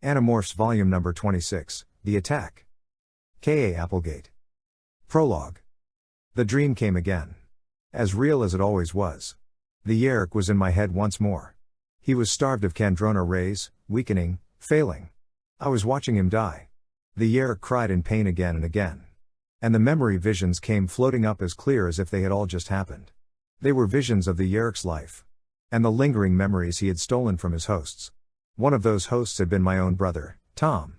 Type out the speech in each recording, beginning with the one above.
Animorphs Volume Number 26, The Attack. K.A. Applegate. Prologue. The dream came again. As real as it always was. The Yeerk was in my head once more. He was starved of Kandrona rays, weakening, failing. I was watching him die. The Yeerk cried in pain again and again. And the memory visions came floating up as clear as if they had all just happened. They were visions of the Yeerk's life. And the lingering memories he had stolen from his hosts. One of those hosts had been my own brother, Tom.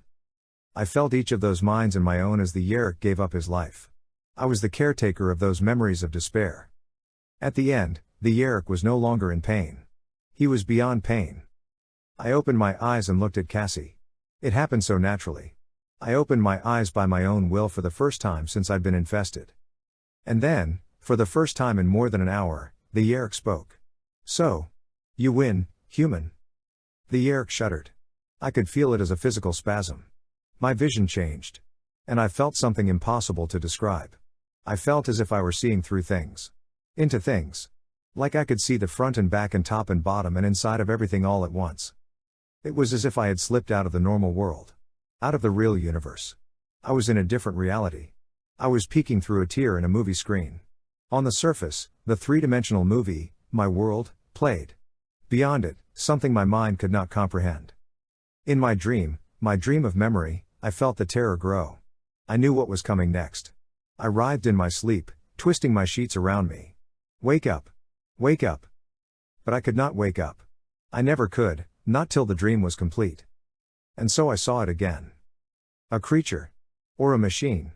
I felt each of those minds in my own as the Yeerk gave up his life. I was the caretaker of those memories of despair. At the end, the Yeerk was no longer in pain. He was beyond pain. I opened my eyes and looked at Cassie. It happened so naturally. I opened my eyes by my own will for the first time since I'd been infested. And then, for the first time in more than an hour, the Yeerk spoke. "So. You win, human." The Yeerk shuddered. I could feel it as a physical spasm. My vision changed. And I felt something impossible to describe. I felt as if I were seeing through things. Into things. Like I could see the front and back and top and bottom and inside of everything all at once. It was as if I had slipped out of the normal world. Out of the real universe. I was in a different reality. I was peeking through a tear in a movie screen. On the surface, the three-dimensional movie, my world, played. Beyond it, something my mind could not comprehend. In my dream of memory, I felt the terror grow. I knew what was coming next. I writhed in my sleep, twisting my sheets around me. Wake up! Wake up! But I could not wake up. I never could, not till the dream was complete. And so I saw it again. A creature. Or a machine.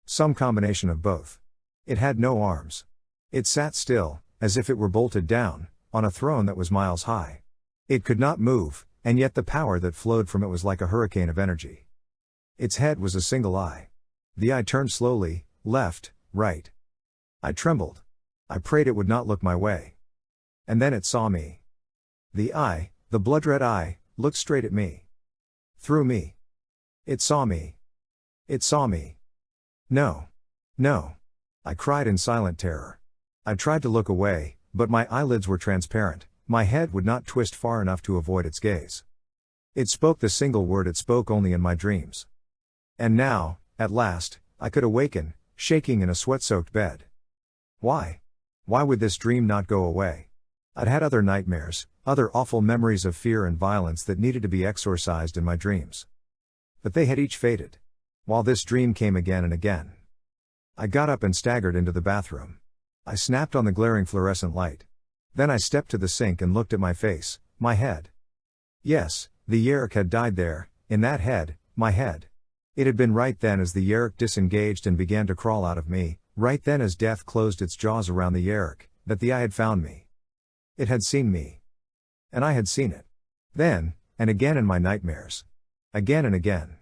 Some combination of both. It had no arms. It sat still, as if it were bolted down, on a throne that was miles high. It could not move, and yet the power that flowed from it was like a hurricane of energy. Its head was a single eye. The eye turned slowly, left, right. I trembled. I prayed it would not look my way. And then it saw me. The eye, the blood-red eye, looked straight at me. Through me. It saw me. It saw me. No. No. I cried in silent terror. I tried to look away, but my eyelids were transparent, my head would not twist far enough to avoid its gaze. It spoke the single word it spoke only in my dreams. And now, at last, I could awaken, shaking in a sweat-soaked bed. Why? Why would this dream not go away? I'd had other nightmares, other awful memories of fear and violence that needed to be exorcised in my dreams. But they had each faded. While this dream came again and again. I got up and staggered into the bathroom. I snapped on the glaring fluorescent light. Then I stepped to the sink and looked at my face, my head. Yes, the Yeerk had died there, in that head, my head. It had been right then as the Yeerk disengaged and began to crawl out of me, right then as death closed its jaws around the Yeerk, that the eye had found me. It had seen me. And I had seen it. Then, and again in my nightmares. Again and again.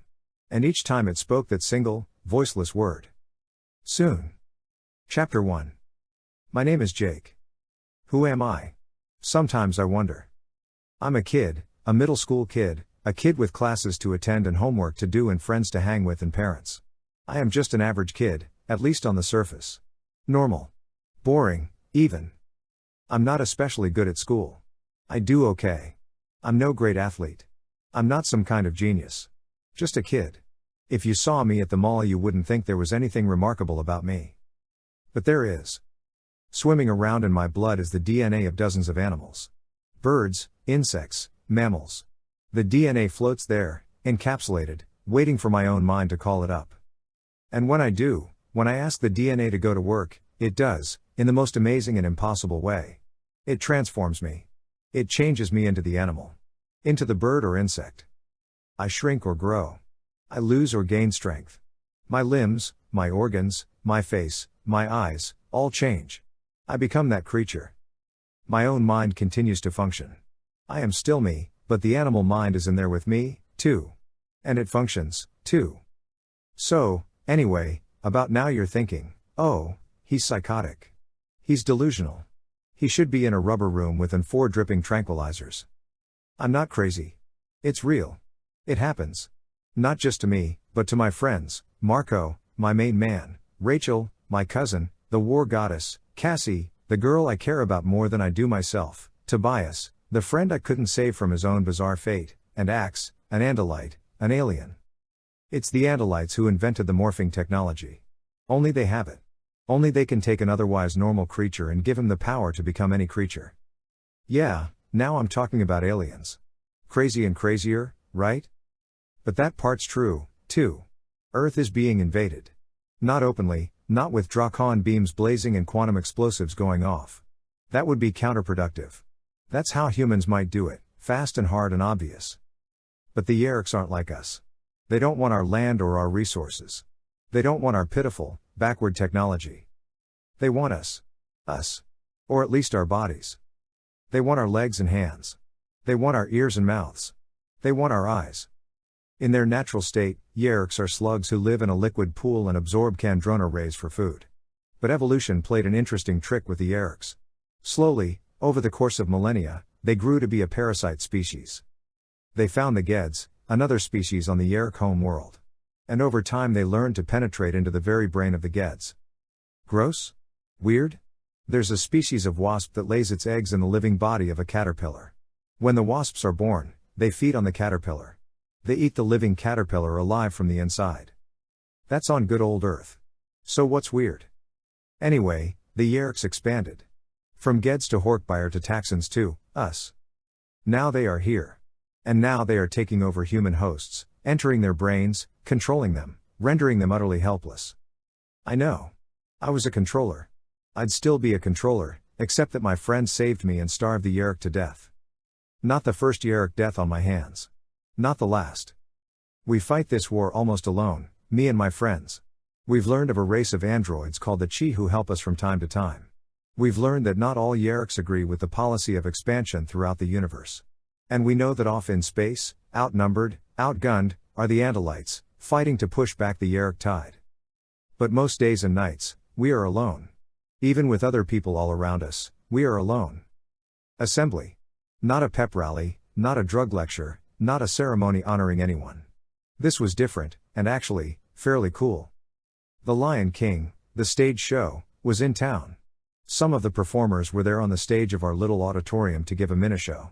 And each time it spoke that single, voiceless word. Soon. Chapter 1. My name is Jake. Who am I? Sometimes I wonder. I'm a kid, a middle school kid, a kid with classes to attend and homework to do and friends to hang with and parents. I am just an average kid, at least on the surface. Normal. Boring, even. I'm not especially good at school. I do okay. I'm no great athlete. I'm not some kind of genius. Just a kid. If you saw me at the mall you wouldn't think there was anything remarkable about me. But there is. Swimming around in my blood is the DNA of dozens of animals. Birds, insects, mammals. The DNA floats there, encapsulated, waiting for my own mind to call it up. And when I do, when I ask the DNA to go to work, it does, in the most amazing and impossible way. It transforms me. It changes me into the animal. Into the bird or insect. I shrink or grow. I lose or gain strength. My limbs, my organs, my face, my eyes, all change. I become that creature. My own mind continues to function. I am still me, but the animal mind is in there with me, too. And it functions, too. So, anyway, about now you're thinking, oh, he's psychotic. He's delusional. He should be in a rubber room with 4 dripping tranquilizers. I'm not crazy. It's real. It happens. Not just to me, but to my friends, Marco, my main man, Rachel, my cousin, the war goddess, Cassie, the girl I care about more than I do myself, Tobias, the friend I couldn't save from his own bizarre fate, and Axe, an Andalite, an alien. It's the Andalites who invented the morphing technology. Only they have it. Only they can take an otherwise normal creature and give him the power to become any creature. Yeah, now I'm talking about aliens. Crazy and crazier, right? But that part's true, too. Earth is being invaded. Not openly, not with Taxxon beams blazing and quantum explosives going off. That would be counterproductive. That's how humans might do it, fast and hard and obvious. But the Yeerks aren't like us. They don't want our land or our resources. They don't want our pitiful, backward technology. They want us. Us. Or at least our bodies. They want our legs and hands. They want our ears and mouths. They want our eyes. In their natural state, Yeerks are slugs who live in a liquid pool and absorb Kandrona rays for food. But evolution played an interesting trick with the Yeerks. Slowly, over the course of millennia, they grew to be a parasite species. They found the Geds, another species on the Yeerk home world. And over time they learned to penetrate into the very brain of the Geds. Gross? Weird? There's a species of wasp that lays its eggs in the living body of a caterpillar. When the wasps are born, they feed on the caterpillar. They eat the living caterpillar alive from the inside. That's on good old Earth. So what's weird? Anyway, the Yeerks expanded. From Geds to Hork-Bajir to Taxxons to us. Now they are here. And now they are taking over human hosts, entering their brains, controlling them, rendering them utterly helpless. I know. I was a controller. I'd still be a controller, except that my friend saved me and starved the Yeerk to death. Not the first Yeerk death on my hands. Not the last. We fight this war almost alone, me and my friends. We've learned of a race of androids called the Chee who help us from time to time. We've learned that not all Yeerks agree with the policy of expansion throughout the universe. And we know that off in space, outnumbered, outgunned, are the Andalites, fighting to push back the Yeerk tide. But most days and nights, we are alone. Even with other people all around us, we are alone. Assembly. Not a pep rally, not a drug lecture, not a ceremony honoring anyone. This was different, and actually, fairly cool. The Lion King, the stage show, was in town. Some of the performers were there on the stage of our little auditorium to give a mini-show.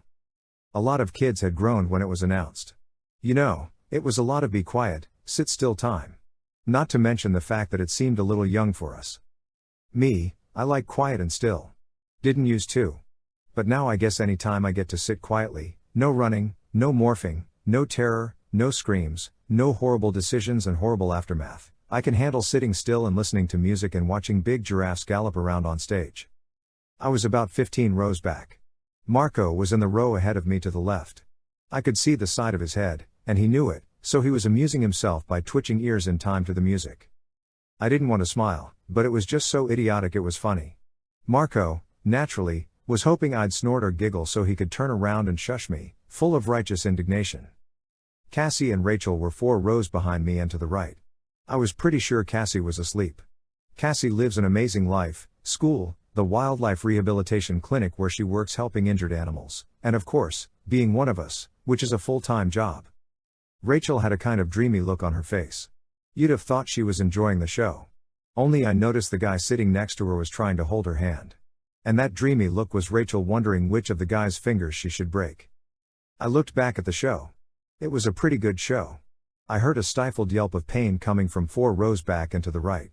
A lot of kids had groaned when it was announced. You know, it was a lot of be quiet, sit still time. Not to mention the fact that it seemed a little young for us. Me, I like quiet and still. Didn't used to. But now I guess any time I get to sit quietly, no running, no morphing, no terror, no screams, no horrible decisions and horrible aftermath, I can handle sitting still and listening to music and watching big giraffes gallop around on stage. I was about 15 rows back. Marco was in the row ahead of me to the left. I could see the side of his head, and he knew it, so he was amusing himself by twitching ears in time to the music. I didn't want to smile, but it was just so idiotic it was funny. Marco, naturally, was hoping I'd snort or giggle so he could turn around and shush me, full of righteous indignation. Cassie and Rachel were 4 rows behind me and to the right. I was pretty sure Cassie was asleep. Cassie lives an amazing life, school, the wildlife rehabilitation clinic where she works helping injured animals, and of course, being one of us, which is a full-time job. Rachel had a kind of dreamy look on her face. You'd have thought she was enjoying the show. Only I noticed the guy sitting next to her was trying to hold her hand. And that dreamy look was Rachel wondering which of the guy's fingers she should break. I looked back at the show. It was a pretty good show. I heard a stifled yelp of pain coming from 4 rows back and to the right.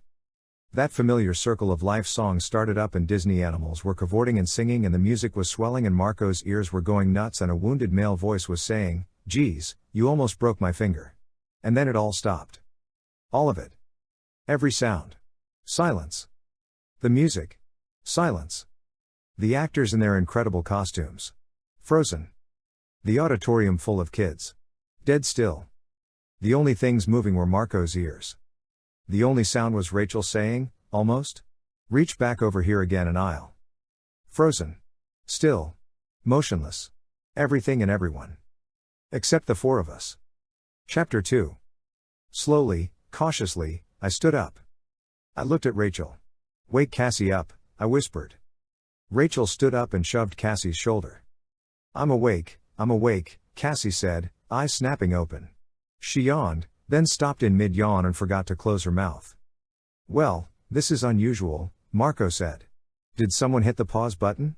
That familiar Circle of Life song started up and Disney animals were cavorting and singing and the music was swelling and Marco's ears were going nuts and a wounded male voice was saying, "Geez, you almost broke my finger." And then it all stopped. All of it. Every sound. Silence. The music. Silence. The actors in their incredible costumes. Frozen. The auditorium full of kids. Dead still. The only things moving were Marco's ears. The only sound was Rachel saying, almost, "Reach back over here again and I'll." Frozen. Still. Motionless. Everything and everyone. Except the 4 of us. Chapter 2. Slowly, cautiously, I stood up. I looked at Rachel. "Wake Cassie up," I whispered. Rachel stood up and shoved Cassie's shoulder. I'm awake, Cassie said, eyes snapping open. She yawned, then stopped in mid-yawn and forgot to close her mouth. "Well, this is unusual," Marco said. "Did someone hit the pause button?"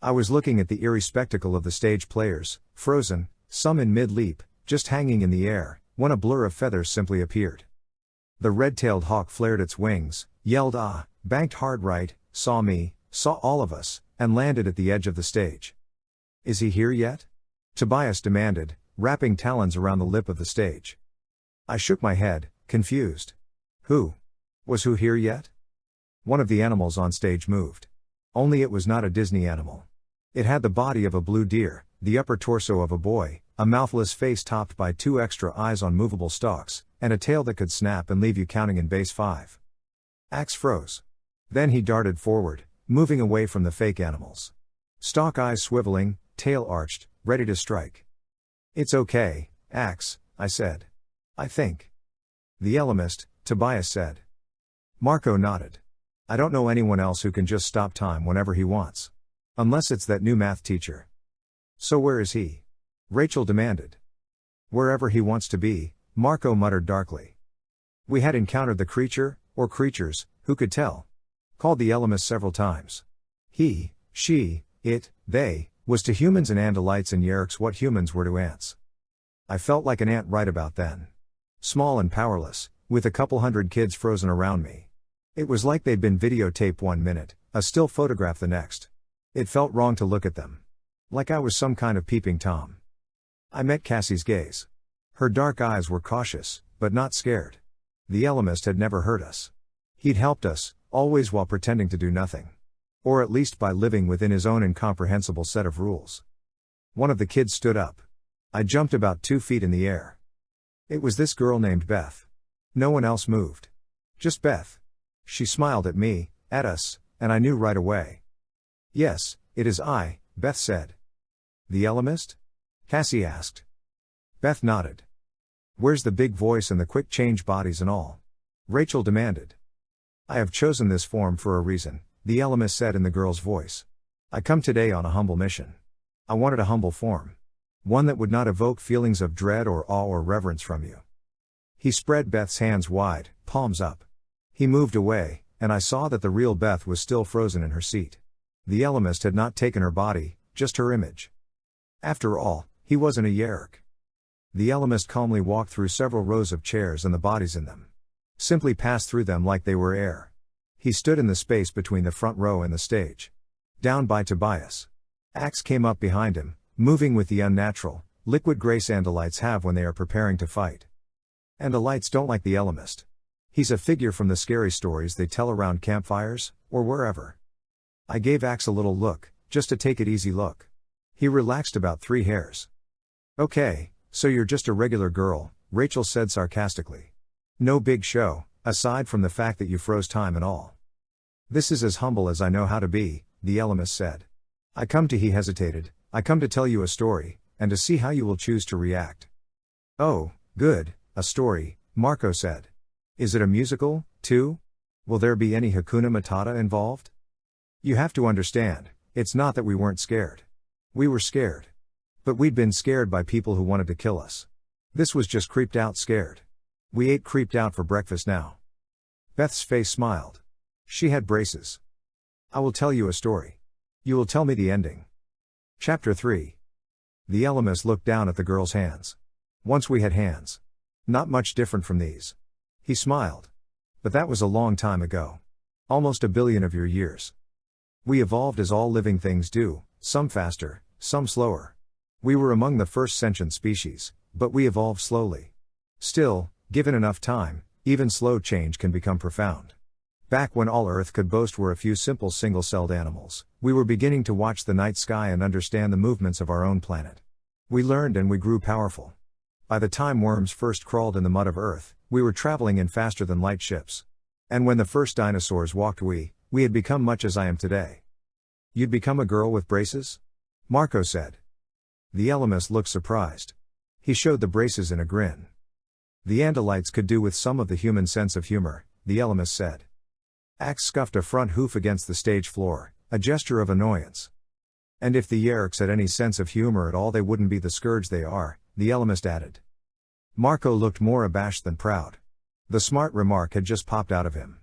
I was looking at the eerie spectacle of the stage players, frozen, some in mid-leap, just hanging in the air, when a blur of feathers simply appeared. The red-tailed hawk flared its wings, yelled ah, banked hard right, saw me, saw all of us, and landed at the edge of the stage. Is he here yet? Tobias demanded, wrapping talons around the lip of the stage. I shook my head, confused. Who? Was who here yet? One of the animals on stage moved. Only it was not a Disney animal. It had the body of a blue deer, the upper torso of a boy, a mouthless face topped by 2 extra eyes on movable stalks, and a tail that could snap and leave you counting in base 5. Axe froze. Then he darted forward, moving away from the fake animals. Stalk eyes swiveling, tail arched, ready to strike. It's okay, Axe, I said. I think. The Ellimist, Tobias said. Marco nodded. I don't know anyone else who can just stop time whenever he wants. Unless it's that new math teacher. So where is he? Rachel demanded. Wherever he wants to be, Marco muttered darkly. We had encountered the creature, or creatures, who could tell. Called the Ellimist several times. He, she, it, they, was to humans and Andalites and Yeerks what humans were to ants. I felt like an ant right about then. Small and powerless, with a couple hundred kids frozen around me. It was like they'd been videotaped 1 minute, a still photograph the next. It felt wrong to look at them. Like I was some kind of peeping Tom. I met Cassie's gaze. Her dark eyes were cautious, but not scared. The Ellimist had never hurt us. He'd helped us, always while pretending to do nothing. Or at least by living within his own incomprehensible set of rules. One of the kids stood up. I jumped about 2 feet in the air. It was this girl named Beth. No one else moved. Just Beth. She smiled at me, at us, and I knew right away. Yes, it is I, Beth said. The Ellimist? Cassie asked. Beth nodded. Where's the big voice and the quick change bodies and all? Rachel demanded. I have chosen this form for a reason, the Ellimist said in the girl's voice. I come today on a humble mission. I wanted a humble form. One that would not evoke feelings of dread or awe or reverence from you. He spread Beth's hands wide, palms up. He moved away, and I saw that the real Beth was still frozen in her seat. The Ellimist had not taken her body, just her image. After all, he wasn't a Yeerk. The Ellimist calmly walked through several rows of chairs and the bodies in them. Simply passed through them like they were air. He stood in the space between the front row and the stage. Down by Tobias. Axe came up behind him, moving with the unnatural, liquid grace Andalites have when they are preparing to fight. Andalites don't like the Ellimist. He's a figure from the scary stories they tell around campfires, or wherever. I gave Axe a little look, just to take it easy look. He relaxed about 3 hairs. Okay, so you're just a regular girl, Rachel said sarcastically. No big show, aside from the fact that you froze time and all. This is as humble as I know how to be, the Ellimist said. He hesitated, I come to tell you a story, and to see how you will choose to react. Oh, good, a story, Marco said. Is it a musical, too? Will there be any Hakuna Matata involved? You have to understand, it's not that we weren't scared. We were scared. But we'd been scared by people who wanted to kill us. This was just creeped out scared. We ate creeped out for breakfast now. Beth's face smiled. She had braces. I will tell you a story. You will tell me the ending. Chapter 3. The Ellimist looked down at the girl's hands. Once we had hands. Not much different from these. He smiled. But that was a long time ago. Almost 1 billion of your years. We evolved as all living things do, some faster, some slower. We were among the first sentient species, but we evolved slowly. Still, given enough time, even slow change can become profound. Back when all Earth could boast were a few simple single-celled animals, we were beginning to watch the night sky and understand the movements of our own planet. We learned and we grew powerful. By the time worms first crawled in the mud of Earth, we were traveling in faster-than-light ships. And when the first dinosaurs walked we had become much as I am today. You'd become a girl with braces? Marco said. The Ellimist looked surprised. He showed the braces in a grin. The Andalites could do with some of the human sense of humor, the Ellimist said. Axe scuffed a front hoof against the stage floor, a gesture of annoyance. And if the Yeerks had any sense of humor at all they wouldn't be the scourge they are, the Ellimist added. Marco looked more abashed than proud. The smart remark had just popped out of him.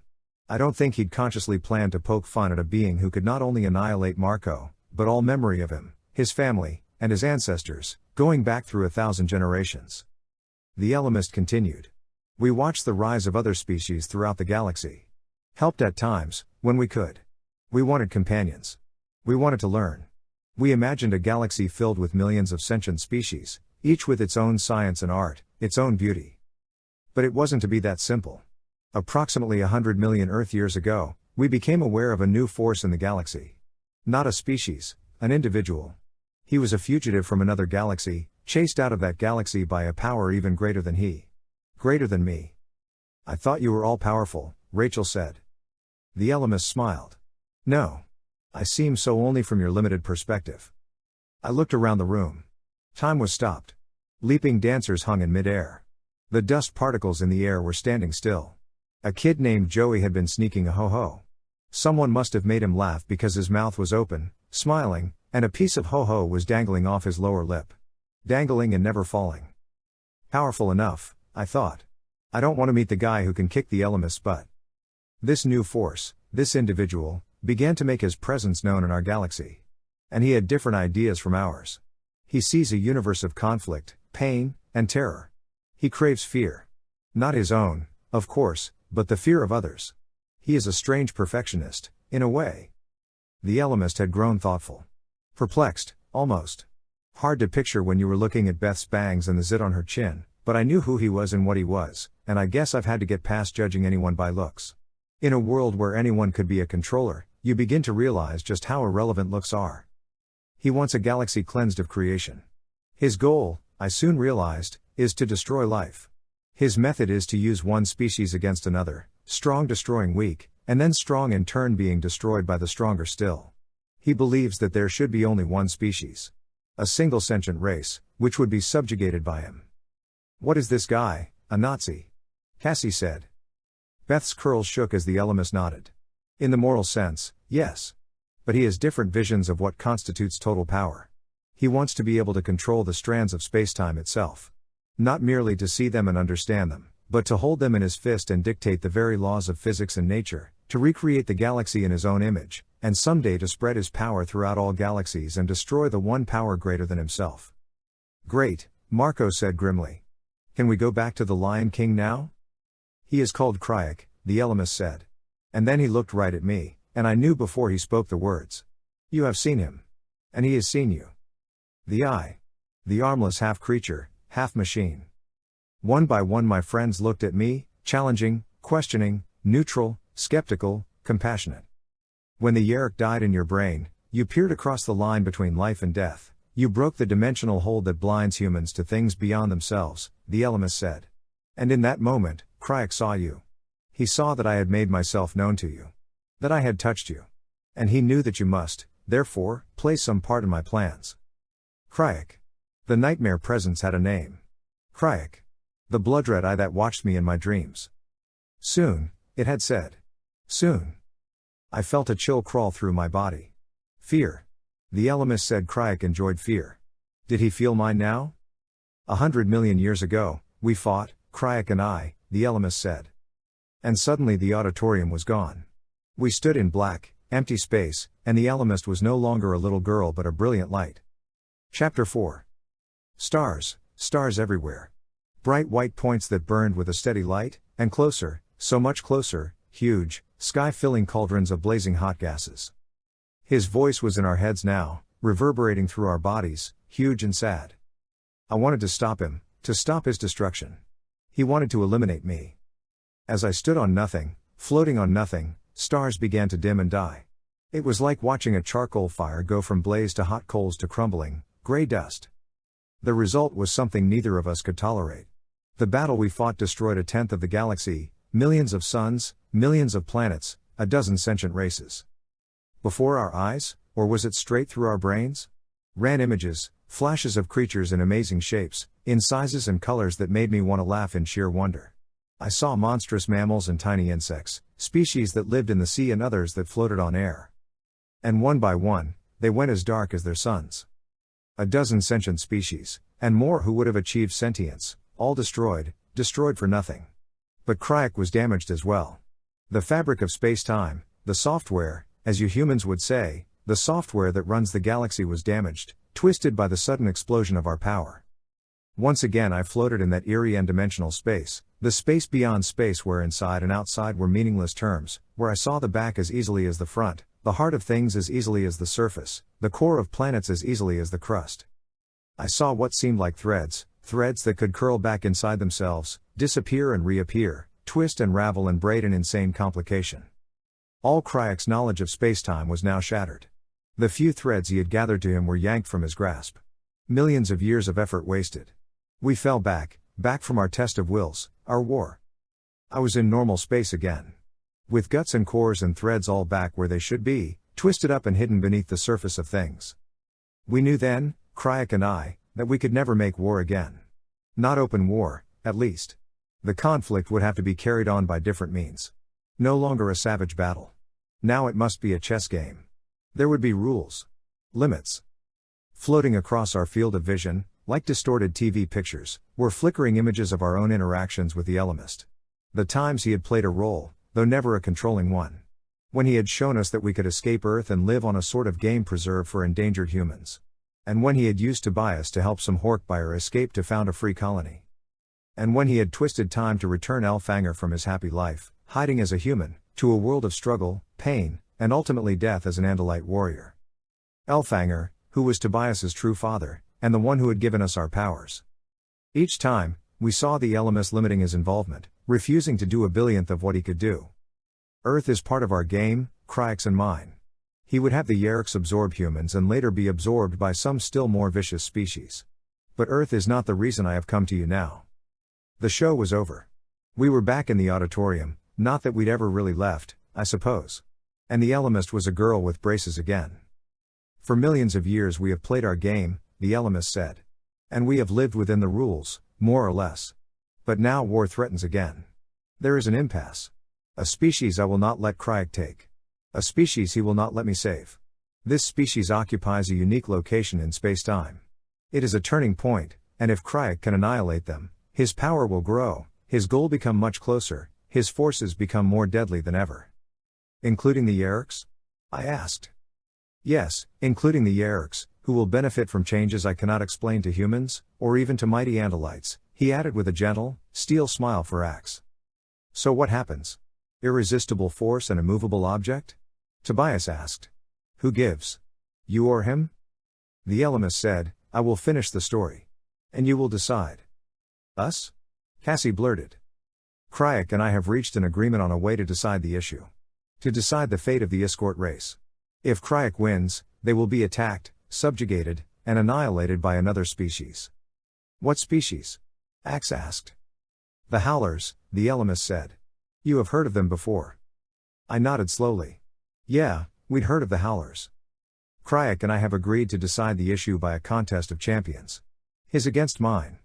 I don't think he'd consciously planned to poke fun at a being who could not only annihilate Marco, but all memory of him, his family, and his ancestors, going back through 1,000 generations. The Ellimist continued. We watched the rise of other species throughout the galaxy. Helped at times, when we could. We wanted companions. We wanted to learn. We imagined a galaxy filled with millions of sentient species, each with its own science and art, its own beauty. But it wasn't to be that simple. Approximately 100 million Earth years ago, we became aware of a new force in the galaxy. Not a species, an individual. He was a fugitive from another galaxy, chased out of that galaxy by a power even greater than he. Greater than me. I thought you were all powerful, Rachel said. The Ellimist smiled. No. I seem so only from your limited perspective. I looked around the room. Time was stopped. Leaping dancers hung in mid-air. The dust particles in the air were standing still. A kid named Joey had been sneaking a ho-ho. Someone must have made him laugh because his mouth was open, smiling, and a piece of ho-ho was dangling off his lower lip. Dangling and never falling. Powerful enough, I thought. I don't want to meet the guy who can kick the Ellimist's butt. This new force, this individual, began to make his presence known in our galaxy. And he had different ideas from ours. He sees a universe of conflict, pain, and terror. He craves fear. Not his own, of course, but the fear of others. He is a strange perfectionist, in a way. The Ellimist had grown thoughtful. Perplexed, almost. Hard to picture when you were looking at Beth's bangs and the zit on her chin, but I knew who he was and what he was, and I guess I've had to get past judging anyone by looks. In a world where anyone could be a controller, you begin to realize just how irrelevant looks are. He wants a galaxy cleansed of creation. His goal, I soon realized, is to destroy life. His method is to use one species against another, strong destroying weak, and then strong in turn being destroyed by the stronger still. He believes that there should be only one species. A single sentient race, which would be subjugated by him. What is this guy, a Nazi? Cassie said. Beth's curls shook as the Ellimist nodded. In the moral sense, yes. But he has different visions of what constitutes total power. He wants to be able to control the strands of spacetime itself. Not merely to see them and understand them, but to hold them in his fist and dictate the very laws of physics and nature, to recreate the galaxy in his own image, and someday to spread his power throughout all galaxies and destroy the one power greater than himself. Great, Marco said grimly. Can we go back to the Lion King now? He is called Crayak, the Ellimist said. And then he looked right at me, and I knew before he spoke the words. You have seen him. And he has seen you. The armless half creature, half machine. One by one my friends looked at me, challenging, questioning, neutral, skeptical, compassionate. When the Yeerk died in your brain, you peered across the line between life and death. You broke the dimensional hold that blinds humans to things beyond themselves, the Ellimist said. And in that moment, Crayak saw you. He saw that I had made myself known to you. That I had touched you. And he knew that you must, therefore, play some part in my plans. Crayak. The nightmare presence had a name. Crayak. The blood-red eye that watched me in my dreams. Soon, it had said. Soon. I felt a chill crawl through my body. Fear. The Ellimist said Crayak enjoyed fear. Did he feel mine now? 100 million years ago, we fought, Crayak and I, the Ellimist said. And suddenly the auditorium was gone. We stood in black, empty space, and the Ellimist was no longer a little girl but a brilliant light. Chapter 4. Stars, stars everywhere. Bright white points that burned with a steady light, and closer, so much closer, huge, sky-filling cauldrons of blazing hot gases. His voice was in our heads now, reverberating through our bodies, huge and sad. I wanted to stop him, to stop his destruction. He wanted to eliminate me. As I stood on nothing, floating on nothing, stars began to dim and die. It was like watching a charcoal fire go from blaze to hot coals to crumbling, gray dust. The result was something neither of us could tolerate. The battle we fought destroyed a tenth of the galaxy, millions of suns, millions of planets, a dozen sentient races. Before our eyes, or was it straight through our brains? Ran images, flashes of creatures in amazing shapes, in sizes and colors that made me want to laugh in sheer wonder. I saw monstrous mammals and tiny insects, species that lived in the sea and others that floated on air. And one by one, they went as dark as their suns. A dozen sentient species, and more who would have achieved sentience, all destroyed for nothing. But Crayak was damaged as well. The fabric of space-time, the software, as you humans would say, the software that runs the galaxy was damaged, twisted by the sudden explosion of our power. Once again I floated in that eerie n-dimensional space, the space beyond space where inside and outside were meaningless terms, where I saw the back as easily as the front, the heart of things as easily as the surface, the core of planets as easily as the crust. I saw what seemed like threads that could curl back inside themselves, disappear and reappear, twist and ravel and braid in insane complication. All Crayak's knowledge of spacetime was now shattered. The few threads he had gathered to him were yanked from his grasp. Millions of years of effort wasted. We fell back from our test of wills, our war. I was in normal space again. With guts and cores and threads all back where they should be, twisted up and hidden beneath the surface of things. We knew then, Crayak and I, that we could never make war again. Not open war, at least. The conflict would have to be carried on by different means. No longer a savage battle. Now it must be a chess game. There would be rules. Limits. Floating across our field of vision, like distorted TV pictures, were flickering images of our own interactions with the Ellimist. The times he had played a role, though never a controlling one. When he had shown us that we could escape Earth and live on a sort of game preserve for endangered humans. And when he had used Tobias to help some Hork-Bajir escape to found a free colony. And when he had twisted time to return Elfanger from his happy life, hiding as a human, to a world of struggle, pain, and ultimately death as an Andalite warrior. Elfanger, who was Tobias's true father, and the one who had given us our powers. Each time, we saw the Ellimist limiting his involvement, refusing to do a billionth of what he could do. Earth is part of our game, Crayak's and mine. He would have the Yeerks absorb humans and later be absorbed by some still more vicious species. But Earth is not the reason I have come to you now. The show was over. We were back in the auditorium, not that we'd ever really left, I suppose. And the Ellimist was a girl with braces again. For millions of years we have played our game, the Ellimist said. And we have lived within the rules, more or less. But now war threatens again. There is an impasse. A species I will not let Crayak take. A species he will not let me save. This species occupies a unique location in space-time. It is a turning point, and if Crayak can annihilate them, his power will grow, his goal become much closer, his forces become more deadly than ever. Including the Yeerks? I asked. Yes, including the Yeerks, who will benefit from changes I cannot explain to humans, or even to mighty Andalites, he added with a gentle, steel smile for Axe. So what happens? Irresistible force and immovable object? Tobias asked. Who gives? You or him? The Ellimist said, I will finish the story. And you will decide. Us? Cassie blurted. Crayak and I have reached an agreement on a way to decide the issue. To decide the fate of the escort race. If Crayak wins, they will be attacked, subjugated, and annihilated by another species. What species? Axe asked. The Howlers, the Ellimist said. You have heard of them before. I nodded slowly. Yeah, we'd heard of the Howlers. Crayak and I have agreed to decide the issue by a contest of champions. His against mine.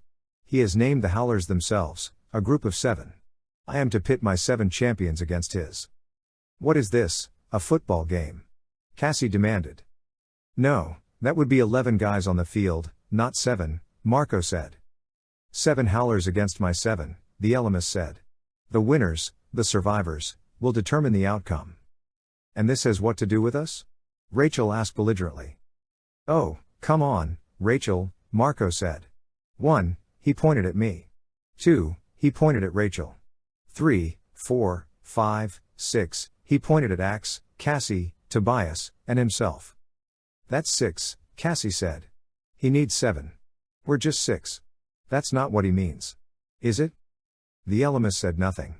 He has named the Howlers themselves, a group of 7. I am to pit my 7 champions against his. What is this, a football game? Cassie demanded. No, that would be 11 guys on the field, not 7, Marco said. 7 Howlers against my 7, the Ellimist said. The winners, the survivors, will determine the outcome. And this has what to do with us? Rachel asked belligerently. Oh, come on, Rachel, Marco said. 1, he pointed at me. 2, he pointed at Rachel. 3, 4, 5, 6, he pointed at Axe, Cassie, Tobias, and himself. That's 6, Cassie said. He needs 7. We're just 6. That's not what he means. Is it? The Ellimist said nothing.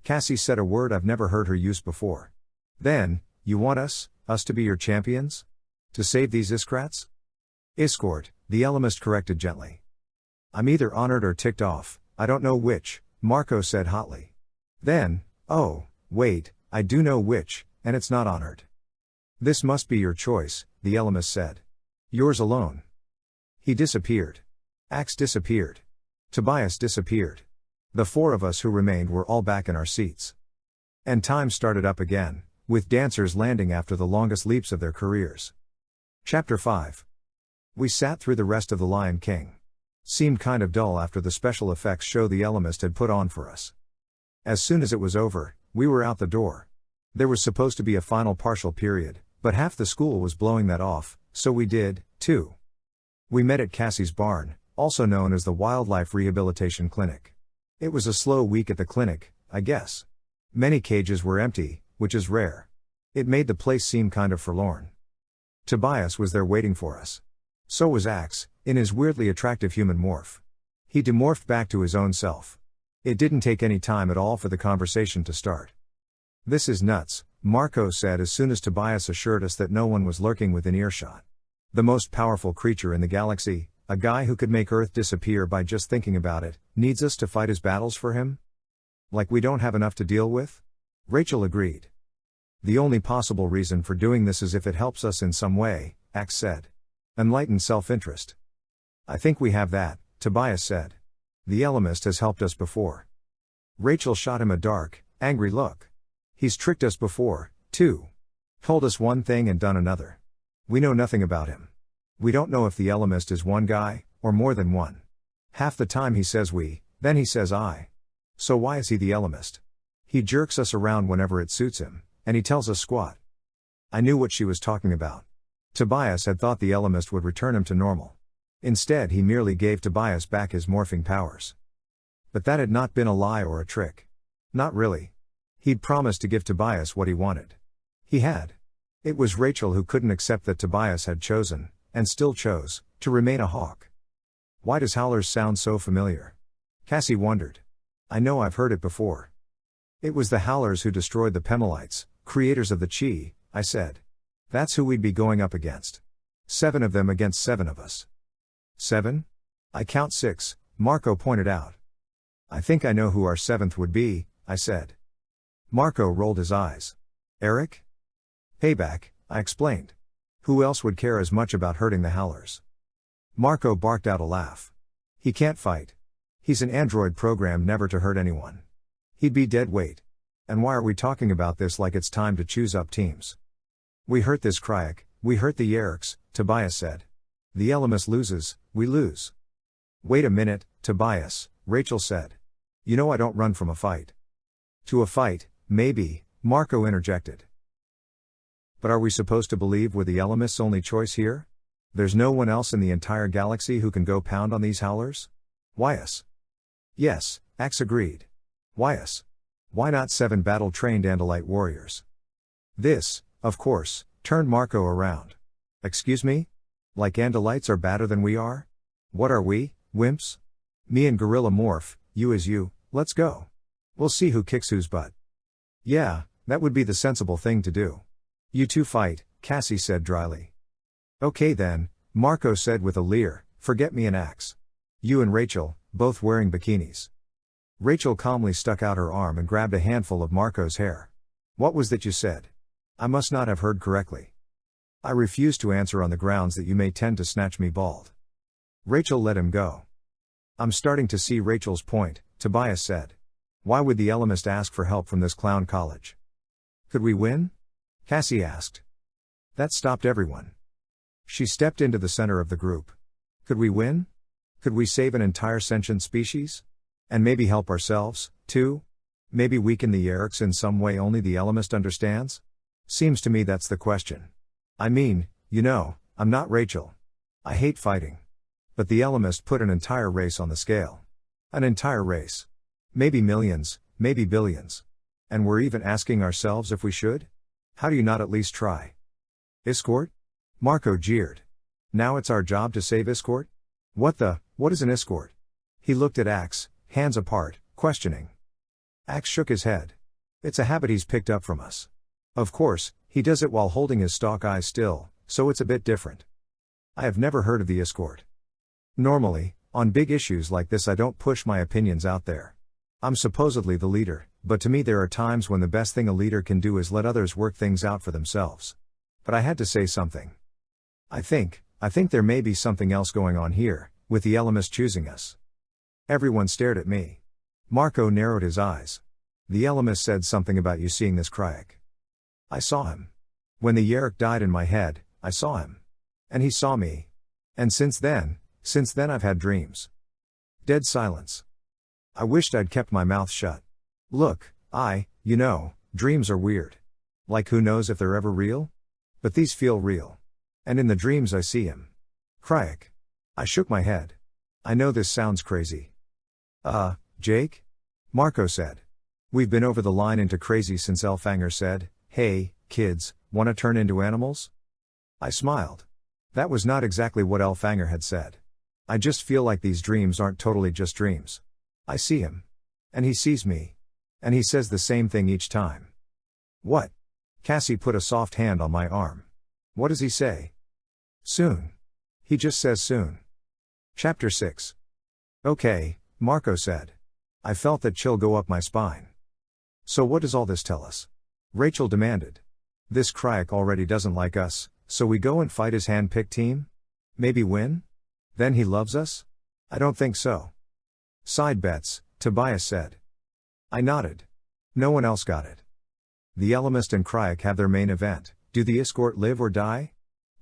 Cassie said a word I've never heard her use before. Then, you want us to be your champions? To save these Iskrats? Escort, the Ellimist corrected gently. I'm either honored or ticked off, I don't know which, Marco said hotly. Then, oh, wait, I do know which, and it's not honored. This must be your choice, the Ellimist said. Yours alone. He disappeared. Axe disappeared. Tobias disappeared. The 4 of us who remained were all back in our seats. And time started up again, with dancers landing after the longest leaps of their careers. Chapter 5. We sat through the rest of The Lion King. Seemed kind of dull after the special effects show the Ellimist had put on for us. As soon as it was over, we were out the door. There was supposed to be a final partial period, but half the school was blowing that off, so we did, too. We met at Cassie's barn, also known as the Wildlife Rehabilitation Clinic. It was a slow week at the clinic, I guess. Many cages were empty, which is rare. It made the place seem kind of forlorn. Tobias was there waiting for us. So was Axe, in his weirdly attractive human morph. He demorphed back to his own self. It didn't take any time at all for the conversation to start. "This is nuts," Marco said as soon as Tobias assured us that no one was lurking within earshot. "The most powerful creature in the galaxy, a guy who could make Earth disappear by just thinking about it, needs us to fight his battles for him? Like we don't have enough to deal with?" Rachel agreed. "The only possible reason for doing this is if it helps us in some way," Axe said. "Enlightened self-interest." "I think we have that," Tobias said. "The Ellimist has helped us before." Rachel shot him a dark, angry look. "He's tricked us before, too. Told us one thing and done another. We know nothing about him. We don't know if the Ellimist is one guy, or more than one. Half the time he says we, then he says I. So why is he the Ellimist? He jerks us around whenever it suits him, and he tells us squat." I knew what she was talking about. Tobias had thought the Ellimist would return him to normal. Instead he merely gave Tobias back his morphing powers. But that had not been a lie or a trick. Not really. He'd promised to give Tobias what he wanted. He had. It was Rachel who couldn't accept that Tobias had chosen, and still chose, to remain a hawk. "Why does Howlers sound so familiar?" Cassie wondered. "I know I've heard it before." "It was the Howlers who destroyed the Pemalites, creators of the Chee," I said. "That's who we'd be going up against. 7 of them against 7 of us." 7? "I count 6, Marco pointed out." "I think I know who our 7th would be," I said. Marco rolled his eyes. "Erek?" "Payback," I explained. "Who else would care as much about hurting the Howlers?" Marco barked out a laugh. "He can't fight. He's an android programmed never to hurt anyone. He'd be dead weight. And why are we talking about this like it's time to choose up teams?" "We hurt this Crayak, we hurt the Yeerks," Tobias said. "The Ellimist loses, we lose." "Wait a minute, Tobias," Rachel said. "You know I don't run from a fight." "To a fight, maybe," Marco interjected. "But are we supposed to believe we're the Ellimist's only choice here? There's no one else in the entire galaxy who can go pound on these Howlers? Why us?" "Yes," Axe agreed. "Why us? Why not 7 battle-trained Andalite warriors?" This, of course, turned Marco around. "Excuse me? Like Andalites are better than we are? What are we, wimps? Me and Gorilla Morph, you as you, let's go. We'll see who kicks whose butt." "Yeah, that would be the sensible thing to do." "You two fight," Cassie said dryly. "Okay then," Marco said with a leer, "forget me and Axe. You and Rachel, both wearing bikinis." Rachel calmly stuck out her arm and grabbed a handful of Marco's hair. "What was that you said? I must not have heard correctly." "I refuse to answer on the grounds that you may tend to snatch me bald." Rachel let him go. "I'm starting to see Rachel's point," Tobias said. "Why would the Ellimist ask for help from this clown college?" "Could we win?" Cassie asked. That stopped everyone. She stepped into the center of the group. "Could we win? Could we save an entire sentient species? And maybe help ourselves, too? Maybe weaken the Yeerks in some way only the Ellimist understands? Seems to me that's the question. I mean, you know, I'm not Rachel. I hate fighting. But the Ellimist put an entire race on the scale. An entire race. Maybe millions, maybe billions. And we're even asking ourselves if we should? How do you not at least try?" "Escort?" Marco jeered. "Now it's our job to save Escort? What is an escort?" He looked at Axe, hands apart, questioning. Axe shook his head. "It's a habit he's picked up from us. Of course, he does it while holding his stalk eye still, so it's a bit different. I have never heard of the escort. Normally, on big issues like this I don't push my opinions out there. I'm supposedly the leader, but to me there are times when the best thing a leader can do is let others work things out for themselves. But I had to say something. I think there may be something else going on here, with the Ellimist choosing us." Everyone stared at me. Marco narrowed his eyes. "The Ellimist said something about you seeing this Crayak." "I saw him. When the Yeerk died in my head, I saw him. And he saw me. And since then I've had dreams." Dead silence. I wished I'd kept my mouth shut. Look, dreams are weird. Like who knows if they're ever real? But these feel real. And in the dreams I see him. Crayak. I shook my head. I know this sounds crazy. Jake? Marco said. We've been over the line into crazy since Elfanger said, "Hey, kids, wanna turn into animals?" I smiled. That was not exactly what Elfanger had said. I just feel like these dreams aren't totally just dreams. I see him. And he sees me. And he says the same thing each time. What? Cassie put a soft hand on my arm. What does he say? Soon. He just says soon. Chapter 6. Okay, Marco said. I felt that chill go up my spine. So what does all this tell us? Rachel demanded. This Crayak already doesn't like us, so we go and fight his hand-picked team? Maybe win? Then he loves us? I don't think so. Side bets, Tobias said. I nodded. No one else got it. The Ellimist and Crayak have their main event. Do the escort live or die?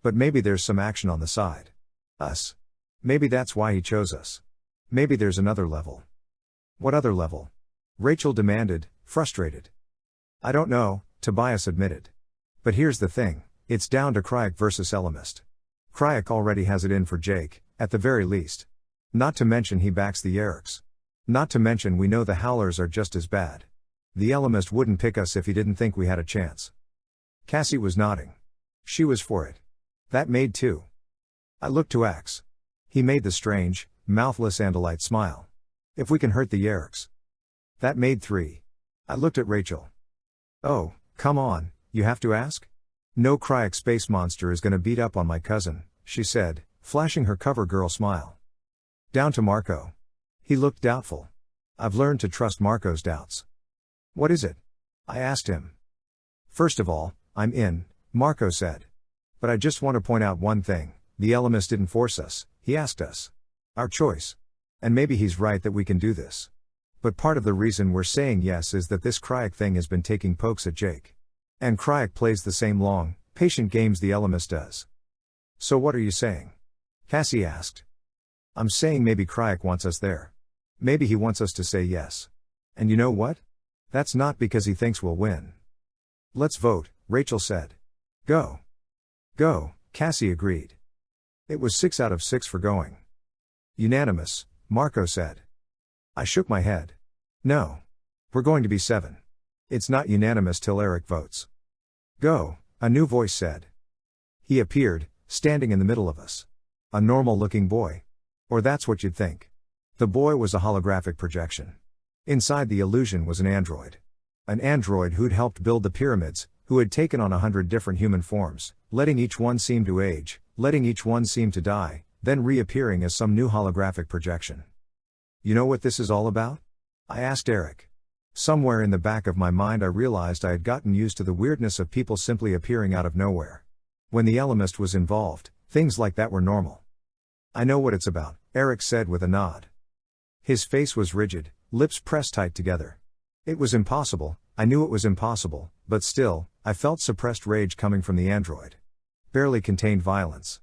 But maybe there's some action on the side. Us. Maybe that's why he chose us. Maybe there's another level. What other level? Rachel demanded, frustrated. I don't know, Tobias admitted. But here's the thing, it's down to Crayak versus Ellimist. Crayak already has it in for Jake, at the very least. Not to mention he backs the Yeerks. Not to mention we know the Howlers are just as bad. The Ellimist wouldn't pick us if he didn't think we had a chance. Cassie was nodding. She was for it. That made 2. I looked to Axe. He made the strange, mouthless Andalite smile. If we can hurt the Yeerks. That made 3. I looked at Rachel. Oh, come on, you have to ask? No Crayak space monster is gonna beat up on my cousin, she said, flashing her cover girl smile. Down to Marco. He looked doubtful. I've learned to trust Marco's doubts. What is it? I asked him. First of all, I'm in, Marco said. But I just want to point out one thing, the Ellimist didn't force us, he asked us. Our choice. And maybe he's right that we can do this. But part of the reason we're saying yes is that this Crayak thing has been taking pokes at Jake. And Crayak plays the same long, patient games the Ellimist does. So what are you saying? Cassie asked. I'm saying maybe Crayak wants us there. Maybe he wants us to say yes. And you know what? That's not because he thinks we'll win. Let's vote, Rachel said. Go. Go, Cassie agreed. It was 6 out of 6 for going. Unanimous, Marco said. I shook my head. No. We're going to be 7. It's not unanimous till Erek votes. Go, a new voice said. He appeared, standing in the middle of us. A normal-looking boy. Or that's what you'd think. The boy was a holographic projection. Inside the illusion was an android. An android who'd helped build the pyramids, who had taken on 100 different human forms, letting each one seem to age, letting each one seem to die, then reappearing as some new holographic projection. You know what this is all about? I asked Erek. Somewhere in the back of my mind I realized I had gotten used to the weirdness of people simply appearing out of nowhere. When the Ellimist was involved, things like that were normal. I know what it's about, Erek said with a nod. His face was rigid, lips pressed tight together. It was impossible, I knew it was impossible, but still, I felt suppressed rage coming from the android. Barely contained violence.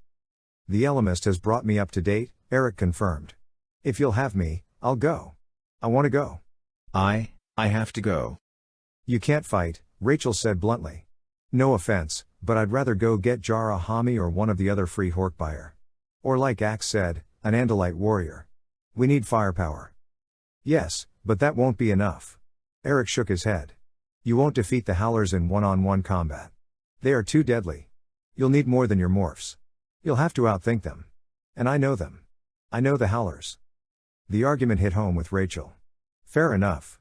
The Ellimist has brought me up to date, Erek confirmed. If you'll have me, I'll go. I want to go. I have to go. You can't fight, Rachel said bluntly. No offense, but I'd rather go get Jara Hami or one of the other free Hork-Bajir. Or like Axe said, an Andalite warrior. We need firepower. Yes, but that won't be enough. Erek shook his head. You won't defeat the Howlers in one-on-one combat. They are too deadly. You'll need more than your morphs. You'll have to outthink them. And I know them. I know the Howlers. The argument hit home with Rachel. Fair enough.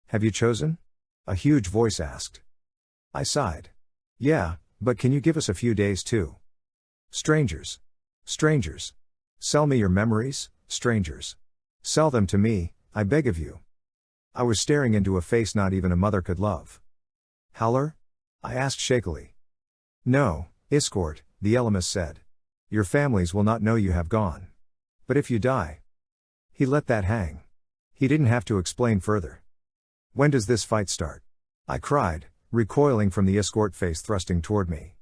Have you chosen? A huge voice asked. I sighed. Yeah, but can you give us a few days too? Strangers. Strangers. Sell me your memories, strangers. Sell them to me, I beg of you. I was staring into a face not even a mother could love. Howler? I asked shakily. No, escort, the Ellimist said. Your families will not know you have gone. But if you die. He let that hang. He didn't have to explain further. When does this fight start? I cried, recoiling from the escort face thrusting toward me.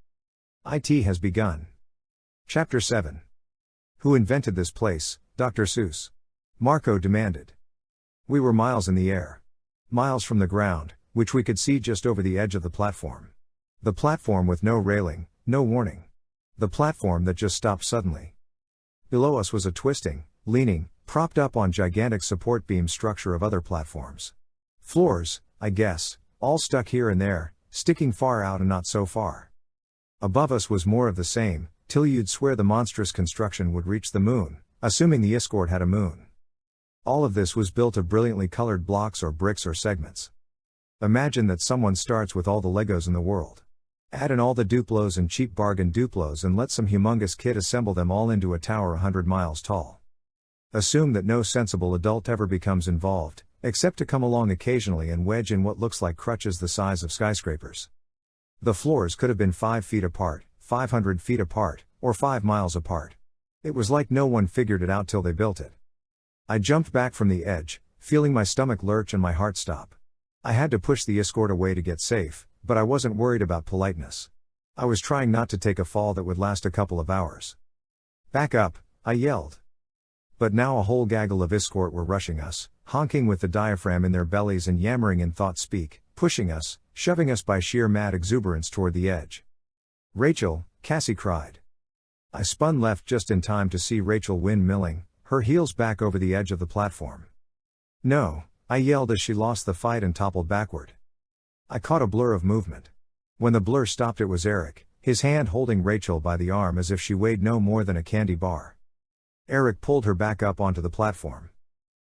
It has begun. Chapter 7. Who invented this place, Dr. Seuss? Marco demanded. We were miles in the air. Miles from the ground, which we could see just over the edge of the platform. The platform with no railing, no warning. The platform that just stopped suddenly. Below us was a twisting, leaning, propped up on gigantic support beam structure of other platforms. Floors, I guess, all stuck here and there, sticking far out and not so far. Above us was more of the same, till you'd swear the monstrous construction would reach the moon, assuming the escort had a moon. All of this was built of brilliantly colored blocks or bricks or segments. Imagine that someone starts with all the Legos in the world. Add in all the Duplos and cheap bargain Duplos and let some humongous kid assemble them all into a tower 100 miles tall. Assume that no sensible adult ever becomes involved, except to come along occasionally and wedge in what looks like crutches the size of skyscrapers. The floors could have been 5 feet apart, 500 feet apart, or 5 miles apart. It was like no one figured it out till they built it. I jumped back from the edge, feeling my stomach lurch and my heart stop. I had to push the escort away to get safe, but I wasn't worried about politeness. I was trying not to take a fall that would last a couple of hours. Back up, I yelled. But now a whole gaggle of escort were rushing us, honking with the diaphragm in their bellies and yammering in thought speak, pushing us, shoving us by sheer mad exuberance toward the edge. Rachel, Cassie cried. I spun left just in time to see Rachel windmilling, her heels back over the edge of the platform. No, I yelled as she lost the fight and toppled backward. I caught a blur of movement. When the blur stopped, it was Erek, his hand holding Rachel by the arm as if she weighed no more than a candy bar. Erek pulled her back up onto the platform.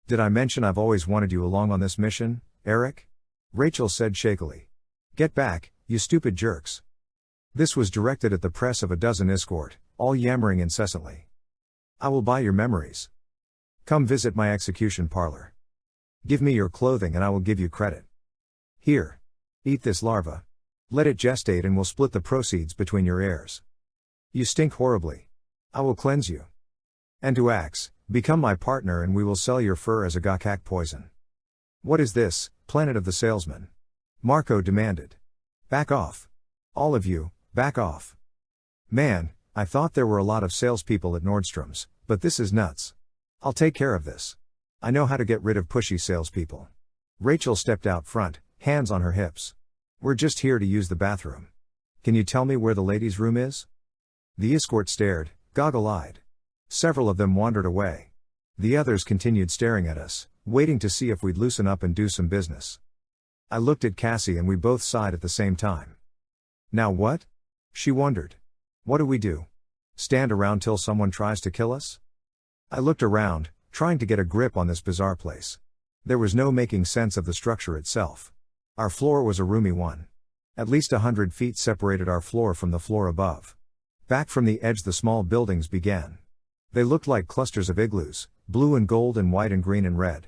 Did I mention I've always wanted you along on this mission, Erek? Rachel said shakily. Get back, you stupid jerks. This was directed at the press of a dozen escort, all yammering incessantly. I will buy your memories. Come visit my execution parlor. Give me your clothing and I will give you credit. Here. Eat this larva. Let it gestate and we'll split the proceeds between your heirs. You stink horribly. I will cleanse you. And to axe, become my partner and we will sell your fur as a gakak poison. What is this, planet of the salesman? Marco demanded. Back off. All of you, back off. Man, I thought there were a lot of salespeople at Nordstrom's, but this is nuts. I'll take care of this. I know how to get rid of pushy salespeople. Rachel stepped out front, hands on her hips. We're just here to use the bathroom. Can you tell me where the ladies' room is? The escort stared, goggle-eyed. Several of them wandered away. The others continued staring at us, waiting to see if we'd loosen up and do some business. I looked at Cassie and we both sighed at the same time. Now what? She wondered. What do we do? Stand around till someone tries to kill us? I looked around, trying to get a grip on this bizarre place. There was no making sense of the structure itself. Our floor was a roomy one. At least 100 feet separated our floor from the floor above. Back from the edge the small buildings began. They looked like clusters of igloos, blue and gold and white and green and red.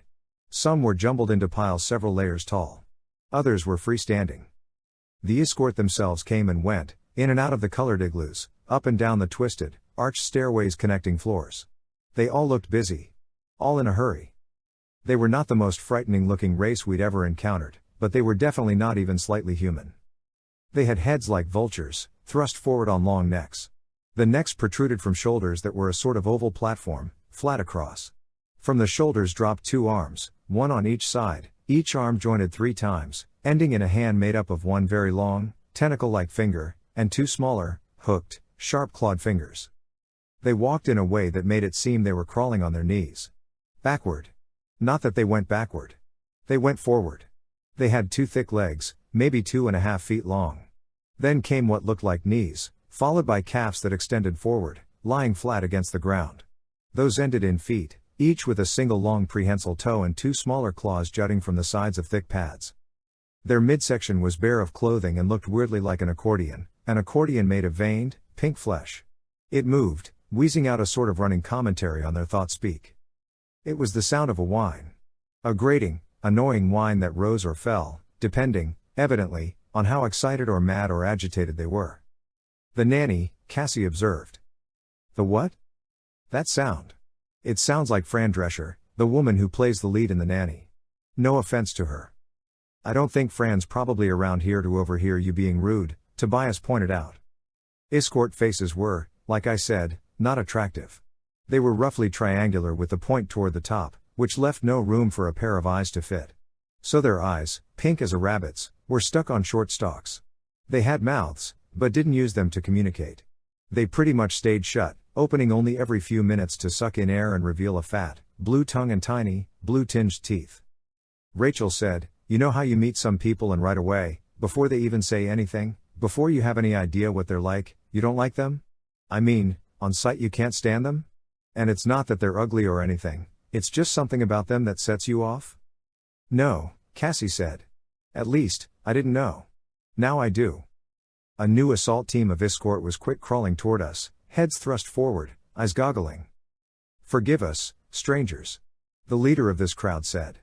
Some were jumbled into piles several layers tall. Others were freestanding. The escort themselves came and went, in and out of the colored igloos, up and down the twisted, arched stairways connecting floors. They all looked busy. All in a hurry. They were not the most frightening looking race we'd ever encountered, but they were definitely not even slightly human. They had heads like vultures, thrust forward on long necks. The necks protruded from shoulders that were a sort of oval platform, flat across. From the shoulders dropped 2 arms, one on each side, each arm jointed 3 times, ending in a hand made up of one very long, tentacle-like finger, and 2 smaller, hooked, sharp-clawed fingers. They walked in a way that made it seem they were crawling on their knees. Backward. Not that they went backward. They went forward. They had 2 thick legs, maybe 2.5 feet long. Then came what looked like knees, followed by calves that extended forward, lying flat against the ground. Those ended in feet, each with a single long prehensile toe and 2 smaller claws jutting from the sides of thick pads. Their midsection was bare of clothing and looked weirdly like an accordion made of veined, pink flesh. It moved, wheezing out a sort of running commentary on their thought speak. It was the sound of a whine. A grating, annoying whine that rose or fell, depending, evidently, on how excited or mad or agitated they were. The nanny, Cassie observed. The what? That sound. It sounds like Fran Drescher, the woman who plays the lead in The Nanny. No offense to her. I don't think Fran's probably around here to overhear you being rude, Tobias pointed out. Escort faces were, like I said, not attractive. They were roughly triangular with the point toward the top, which left no room for a pair of eyes to fit. So their eyes, pink as a rabbit's, were stuck on short stalks. They had mouths, but didn't use them to communicate. They pretty much stayed shut, opening only every few minutes to suck in air and reveal a fat, blue tongue and tiny, blue-tinged teeth. Rachel said, "You know how you meet some people and right away, before they even say anything, before you have any idea what they're like, you don't like them? I mean, on sight you can't stand them? And it's not that they're ugly or anything, it's just something about them that sets you off?" "No," Cassie said. "At least, I didn't know. Now I do." A new assault team of escort was quick crawling toward us, heads thrust forward, eyes goggling. "Forgive us, strangers," the leader of this crowd said.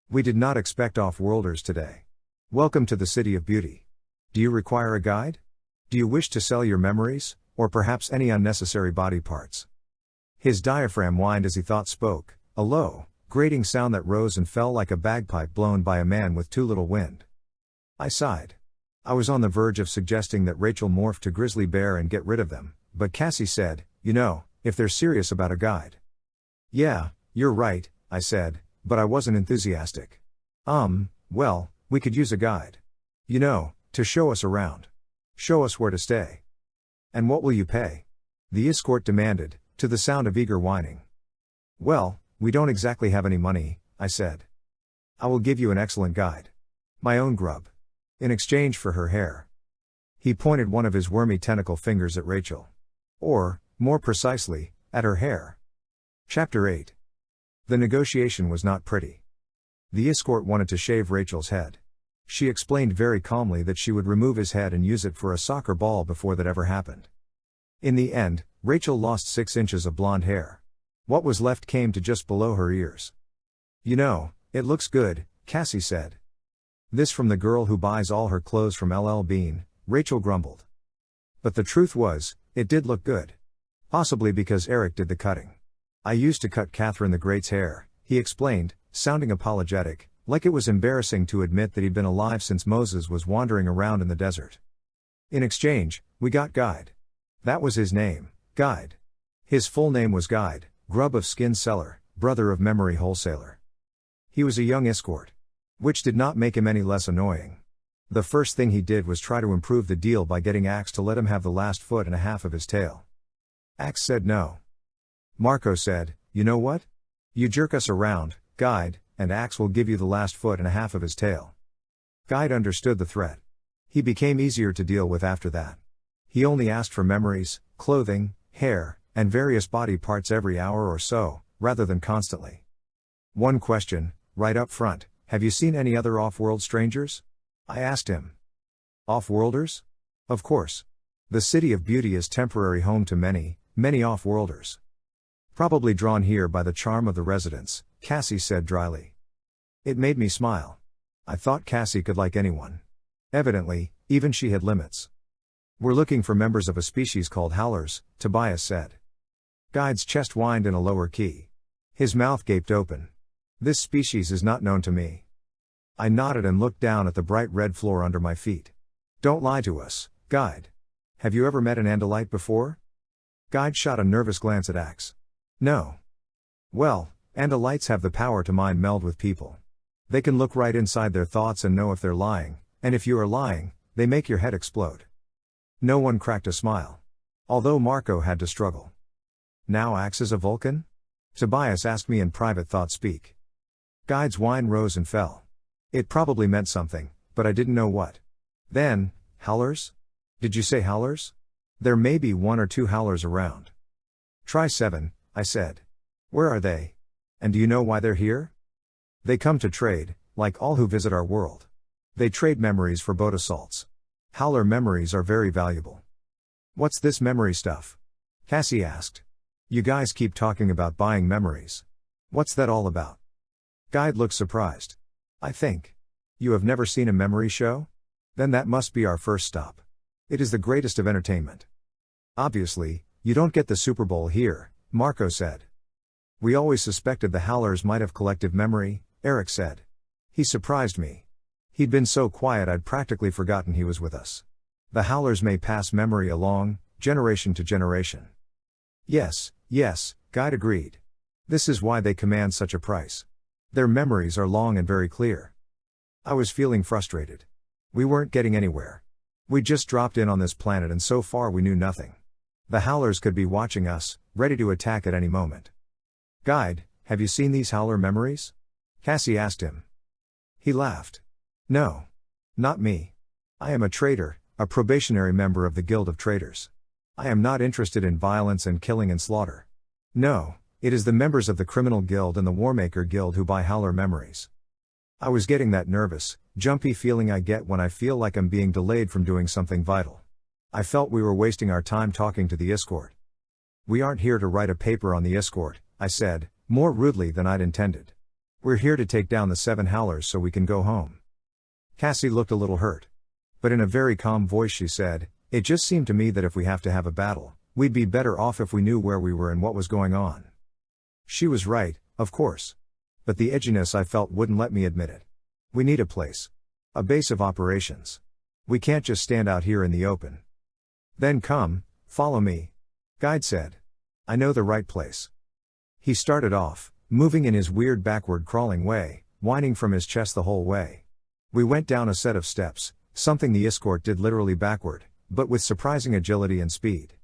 "We did not expect off-worlders today. Welcome to the City of Beauty. Do you require a guide? Do you wish to sell your memories, or perhaps any unnecessary body parts?" His diaphragm whined as he spoke, a low, grating sound that rose and fell like a bagpipe blown by a man with too little wind. I sighed. I was on the verge of suggesting that Rachel morph to grizzly bear and get rid of them, but Cassie said, "You know, if they're serious about a guide." "Yeah, you're right," I said, but I wasn't enthusiastic. Well, we could use a guide. You know, to show us around. Show us where to stay." "And what will you pay?" the escort demanded, to the sound of eager whining. "Well, we don't exactly have any money," I said. "I will give you an excellent guide. My own grub. In exchange for her hair." He pointed one of his wormy tentacle fingers at Rachel. Or, more precisely, at her hair. Chapter 8. The negotiation was not pretty. The escort wanted to shave Rachel's head. She explained very calmly that she would remove his head and use it for a soccer ball before that ever happened. In the end, Rachel lost 6 inches of blonde hair. What was left came to just below her ears. "You know, it looks good," Cassie said. "This from the girl who buys all her clothes from LL Bean," Rachel grumbled. But the truth was, it did look good. Possibly because Erek did the cutting. "I used to cut Catherine the Great's hair," he explained, sounding apologetic, like it was embarrassing to admit that he'd been alive since Moses was wandering around in the desert. "In exchange, we got Guide. That was his name, Guide. His full name was Guide, grub of skin seller, brother of memory wholesaler. He was a young escort. Which did not make him any less annoying. The first thing he did was try to improve the deal by getting Axe to let him have the last foot and a half of his tail. Axe said no. Marco said, "You know what? You jerk us around, Guide, and Axe will give you the last foot and a half of his tail." Guide understood the threat. He became easier to deal with after that. He only asked for memories, clothing, hair, and various body parts every hour or so, rather than constantly. "One question, right up front. Have you seen any other off-world strangers?" I asked him. "Off-worlders? Of course. The City of Beauty is temporary home to many, many off-worlders. Probably drawn here by the charm of the residents," Cassie said dryly. It made me smile. I thought Cassie could like anyone. Evidently, even she had limits. "We're looking for members of a species called howlers," Tobias said. Guide's chest whined in a lower key. His mouth gaped open. "This species is not known to me." I nodded and looked down at the bright red floor under my feet. "Don't lie to us, Guide. Have you ever met an Andalite before?" Guide shot a nervous glance at Axe. "No." "Well, Andalites have the power to mind meld with people. They can look right inside their thoughts and know if they're lying, and if you are lying, they make your head explode." No one cracked a smile. Although Marco had to struggle. "Now Axe is a Vulcan?" Tobias asked me in private thought speak. Guide's whine rose and fell. It probably meant something, but I didn't know what. Then, howlers? "Did you say howlers? There may be 1 or 2 howlers around." "Try 7, I said. "Where are they? And do you know why they're here?" "They come to trade, like all who visit our world. They trade memories for boat assaults. Howler memories are very valuable." "What's this memory stuff?" Cassie asked. "You guys keep talking about buying memories. What's that all about?" Guide looked surprised. "I think. You have never seen a memory show? Then that must be our first stop. It is the greatest of entertainment." "Obviously, you don't get the Super Bowl here," Marco said. "We always suspected the howlers might have collective memory," Erek said. He surprised me. He'd been so quiet I'd practically forgotten he was with us. "The howlers may pass memory along, generation to generation." Yes, Guide agreed. "This is why they command such a price. Their memories are long and very clear." I was feeling frustrated. We weren't getting anywhere. We just dropped in on this planet and so far we knew nothing. The howlers could be watching us, ready to attack at any moment. Guide, have you seen these howler memories? Cassie asked him. He laughed. No. Not me. I am a traitor, a probationary member of the Guild of Traitors. I am not interested in violence and killing and slaughter. No, it is the members of the Criminal Guild and the Warmaker Guild who buy howler memories. I was getting that nervous, jumpy feeling I get when I feel like I'm being delayed from doing something vital. I felt we were wasting our time talking to the escort. We aren't here to write a paper on the escort, I said, more rudely than I'd intended. We're here to take down the 7 howlers so we can go home. Cassie looked a little hurt. But in a very calm voice she said, it just seemed to me that if we have to have a battle, we'd be better off if we knew where we were and what was going on. She was right, of course. But the edginess I felt wouldn't let me admit it. We need a place. A base of operations. We can't just stand out here in the open. Then come, follow me. Guide said. I know the right place. He started off, moving in his weird backward crawling way, whining from his chest the whole way. We went down a set of steps, something the escort did literally backward, but with surprising agility and speed.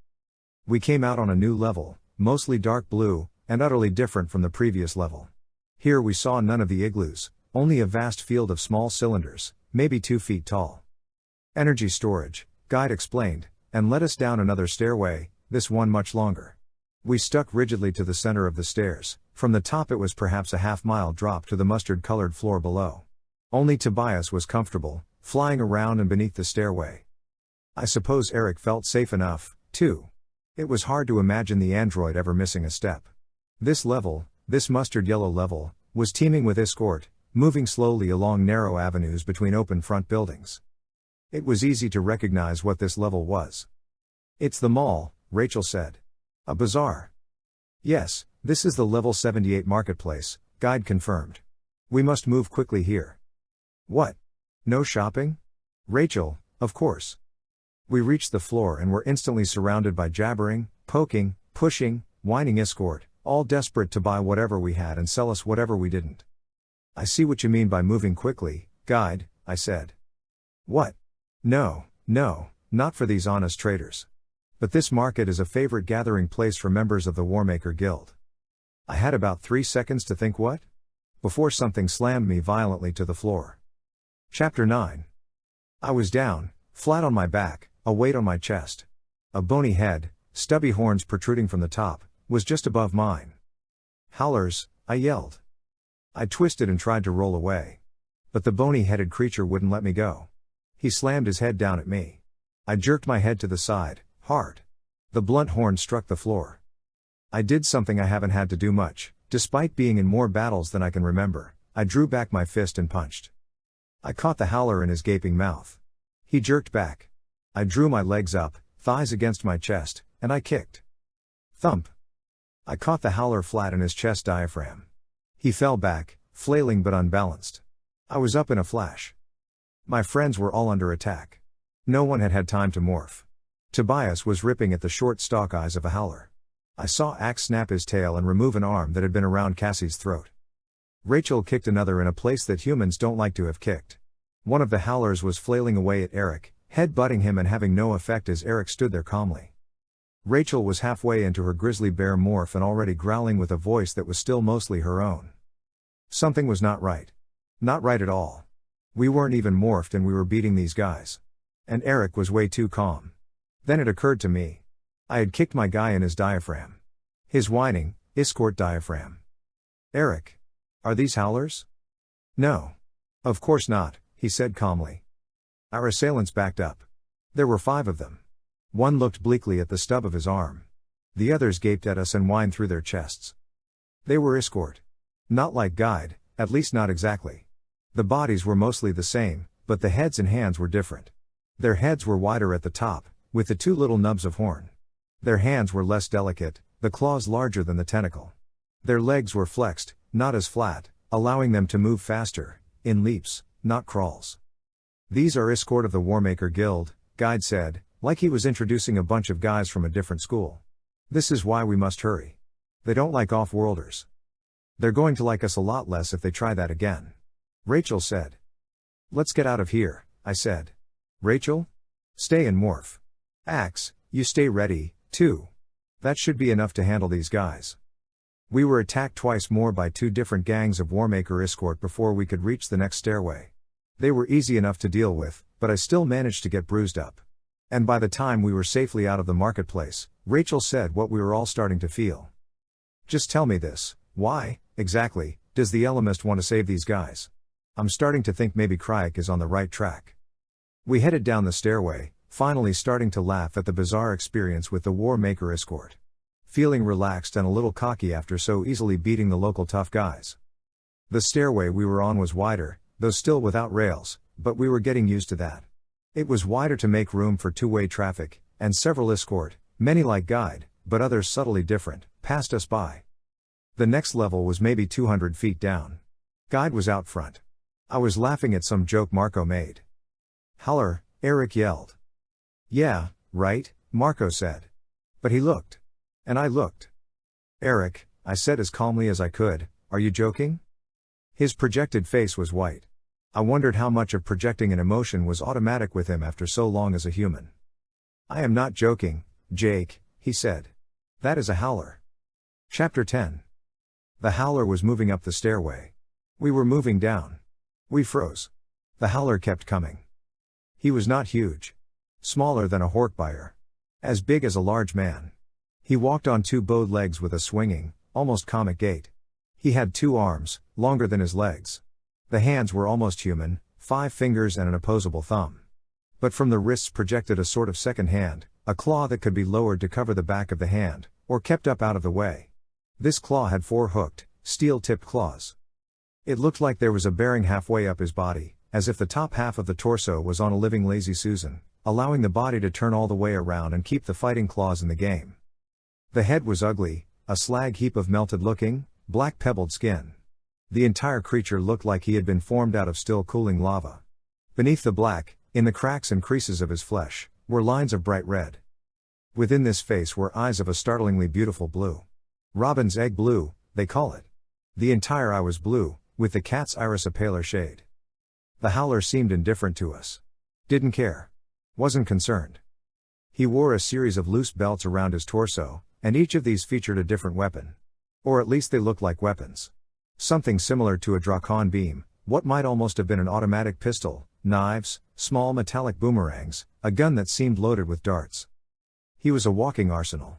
We came out on a new level, mostly dark blue, and utterly different from the previous level. Here we saw none of the igloos, only a vast field of small cylinders, maybe 2 feet tall. Energy storage, Guide explained, and led us down another stairway, this one much longer. We stuck rigidly to the center of the stairs. From the top it was perhaps a half-mile drop to the mustard-colored floor below. Only Tobias was comfortable, flying around and beneath the stairway. I suppose Erek felt safe enough, too. It was hard to imagine the android ever missing a step. This level, this mustard-yellow level, was teeming with escort, moving slowly along narrow avenues between open front buildings. It was easy to recognize what this level was. It's the mall, Rachel said. A bazaar. Yes, this is the level 78 marketplace, Guide confirmed. We must move quickly here. What? No shopping? Rachel, of course. We reached the floor and were instantly surrounded by jabbering, poking, pushing, whining escort, all desperate to buy whatever we had and sell us whatever we didn't. I see what you mean by moving quickly, Guide, I said. What? No, not for these honest traders. But this market is a favorite gathering place for members of the Warmaker Guild. I had about 3 seconds to think what? Before something slammed me violently to the floor. Chapter 9. I was down, flat on my back, a weight on my chest. A bony head, stubby horns protruding from the top, was just above mine. Howlers, I yelled. I twisted and tried to roll away. But the bony-headed creature wouldn't let me go. He slammed his head down at me. I jerked my head to the side, hard. The blunt horn struck the floor. I did something I haven't had to do much, despite being in more battles than I can remember. I drew back my fist and punched. I caught the howler in his gaping mouth. He jerked back. I drew my legs up, thighs against my chest, and I kicked. Thump. I caught the howler flat in his chest diaphragm. He fell back, flailing but unbalanced. I was up in a flash. My friends were all under attack. No one had had time to morph. Tobias was ripping at the short stalk eyes of a howler. I saw Axe snap his tail and remove an arm that had been around Cassie's throat. Rachel kicked another in a place that humans don't like to have kicked. One of the howlers was flailing away at Erek, head-butting him and having no effect as Erek stood there calmly. Rachel was halfway into her grizzly bear morph and already growling with a voice that was still mostly her own. Something was not right. Not right at all. We weren't even morphed and we were beating these guys. And Erek was way too calm. Then it occurred to me. I had kicked my guy in his diaphragm. His whining, escort diaphragm. Erek. Are these howlers? No. Of course not, he said calmly. Our assailants backed up. There were 5 of them. One looked bleakly at the stub of his arm. The others gaped at us and whined through their chests. They were escort. Not like Guide, at least not exactly. The bodies were mostly the same, but the heads and hands were different. Their heads were wider at the top, with the 2 little nubs of horn. Their hands were less delicate, the claws larger than the tentacle. Their legs were flexed, not as flat, allowing them to move faster, in leaps, not crawls. These are escort of the Warmaker Guild, Guide said, like he was introducing a bunch of guys from a different school. This is why we must hurry. They don't like off-worlders. They're going to like us a lot less if they try that again. Rachel said. Let's get out of here, I said. Rachel? Stay and morph. Axe, you stay ready, 2. That should be enough to handle these guys. We were attacked twice more by 2 different gangs of Warmaker escort before we could reach the next stairway. They were easy enough to deal with, but I still managed to get bruised up. And by the time we were safely out of the marketplace, Rachel said what we were all starting to feel. Just tell me this, why, exactly, does the Ellimist want to save these guys? I'm starting to think maybe Crayak is on the right track. We headed down the stairway, finally starting to laugh at the bizarre experience with the Warmaker escort. Feeling relaxed and a little cocky after so easily beating the local tough guys. The stairway we were on was wider, though still without rails, but we were getting used to that. It was wider to make room for two-way traffic, and several escort, many like Guide, but others subtly different, passed us by. The next level was maybe 200 feet down. Guide was out front. I was laughing at some joke Marco made. "Howler," Erek yelled. "Yeah, right," Marco said. But he looked. And I looked. "Erek," I said as calmly as I could, "are you joking?" His projected face was white. I wondered how much of projecting an emotion was automatic with him after so long as a human. "I am not joking, Jake," he said. "That is a howler." Chapter 10. The howler was moving up the stairway. We were moving down. We froze. The howler kept coming. He was not huge. Smaller than a Hork-Bajir. As big as a large man. He walked on 2 bowed legs with a swinging, almost comic gait. He had 2 arms, longer than his legs. The hands were almost human, 5 fingers and an opposable thumb. But from the wrists projected a sort of second hand, a claw that could be lowered to cover the back of the hand, or kept up out of the way. This claw had 4 hooked, steel-tipped claws. It looked like there was a bearing halfway up his body, as if the top half of the torso was on a living lazy Susan, allowing the body to turn all the way around and keep the fighting claws in the game. The head was ugly, a slag heap of melted-looking, black pebbled skin. The entire creature looked like he had been formed out of still cooling lava. Beneath the black, in the cracks and creases of his flesh, were lines of bright red. Within this face were eyes of a startlingly beautiful blue. Robin's egg blue, they call it. The entire eye was blue, with the cat's iris a paler shade. The howler seemed indifferent to us. Didn't care. Wasn't concerned. He wore a series of loose belts around his torso, and each of these featured a different weapon. Or at least they looked like weapons. Something similar to a Drakon beam, what might almost have been an automatic pistol, knives, small metallic boomerangs, a gun that seemed loaded with darts. He was a walking arsenal.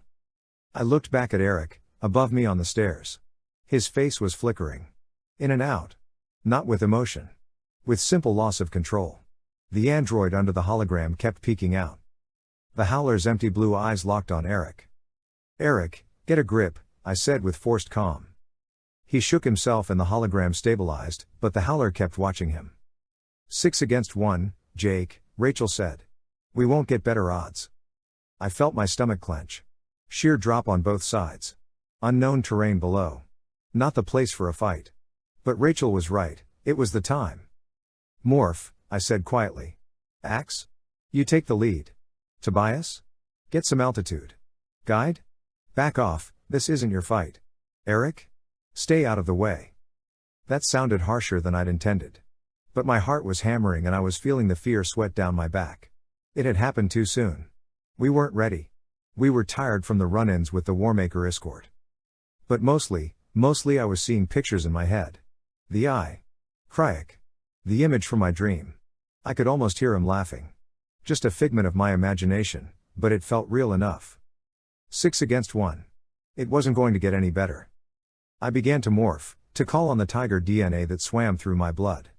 I looked back at Erek, above me on the stairs. His face was flickering. In and out. Not with emotion. With simple loss of control. The android under the hologram kept peeking out. The howler's empty blue eyes locked on Erek. "Erek, get a grip," I said with forced calm. He shook himself and the hologram stabilized, but the howler kept watching him. 6 against 1, Jake, Rachel said. "We won't get better odds." I felt my stomach clench. Sheer drop on both sides. Unknown terrain below. Not the place for a fight. But Rachel was right, it was the time. "Morph," I said quietly. "Axe? You take the lead. Tobias? Get some altitude. Guide? Back off, this isn't your fight. Erek? Stay out of the way." That sounded harsher than I'd intended. But my heart was hammering and I was feeling the fear sweat down my back. It had happened too soon. We weren't ready. We were tired from the run-ins with the Warmaker escort. But mostly I was seeing pictures in my head. The eye. Crayak. The image from my dream. I could almost hear him laughing. Just a figment of my imagination, but it felt real enough. 6 against 1. It wasn't going to get any better. I began to morph, to call on the tiger DNA that swam through my blood.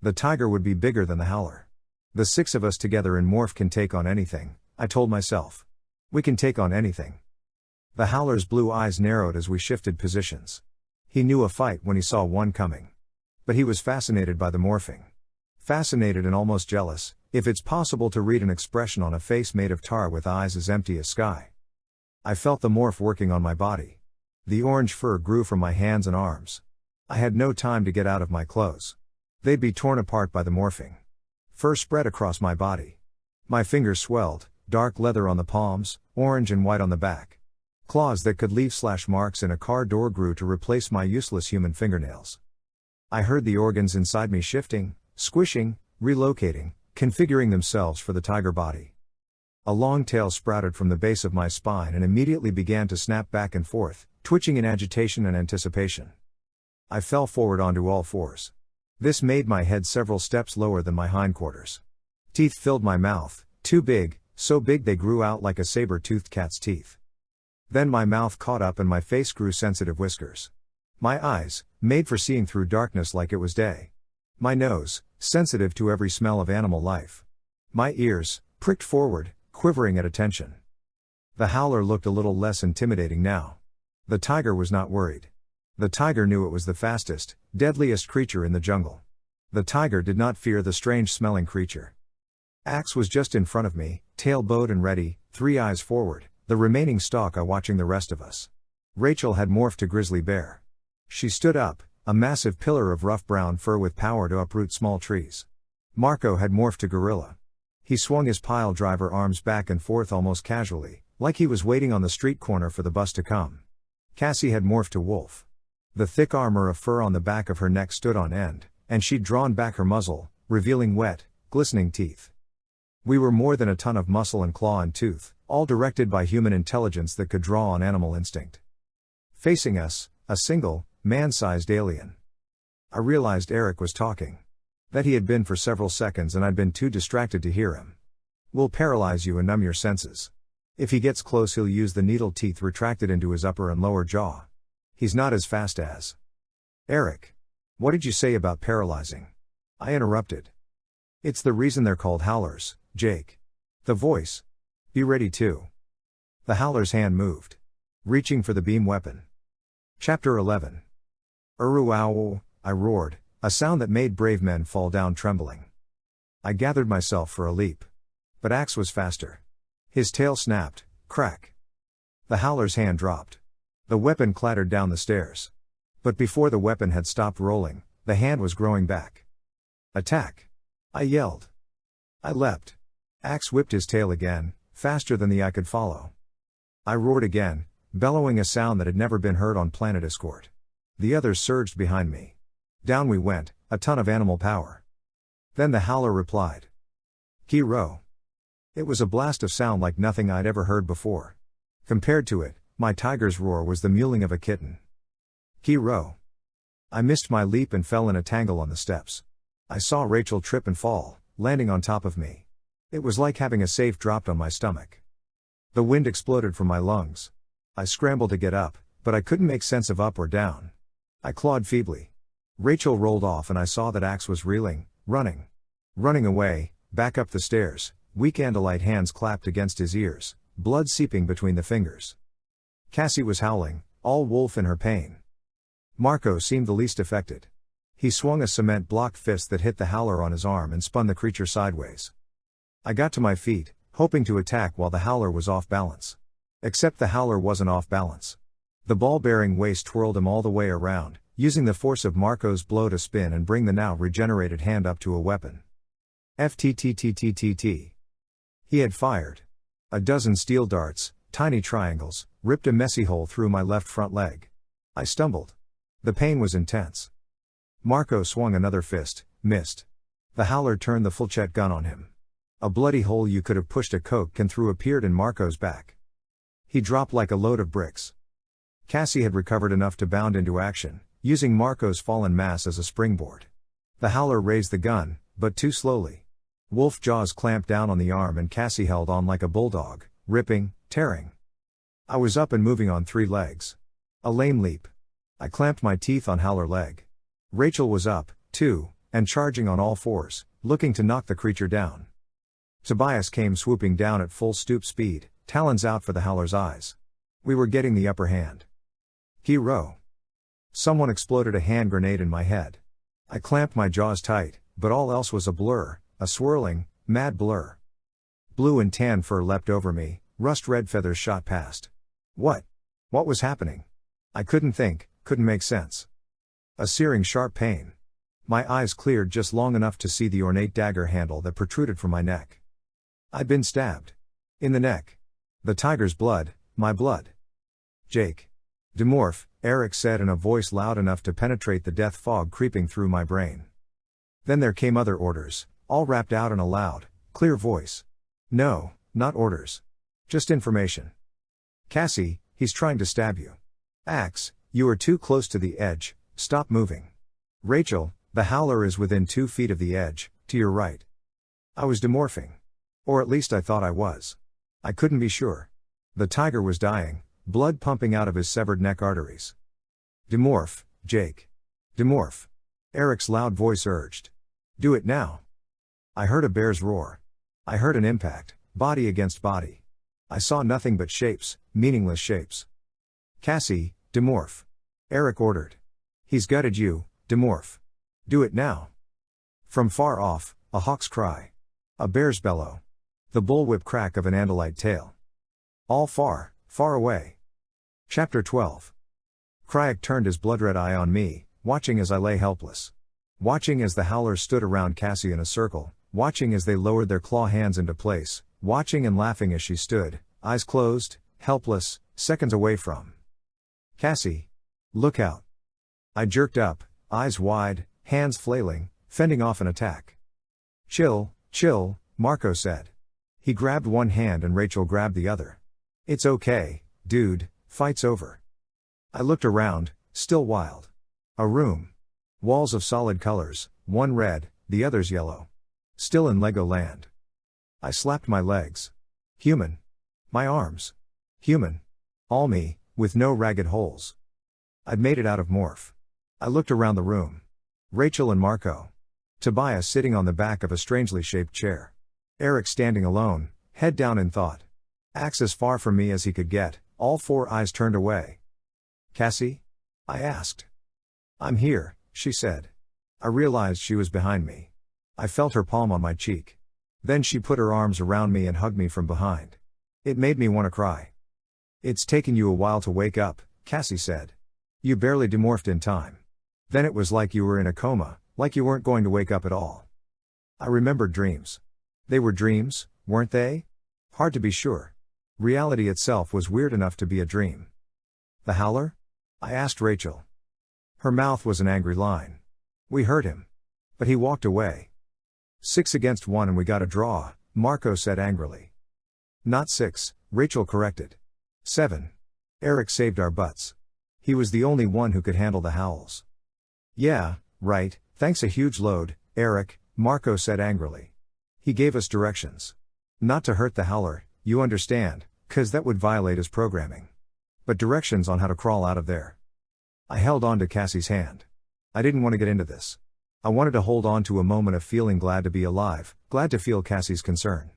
The tiger would be bigger than the howler. The 6 of us together in morph can take on anything, I told myself. We can take on anything. The howler's blue eyes narrowed as we shifted positions. He knew a fight when he saw one coming. But he was fascinated by the morphing. Fascinated and almost jealous, if it's possible to read an expression on a face made of tar with eyes as empty as sky. I felt the morph working on my body. The orange fur grew from my hands and arms. I had no time to get out of my clothes. They'd be torn apart by the morphing. Fur spread across my body. My fingers swelled, dark leather on the palms, orange and white on the back. Claws that could leave slash marks in a car door grew to replace my useless human fingernails. I heard the organs inside me shifting, squishing, relocating, configuring themselves for the tiger body. A long tail sprouted from the base of my spine and immediately began to snap back and forth, twitching in agitation and anticipation. I fell forward onto all fours. This made my head several steps lower than my hindquarters. Teeth filled my mouth, too big, so big they grew out like a saber-toothed cat's teeth. Then my mouth caught up and my face grew sensitive whiskers. My eyes, made for seeing through darkness like it was day. My nose, sensitive to every smell of animal life. My ears, pricked forward, quivering at attention. The howler looked a little less intimidating now. The tiger was not worried. The tiger knew it was the fastest, deadliest creature in the jungle. The tiger did not fear the strange-smelling creature. Axe was just in front of me, tail bowed and ready, 3 eyes forward, the remaining stalk eye watching the rest of us. Rachel had morphed to grizzly bear. She stood up, a massive pillar of rough brown fur with power to uproot small trees. Marco had morphed to gorilla. He swung his pile driver arms back and forth almost casually, like he was waiting on the street corner for the bus to come. Cassie had morphed to wolf. The thick armor of fur on the back of her neck stood on end, and she'd drawn back her muzzle, revealing wet, glistening teeth. We were more than a ton of muscle and claw and tooth, all directed by human intelligence that could draw on animal instinct. Facing us, a single, man-sized alien. I realized Erek was talking. That he had been for several seconds and I'd been too distracted to hear him. "We'll paralyze you and numb your senses. If he gets close he'll use the needle teeth retracted into his upper and lower jaw. He's not as fast as..." "Erek. What did you say about paralyzing?" I interrupted. "It's the reason they're called howlers, Jake." The voice. "Be ready too." The howler's hand moved. Reaching for the beam weapon. Chapter 11. "Uru-ow!" I roared, a sound that made brave men fall down trembling. I gathered myself for a leap. But Axe was faster. His tail snapped, crack. The howler's hand dropped. The weapon clattered down the stairs. But before the weapon had stopped rolling, the hand was growing back. "Attack!" I yelled. I leapt. Axe whipped his tail again, faster than the eye could follow. I roared again, bellowing a sound that had never been heard on Planet Escort. The others surged behind me. Down we went, a ton of animal power. Then the howler replied. "K.A." It was a blast of sound like nothing I'd ever heard before. Compared to it, my tiger's roar was the mewling of a kitten. "K.A." I missed my leap and fell in a tangle on the steps. I saw Rachel trip and fall, landing on top of me. It was like having a safe dropped on my stomach. The wind exploded from my lungs. I scrambled to get up, but I couldn't make sense of up or down. I clawed feebly. Rachel rolled off and I saw that Axe was reeling, running. Running away, back up the stairs, weak Andalite hands clapped against his ears, blood seeping between the fingers. Cassie was howling, all wolf in her pain. Marco seemed the least affected. He swung a cement-block fist that hit the howler on his arm and spun the creature sideways. I got to my feet, hoping to attack while the howler was off balance. Except the howler wasn't off balance. The ball-bearing waist twirled him all the way around, using the force of Marco's blow to spin and bring the now regenerated hand up to a weapon. FTTTTTT. He had fired. A dozen steel darts, tiny triangles, ripped a messy hole through my left front leg. I stumbled. The pain was intense. Marco swung another fist, missed. The howler turned the flechette gun on him. A bloody hole you could have pushed a Coke can through appeared in Marco's back. He dropped like a load of bricks. Cassie had recovered enough to bound into action, using Marco's fallen mass as a springboard. The howler raised the gun, but too slowly. Wolf jaws clamped down on the arm and Cassie held on like a bulldog, ripping, tearing. I was up and moving on 3 legs. A lame leap. I clamped my teeth on howler leg. Rachel was up, too, and charging on all fours, looking to knock the creature down. Tobias came swooping down at full stoop speed, talons out for the howler's eyes. We were getting the upper hand. "K.A." Someone exploded a hand grenade in my head. I clamped my jaws tight, but all else was a blur, a swirling, mad blur. Blue and tan fur leapt over me, rust-red feathers shot past. What was happening? I couldn't think, couldn't make sense. A searing sharp pain. My eyes cleared just long enough to see the ornate dagger handle that protruded from my neck. I'd been stabbed. In the neck. The tiger's blood, my blood. "Jake. Demorph," Erek said in a voice loud enough to penetrate the death fog creeping through my brain. Then there came other orders, all rapped out in a loud, clear voice. "No, not orders. Just information. Cassie, he's trying to stab you. Axe, you are too close to the edge, stop moving. Rachel, the howler is within 2 feet of the edge, to your right. I was demorphing. Or at least I thought I was. I couldn't be sure. The tiger was dying, blood pumping out of his severed neck arteries. Demorph, Jake. Demorph. Erek's loud voice urged. Do it now. I heard a bear's roar. I heard an impact, body against body. I saw nothing but shapes, meaningless shapes. Cassie, demorph. Erek ordered. He's gutted you, demorph. Do it now. From far off, a hawk's cry. A bear's bellow. The bullwhip crack of an andalite tail. All far, far away. Chapter 12. Crayak turned his blood-red eye on me, watching as I lay helpless. Watching as the howlers stood around Cassie in a circle, watching as they lowered their claw hands into place, watching and laughing as she stood, eyes closed, helpless, seconds away from. Cassie. Look out. I jerked up, eyes wide, hands flailing, fending off an attack. Chill, chill, Marco said. He grabbed one hand and Rachel grabbed the other. It's okay, dude, fight's over. I looked around, still wild. A room. Walls of solid colors, one red, the others yellow. Still in Lego land. I slapped my legs. Human. My arms. Human. All me, with no ragged holes. I'd made it out of morph. I looked around the room. Rachel and Marco. Tobias sitting on the back of a strangely shaped chair. Erek standing alone, head down in thought. Axe as far from me as he could get, all 4 eyes turned away. Cassie? I asked. I'm here, she said. I realized she was behind me. I felt her palm on my cheek. Then she put her arms around me and hugged me from behind. It made me want to cry. It's taken you a while to wake up, Cassie said. You barely demorphed in time. Then it was like you were in a coma, like you weren't going to wake up at all. I remembered dreams. They were dreams, weren't they? Hard to be sure. Reality itself was weird enough to be a dream. The howler? I asked Rachel. Her mouth was an angry line. We heard him. But he walked away. 6 against 1 and we got a draw, Marco said angrily. Not 6, Rachel corrected. 7. Erek saved our butts. He was the only one who could handle the howls. Yeah, right, thanks a huge load, Erek, Marco said angrily. He gave us directions. Not to hurt the howler, you understand, 'cause that would violate his programming. But directions on how to crawl out of there. I held on to Cassie's hand. I didn't want to get into this. I wanted to hold on to a moment of feeling glad to be alive, glad to feel Cassie's concern.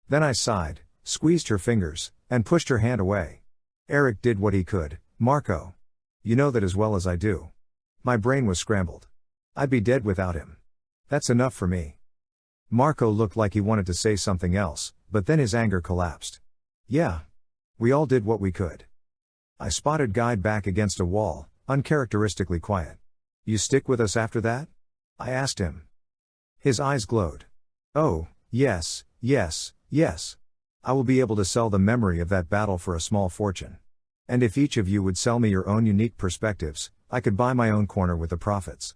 Then I sighed, squeezed her fingers, and pushed her hand away. Erek did what he could, Marco. You know that as well as I do. My brain was scrambled. I'd be dead without him. That's enough for me. Marco looked like he wanted to say something else, but then his anger collapsed. Yeah. We all did what we could. I spotted Guide back against a wall, uncharacteristically quiet. You stick with us after that? I asked him. His eyes glowed. Oh, yes, yes, yes. I will be able to sell the memory of that battle for a small fortune. And if each of you would sell me your own unique perspectives, I could buy my own corner with the profits.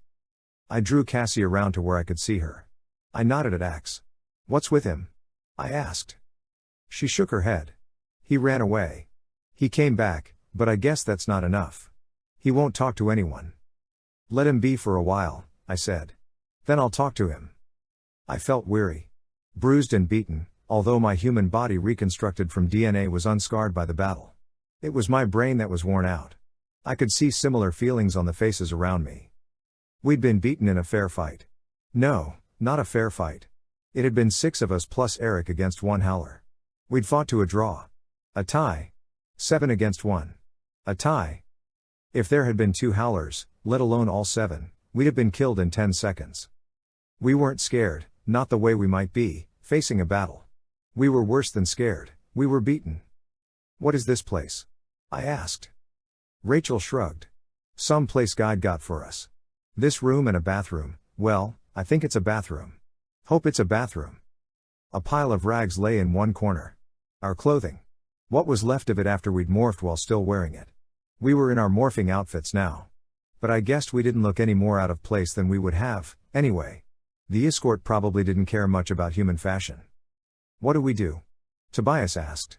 I drew Cassie around to where I could see her. I nodded at Axe. What's with him? I asked. She shook her head. He ran away. He came back, but I guess that's not enough. He won't talk to anyone. Let him be for a while, I said. Then I'll talk to him. I felt weary. Bruised and beaten, although my human body reconstructed from DNA was unscarred by the battle. It was my brain that was worn out. I could see similar feelings on the faces around me. We'd been beaten in a fair fight. No, not a fair fight. It had been 6 of us plus Erek against 1 howler. We'd fought to a draw. A tie. 7 against 1. A tie. If there had been 2 howlers, let alone all 7, we'd have been killed in 10 seconds. We weren't scared, not the way we might be, facing a battle. We were worse than scared, we were beaten. What is this place? I asked. Rachel shrugged. Some place Guide got for us. This room and a bathroom, well, I think it's a bathroom. Hope it's a bathroom. A pile of rags lay in one corner. Our clothing. What was left of it after we'd morphed while still wearing it. We were in our morphing outfits now. But I guessed we didn't look any more out of place than we would have, anyway. The escort probably didn't care much about human fashion. What do we do? Tobias asked.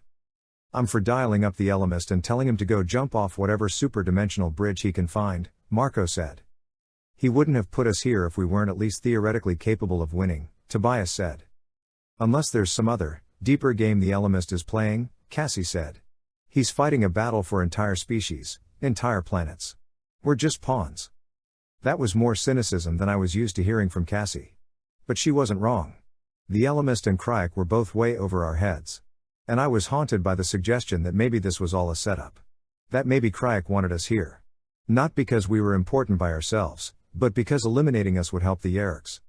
I'm for dialing up the Ellimist and telling him to go jump off whatever super-dimensional bridge he can find, Marco said. He wouldn't have put us here if we weren't at least theoretically capable of winning, Tobias said. Unless there's some other, deeper game the Ellimist is playing, Cassie said. He's fighting a battle for entire species, entire planets. We're just pawns. That was more cynicism than I was used to hearing from Cassie. But she wasn't wrong. The Ellimist and Crayak were both way over our heads. And I was haunted by the suggestion that maybe this was all a setup. That maybe Crayak wanted us here. Not because we were important by ourselves, but because eliminating us would help the Yeerks.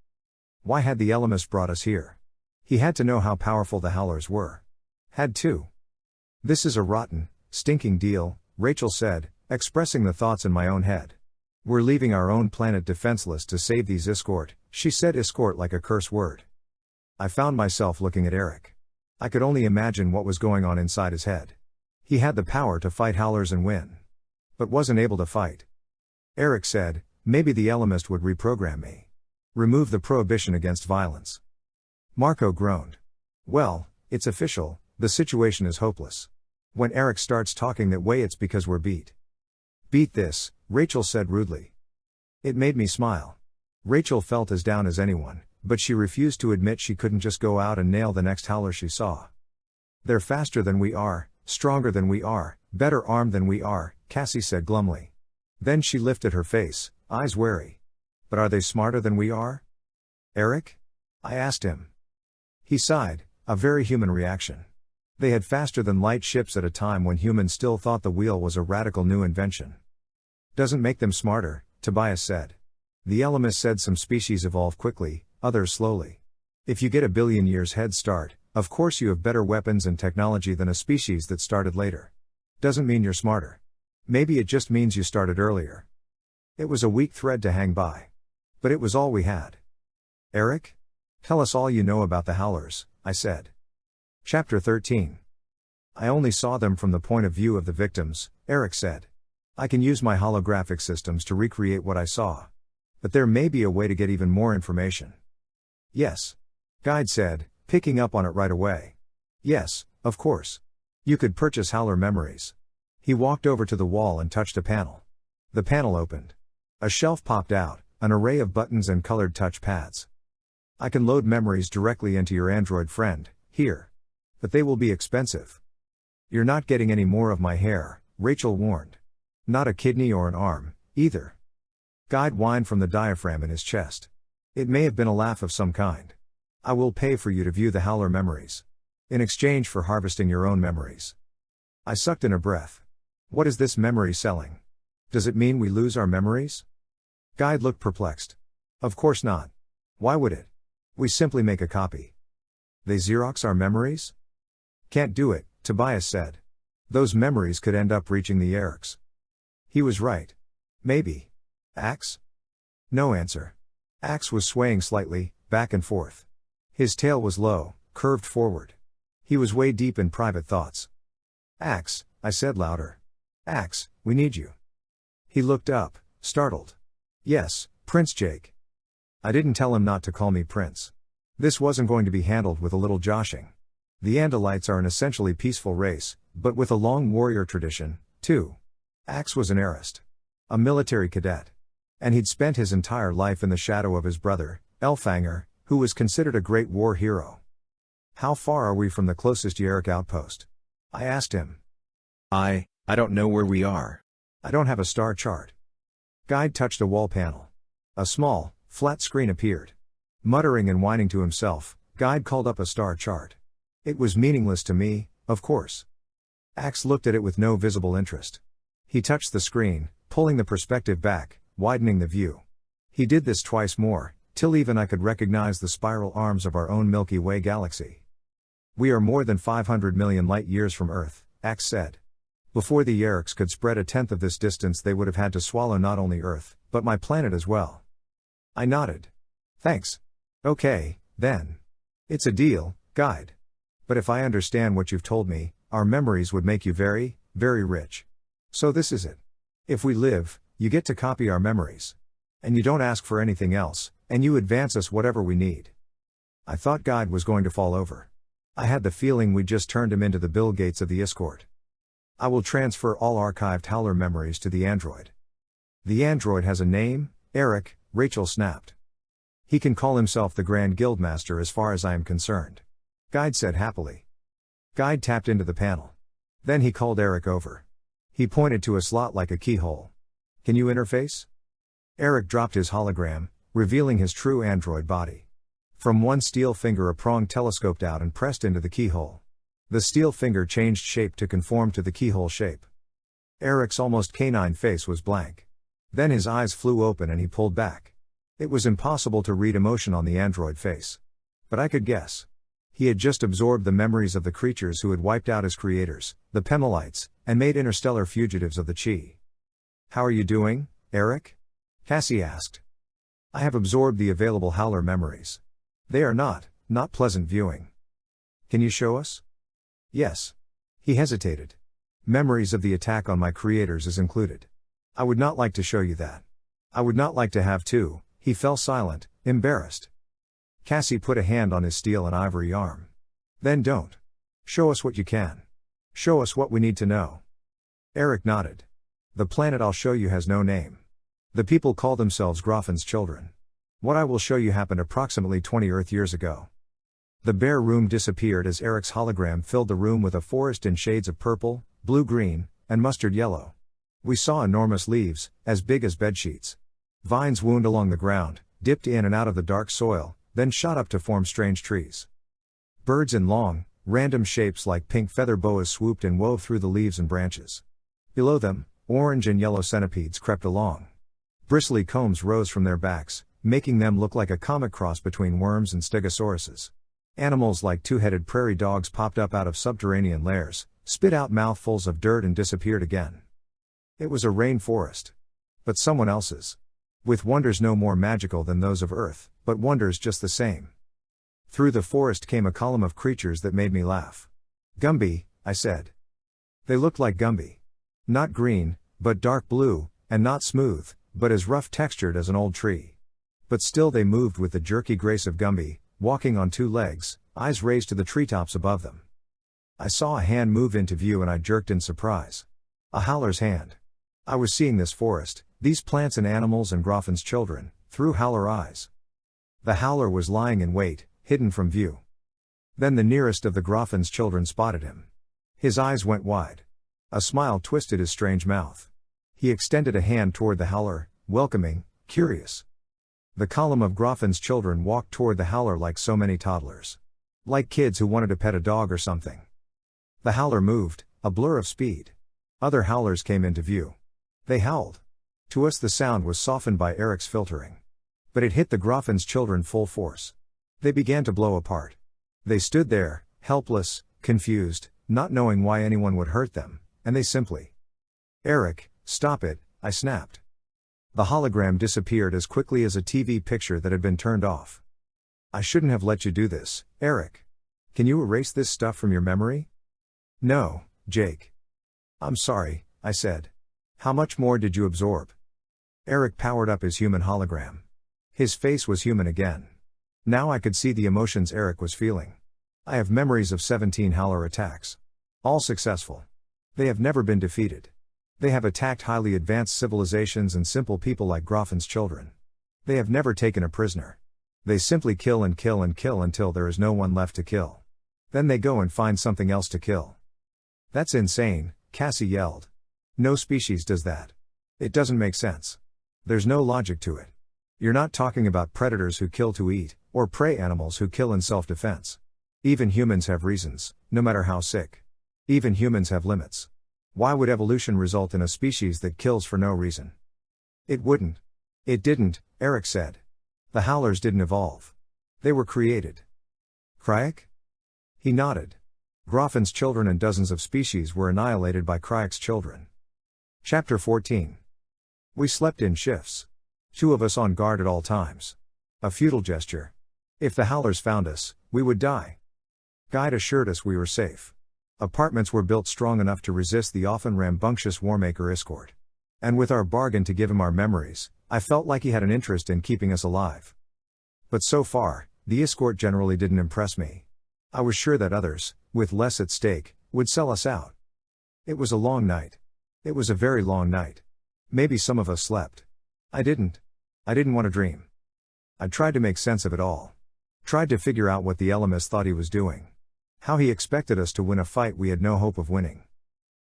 Why had the Ellimist brought us here? He had to know how powerful the Howlers were. Had to. This is a rotten, stinking deal, Rachel said, expressing the thoughts in my own head. We're leaving our own planet defenseless to save these escort, she said escort like a curse word. I found myself looking at Erek. I could only imagine what was going on inside his head. He had the power to fight Howlers and win. But wasn't able to fight. Erek said, maybe the Ellimist would reprogram me. Remove the prohibition against violence. Marco groaned. Well, it's official, the situation is hopeless. When Erek starts talking that way it's because we're beat. Beat this, Rachel said rudely. It made me smile. Rachel felt as down as anyone, but she refused to admit she couldn't just go out and nail the next Howler she saw. They're faster than we are, stronger than we are, better armed than we are, Cassie said glumly. Then she lifted her face, eyes wary. But are they smarter than we are? Erek? I asked him. He sighed, a very human reaction. They had faster than light ships at a time when humans still thought the wheel was a radical new invention. Doesn't make them smarter, Tobias said. The Ellimist said some species evolve quickly, others slowly. If you get a billion years head start, of course you have better weapons and technology than a species that started later. Doesn't mean you're smarter. Maybe it just means you started earlier. It was a weak thread to hang by. But it was all we had. Erek? Tell us all you know about the Howlers, I said. Chapter 13. I only saw them from the point of view of the victims, Erek said. I can use my holographic systems to recreate what I saw. But there may be a way to get even more information. Yes. Guide said, picking up on it right away. Yes, of course. You could purchase Howler memories. He walked over to the wall and touched a panel. The panel opened. A shelf popped out, an array of buttons and colored touch pads. I can load memories directly into your Android friend, here. But they will be expensive. You're not getting any more of my hair, Rachel warned. Not a kidney or an arm, either. Guide whined from the diaphragm in his chest. It may have been a laugh of some kind. I will pay for you to view the Howler memories. In exchange for harvesting your own memories. I sucked in a breath. What is this memory selling? Does it mean we lose our memories? Guide looked perplexed. Of course not. Why would it? We simply make a copy. They Xerox our memories? Can't do it, Tobias said. Those memories could end up reaching the Yeerks. He was right. Maybe. Axe? No answer. Axe was swaying slightly, back and forth. His tail was low, curved forward. He was way deep in private thoughts. Axe, I said louder. Axe, we need you. He looked up, startled. Yes, Prince Jake. I didn't tell him not to call me Prince. This wasn't going to be handled with a little joshing. The Andalites are an essentially peaceful race, but with a long warrior tradition, too. Axe was an Arist. A military cadet. And he'd spent his entire life in the shadow of his brother, Elfanger, who was considered a great war hero. How far are we from the closest Yeerk outpost? I asked him. I don't know where we are. I don't have a star chart. Guide touched a wall panel. A small, flat screen appeared. Muttering and whining to himself, Guide called up a star chart. It was meaningless to me, of course. Axe looked at it with no visible interest. He touched the screen, pulling the perspective back, widening the view. He did this twice more, till even I could recognize the spiral arms of our own Milky Way galaxy. We are more than 500 million light-years from Earth, Axe said. Before the Yeerks could spread a tenth of this distance they would have had to swallow not only Earth, but my planet as well. I nodded. Thanks. Okay, then. It's a deal, Guide. But if I understand what you've told me, our memories would make you very, very rich. So this is it. If we live, you get to copy our memories. And you don't ask for anything else, and you advance us whatever we need. I thought Guide was going to fall over. I had the feeling we'd just turned him into the Bill Gates of the escort. I will transfer all archived Howler memories to the android. The android has a name, Erek, Rachel snapped. He can call himself the Grand Guildmaster as far as I am concerned. Guide said happily. Guide tapped into the panel. Then he called Erek over. He pointed to a slot like a keyhole. Can you interface? Erek dropped his hologram, revealing his true android body. From one steel finger a prong telescoped out and pressed into the keyhole. The steel finger changed shape to conform to the keyhole shape. Erek's almost canine face was blank. Then his eyes flew open and he pulled back. It was impossible to read emotion on the android face. But I could guess. He had just absorbed the memories of the creatures who had wiped out his creators, the Pemalites, and made interstellar fugitives of the Chee. How are you doing, Erek? Cassie asked. I have absorbed the available Howler memories. They are not pleasant viewing. Can you show us? Yes. He hesitated. Memories of the attack on my creators is included. I would not like to show you that. I would not like to have to. He fell silent, embarrassed. Cassie put a hand on his steel and ivory arm. Then don't. Show us what you can. Show us what we need to know. Erek nodded. The planet I'll show you has no name. The people call themselves Groffin's children. What I will show you happened approximately 20 Earth years ago. The bare room disappeared as Erek's hologram filled the room with a forest in shades of purple, blue-green, and mustard yellow. We saw enormous leaves, as big as bedsheets. Vines wound along the ground, dipped in and out of the dark soil, then shot up to form strange trees. Birds in long, random shapes like pink feather boas swooped and wove through the leaves and branches. Below them, orange and yellow centipedes crept along. Bristly combs rose from their backs, making them look like a comic cross between worms and stegosauruses. Animals like two-headed prairie dogs popped up out of subterranean lairs, spit out mouthfuls of dirt and disappeared again. It was a rainforest. But someone else's. With wonders no more magical than those of Earth, but wonders just the same. Through the forest came a column of creatures that made me laugh. Gumby, I said. They looked like Gumby. Not green, but dark blue, and not smooth, but as rough-textured as an old tree. But still they moved with the jerky grace of Gumby, walking on two legs, eyes raised to the treetops above them. I saw a hand move into view and I jerked in surprise. A Howler's hand. I was seeing this forest, these plants and animals and Groffin's children, through Howler eyes. The Howler was lying in wait, hidden from view. Then the nearest of the Groffin's children spotted him. His eyes went wide. A smile twisted his strange mouth. He extended a hand toward the Howler, welcoming, curious. The column of Groffin's children walked toward the Howler like so many toddlers. Like kids who wanted to pet a dog or something. The Howler moved, a blur of speed. Other Howlers came into view. They howled. To us the sound was softened by Erek's filtering. But it hit the Groffin's children full force. They began to blow apart. They stood there, helpless, confused, not knowing why anyone would hurt them, and they simply. Erek, stop it, I snapped. The hologram disappeared as quickly as a TV picture that had been turned off. I shouldn't have let you do this, Erek. Can you erase this stuff from your memory? No, Jake. I'm sorry, I said. How much more did you absorb? Erek powered up his human hologram. His face was human again. Now I could see the emotions Erek was feeling. I have memories of 17 Howler attacks. All successful. They have never been defeated. They have attacked highly advanced civilizations and simple people like Groffin's children. They have never taken a prisoner. They simply kill and kill and kill until there is no one left to kill. Then they go and find something else to kill. That's insane, Cassie yelled. No species does that. It doesn't make sense. There's no logic to it. You're not talking about predators who kill to eat, or prey animals who kill in self-defense. Even humans have reasons, no matter how sick. Even humans have limits. Why would evolution result in a species that kills for no reason? It wouldn't. It didn't, Erek said. The Howlers didn't evolve. They were created. Crayak? He nodded. Groffin's children and dozens of species were annihilated by Crayak's children. Chapter 14. We slept in shifts. 2 of us on guard at all times. A futile gesture. If the Howlers found us, we would die. Guide assured us we were safe. Apartments were built strong enough to resist the often rambunctious Warmaker escort. And with our bargain to give him our memories, I felt like he had an interest in keeping us alive. But so far, the escort generally didn't impress me. I was sure that others, with less at stake, would sell us out. It was a long night. It was a very long night. Maybe some of us slept. I didn't want to dream. I tried to make sense of it all. Tried to figure out what the Ellimist thought he was doing. How he expected us to win a fight we had no hope of winning.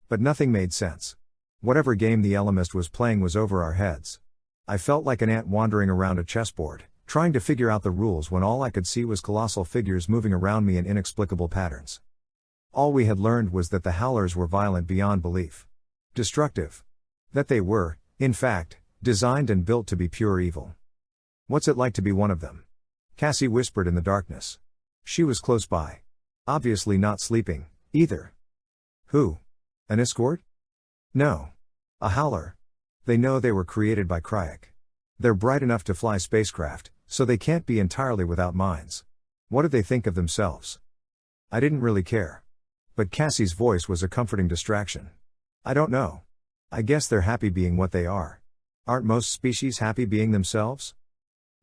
But nothing made sense. Whatever game the Ellimist was playing was over our heads. I felt like an ant wandering around a chessboard, trying to figure out the rules when all I could see was colossal figures moving around me in inexplicable patterns. All we had learned was that the Howlers were violent beyond belief. Destructive. That they were, in fact, designed and built to be pure evil. What's it like to be one of them? Cassie whispered in the darkness. She was close by. Obviously not sleeping, either. Who? An escort? No. A Howler. They know they were created by Crayak. They're bright enough to fly spacecraft, so they can't be entirely without minds. What do they think of themselves? I didn't really care. But Cassie's voice was a comforting distraction. I don't know. I guess they're happy being what they are. Aren't most species happy being themselves?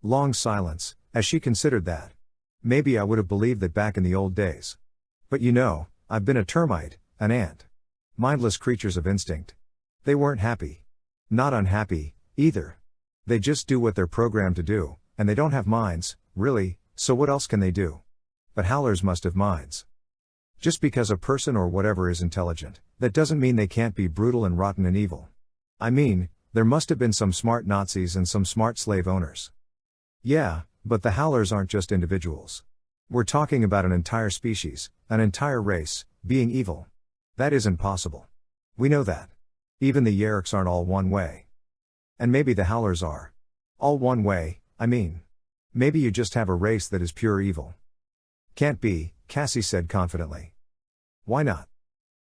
Long silence, as she considered that. Maybe I would have believed that back in the old days. But you know, I've been a termite, an ant. Mindless creatures of instinct. They weren't happy. Not unhappy, either. They just do what they're programmed to do, and they don't have minds, really, so what else can they do? But Howlers must have minds. Just because a person or whatever is intelligent, that doesn't mean they can't be brutal and rotten and evil. I mean, there must have been some smart Nazis and some smart slave owners. Yeah, but the Howlers aren't just individuals. We're talking about an entire species, an entire race, being evil. That isn't possible. We know that. Even the Yeerks aren't all one way. And maybe the Howlers are. All one way, I mean. Maybe you just have a race that is pure evil. Can't be, Cassie said confidently. Why not?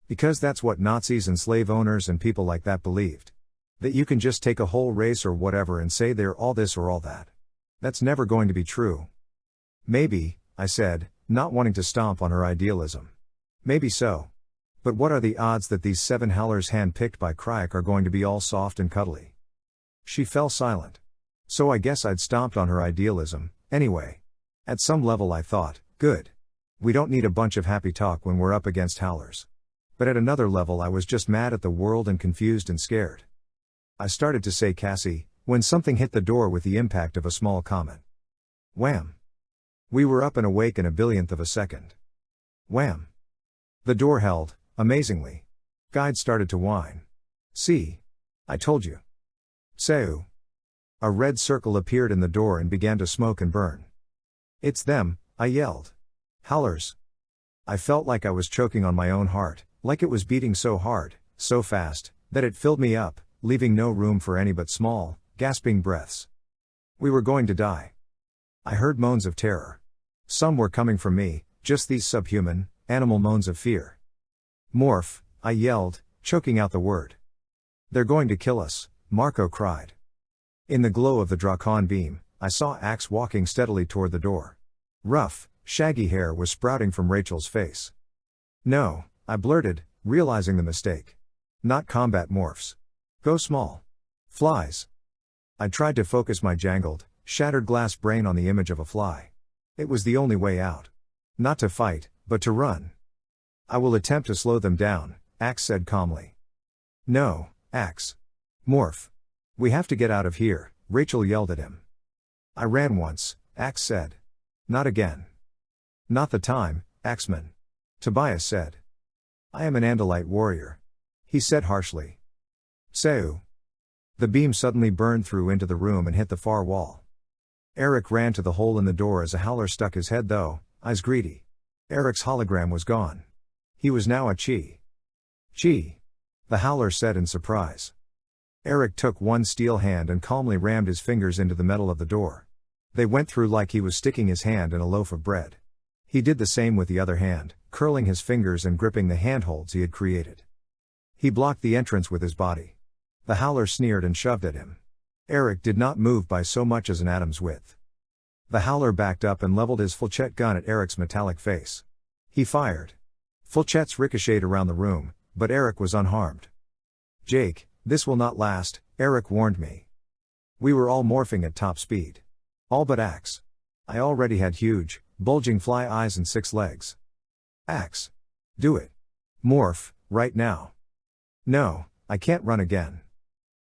Because that's what Nazis and slave owners and people like that believed. That you can just take a whole race or whatever and say they're all this or all that. That's never going to be true. Maybe, I said, not wanting to stomp on her idealism. Maybe so. But what are the odds that these 7 Howlers hand-picked by Crayak are going to be all soft and cuddly? She fell silent. So I guess I'd stomped on her idealism, anyway. At some level I thought, good. We don't need a bunch of happy talk when we're up against Howlers. But at another level I was just mad at the world and confused and scared. I started to say Cassie, when something hit the door with the impact of a small comet. Wham! We were up and awake in a billionth of a second. Wham! The door held, amazingly. Guide started to whine. See? I told you. Seu. A red circle appeared in the door and began to smoke and burn. It's them, I yelled. Howlers. I felt like I was choking on my own heart, like it was beating so hard, so fast, that it filled me up, leaving no room for any but small, gasping breaths. We were going to die. I heard moans of terror. Some were coming from me, just these subhuman, animal moans of fear. Morph, I yelled, choking out the word. They're going to kill us, Marco cried. In the glow of the Drakon beam, I saw Axe walking steadily toward the door. Rough, shaggy hair was sprouting from Rachel's face. No, I blurted, realizing the mistake. Not combat morphs. Go small. Flies. I tried to focus my jangled, shattered glass brain on the image of a fly. It was the only way out. Not to fight, but to run. I will attempt to slow them down, Axe said calmly. No, Axe. Morph. We have to get out of here, Rachel yelled at him. I ran once, Axe said. Not again. Not the time, Axeman. Tobias said. I am an Andalite warrior. He said harshly. Seu. The beam suddenly burned through into the room and hit the far wall. Erek ran to the hole in the door as a Howler stuck his head though, eyes greedy. Erek's hologram was gone. He was now a Chee. Chee. The Howler said in surprise. Erek took one steel hand and calmly rammed his fingers into the metal of the door. They went through like he was sticking his hand in a loaf of bread. He did the same with the other hand, curling his fingers and gripping the handholds he had created. He blocked the entrance with his body. The Howler sneered and shoved at him. Erek did not move by so much as an atom's width. The Howler backed up and leveled his flechette gun at Erek's metallic face. He fired. Flechettes ricocheted around the room, but Erek was unharmed. Jake, this will not last, Erek warned me. We were all morphing at top speed. All but Axe. I already had huge, bulging fly eyes and 6 legs. Axe. Do it. Morph, right now. No, I can't run again.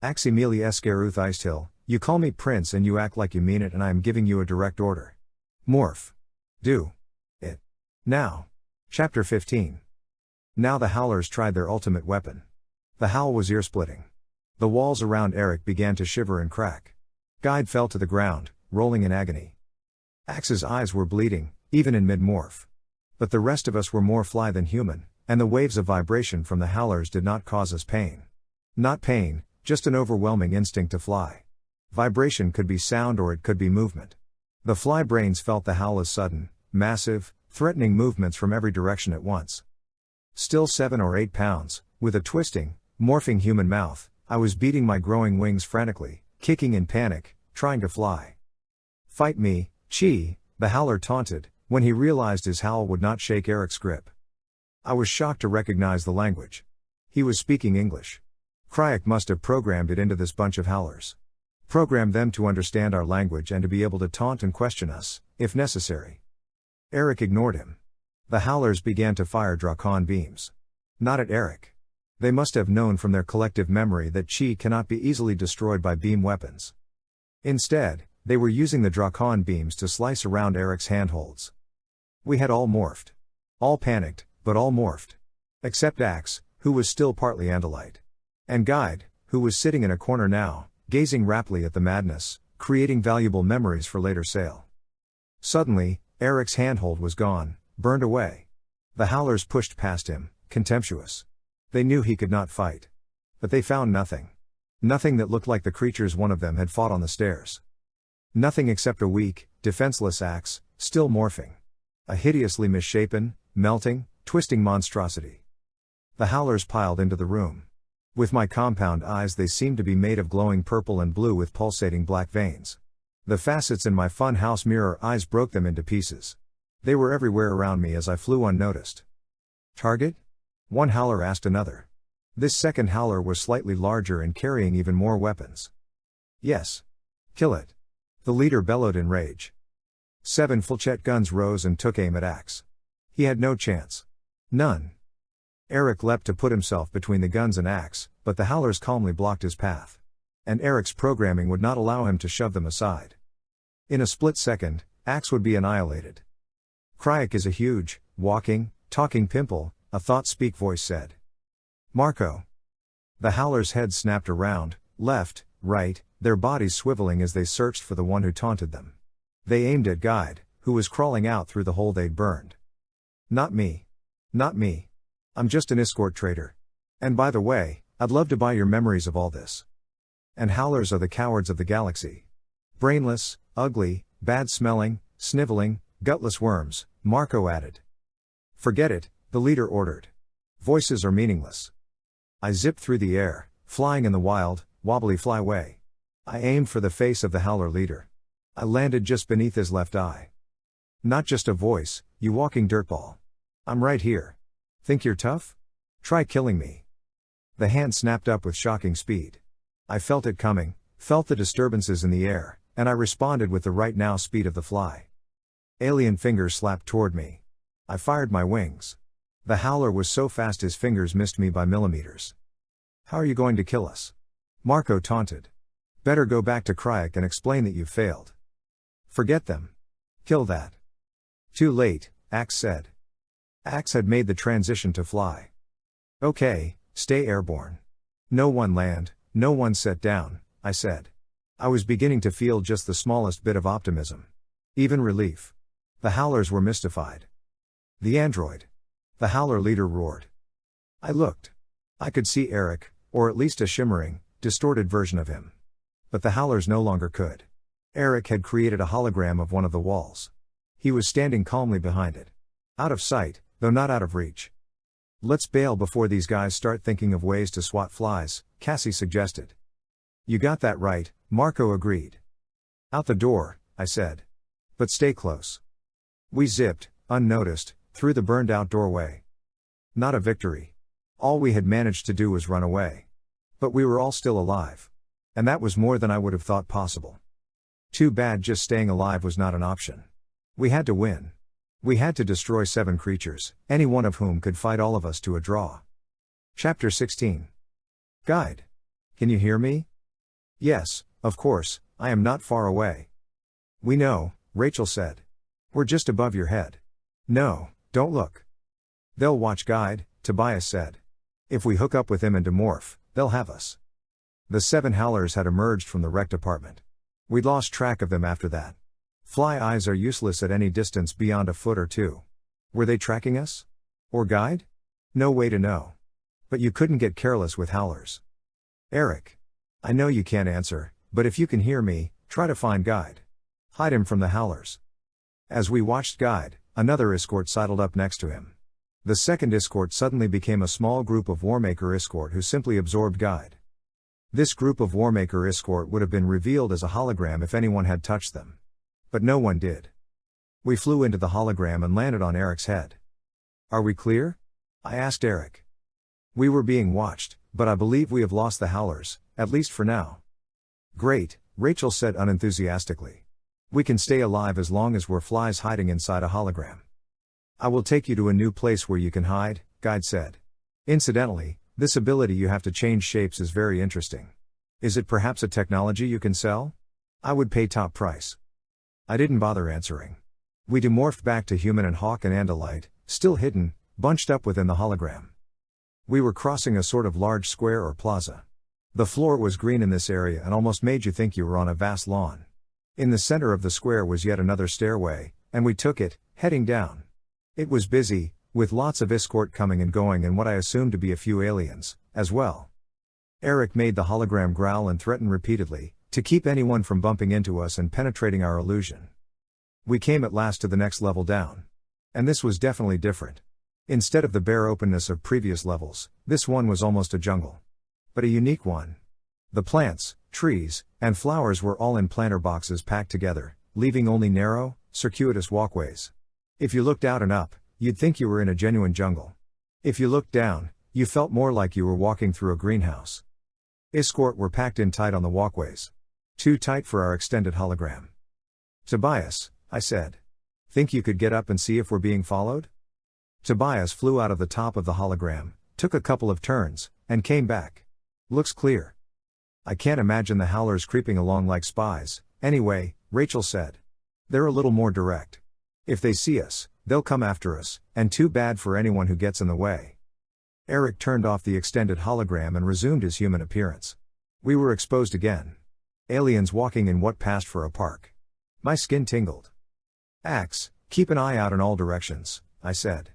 Axe Emili Escaruth Icehill, you call me Prince and you act like you mean it and I am giving you a direct order. Morph. Do. It. Now. Chapter 15. Now the Howlers tried their ultimate weapon. The howl was ear-splitting. The walls around Erek began to shiver and crack. Guide fell to the ground, rolling in agony. Axe's eyes were bleeding, even in mid-morph. But the rest of us were more fly than human, and the waves of vibration from the Howlers did not cause us pain. Not pain, just an overwhelming instinct to fly. Vibration could be sound or it could be movement. The fly brains felt the howl as sudden, massive, threatening movements from every direction at once. Still 7 or 8 pounds, with a twisting, morphing human mouth, I was beating my growing wings frantically, kicking in panic, trying to fly. Fight me, Chee, the Howler taunted, when he realized his howl would not shake Erek's grip. I was shocked to recognize the language. He was speaking English. Crayak must have programmed it into this bunch of Howlers. Programmed them to understand our language and to be able to taunt and question us, if necessary. Erek ignored him. The Howlers began to fire Taxxon beams. Not at Erek. They must have known from their collective memory that Chee cannot be easily destroyed by beam weapons. Instead, they were using the Taxxon beams to slice around Erek's handholds. We had all morphed. All panicked, but all morphed. Except Axe, who was still partly Andalite. And Guide, who was sitting in a corner now, gazing raptly at the madness, creating valuable memories for later sale. Suddenly, Erek's handhold was gone, burned away. The Howlers pushed past him, contemptuous. They knew he could not fight. But they found nothing. Nothing that looked like the creatures one of them had fought on the stairs. Nothing except a weak, defenseless axe, still morphing. A hideously misshapen, melting, twisting monstrosity. The Howlers piled into the room. With my compound eyes they seemed to be made of glowing purple and blue with pulsating black veins. The facets in my fun house mirror eyes broke them into pieces. They were everywhere around me as I flew unnoticed. Target? One Howler asked another. This second Howler was slightly larger and carrying even more weapons. Yes. Kill it. The leader bellowed in rage. 7 Fulchet guns rose and took aim at Axe. He had no chance. None. Erek leapt to put himself between the guns and Axe, but the Howlers calmly blocked his path. And Erek's programming would not allow him to shove them aside. In a split second, Axe would be annihilated. Crayak is a huge, walking, talking pimple, a thought-speak voice said. Marco. The Howlers' heads snapped around, left, right, their bodies swiveling as they searched for the one who taunted them. They aimed at Guide, who was crawling out through the hole they'd burned. Not me. Not me. I'm just an escort trader. And by the way, I'd love to buy your memories of all this. And Howlers are the cowards of the galaxy. Brainless, ugly, bad-smelling, sniveling, gutless worms, Marco added. Forget it, the leader ordered. Voices are meaningless. I zipped through the air, flying in the wild, wobbly flyway. I aimed for the face of the Howler leader. I landed just beneath his left eye. Not just a voice, you walking dirtball. I'm right here. Think you're tough? Try killing me. The hand snapped up with shocking speed. I felt it coming, felt the disturbances in the air, and I responded with the right now speed of the fly. Alien fingers slapped toward me. I fired my wings. The Howler was so fast his fingers missed me by millimeters. How are you going to kill us? Marco taunted. Better go back to Crayak and explain that you've failed. Forget them. Kill that. Too late, Axe said. Axe had made the transition to fly. Okay, stay airborne. No one land, no one set down, I said. I was beginning to feel just the smallest bit of optimism. Even relief. The Howlers were mystified. The android. The Howler leader roared. I looked. I could see Erek, or at least a shimmering, distorted version of him. But the Howlers no longer could. Erek had created a hologram of one of the walls. He was standing calmly behind it. Out of sight, though not out of reach. Let's bail before these guys start thinking of ways to swat flies, Cassie suggested. You got that right, Marco agreed. Out the door, I said. But stay close. We zipped, unnoticed, through the burned-out doorway. Not a victory. All we had managed to do was run away. But we were all still alive. And that was more than I would have thought possible. Too bad just staying alive was not an option. We had to win. We had to destroy 7 creatures, any one of whom could fight all of us to a draw. Chapter 16. Guide. Can you hear me? Yes, of course, I am not far away. We know, Rachel said. We're just above your head. No, don't look. They'll watch Guide, Tobias said. If we hook up with him and demorph, they'll have us. The 7 howlers had emerged from the wrecked apartment. We'd lost track of them after that. Fly eyes are useless at any distance beyond a foot or 2. Were they tracking us? Or Guide? No way to know. But you couldn't get careless with howlers. Erek. I know you can't answer, but if you can hear me, try to find Guide. Hide him from the howlers. As we watched Guide, another escort sidled up next to him. The second escort suddenly became a small group of Warmaker escort who simply absorbed Guide. This group of Warmaker escort would have been revealed as a hologram if anyone had touched them. But no one did. We flew into the hologram and landed on Erek's head. Are we clear? I asked Erek. We were being watched, but I believe we have lost the howlers, at least for now. Great, Rachel said unenthusiastically. We can stay alive as long as we're flies hiding inside a hologram. I will take you to a new place where you can hide, Guide said. Incidentally, this ability you have to change shapes is very interesting. Is it perhaps a technology you can sell? I would pay top price. I didn't bother answering. We demorphed back to human and Hawk and Andalite, still hidden, bunched up within the hologram. We were crossing a sort of large square or plaza. The floor was green in this area and almost made you think you were on a vast lawn. In the center of the square was yet another stairway, and we took it, heading down. It was busy, with lots of escort coming and going and what I assumed to be a few aliens, as well. Erek made the hologram growl and threaten repeatedly, to keep anyone from bumping into us and penetrating our illusion. We came at last to the next level down. And this was definitely different. Instead of the bare openness of previous levels, this one was almost a jungle. But a unique one. The plants, trees, and flowers were all in planter boxes packed together, leaving only narrow, circuitous walkways. If you looked out and up, you'd think you were in a genuine jungle. If you looked down, you felt more like you were walking through a greenhouse. Escort were packed in tight on the walkways. Too tight for our extended hologram. Tobias, I said. Think you could get up and see if we're being followed? Tobias flew out of the top of the hologram, took a couple of turns, and came back. Looks clear. I can't imagine the howlers creeping along like spies, anyway, Rachel said. They're a little more direct. If they see us, they'll come after us, and too bad for anyone who gets in the way. Erek turned off the extended hologram and resumed his human appearance. We were exposed again. Aliens walking in what passed for a park. My skin tingled. Axe, keep an eye out in all directions, I said.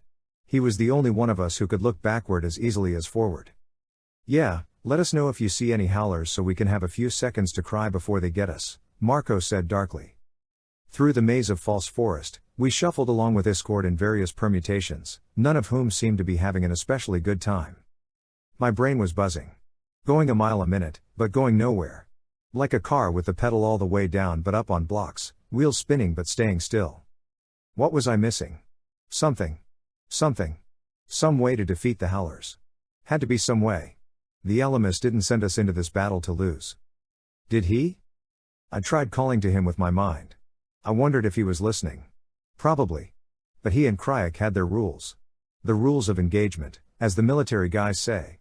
He was the only one of us who could look backward as easily as forward. Yeah, let us know if you see any howlers so we can have a few seconds to cry before they get us, Marco said darkly. Through the maze of false forest, we shuffled along with escort in various permutations, none of whom seemed to be having an especially good time. My brain was buzzing. Going a mile a minute, but going nowhere. Like a car with the pedal all the way down but up on blocks, wheels spinning but staying still. What was I missing? Something. Some way to defeat the howlers. Had to be some way. The Ellimist didn't send us into this battle to lose. Did he? I tried calling to him with my mind. I wondered if he was listening. Probably. But he and Crayak had their rules. The rules of engagement, as the military guys say.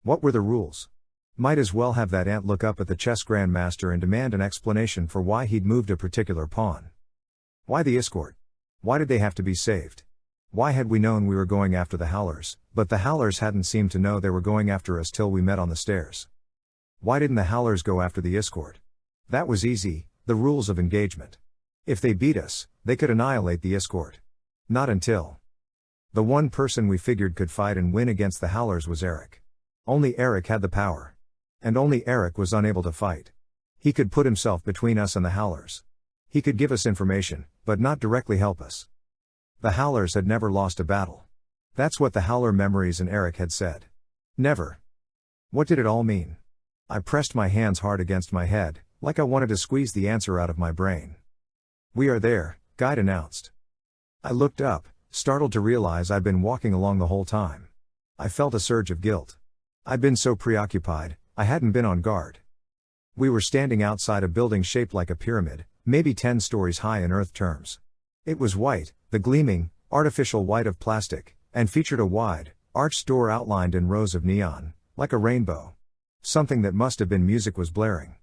What were the rules? Might as well have that ant look up at the chess grandmaster and demand an explanation for why he'd moved a particular pawn. Why the escort? Why did they have to be saved? Why had we known we were going after the howlers, but the howlers hadn't seemed to know they were going after us till we met on the stairs? Why didn't the howlers go after the escort? That was easy, the rules of engagement. If they beat us, they could annihilate the escort. Not until. The one person we figured could fight and win against the howlers was Erek. Only Erek had the power. And only Erek was unable to fight. He could put himself between us and the howlers. He could give us information, but not directly help us. The howlers had never lost a battle. That's what the howler memories and Erek had said. Never. What did it all mean? I pressed my hands hard against my head, like I wanted to squeeze the answer out of my brain. We are there, Guide announced. I looked up, startled to realize I'd been walking along the whole time. I felt a surge of guilt. I'd been so preoccupied, I hadn't been on guard. We were standing outside a building shaped like a pyramid, maybe 10 stories high in Earth terms. It was white, the gleaming, artificial white of plastic, and featured a wide, arched door outlined in rows of neon, like a rainbow. Something that must have been music was blaring.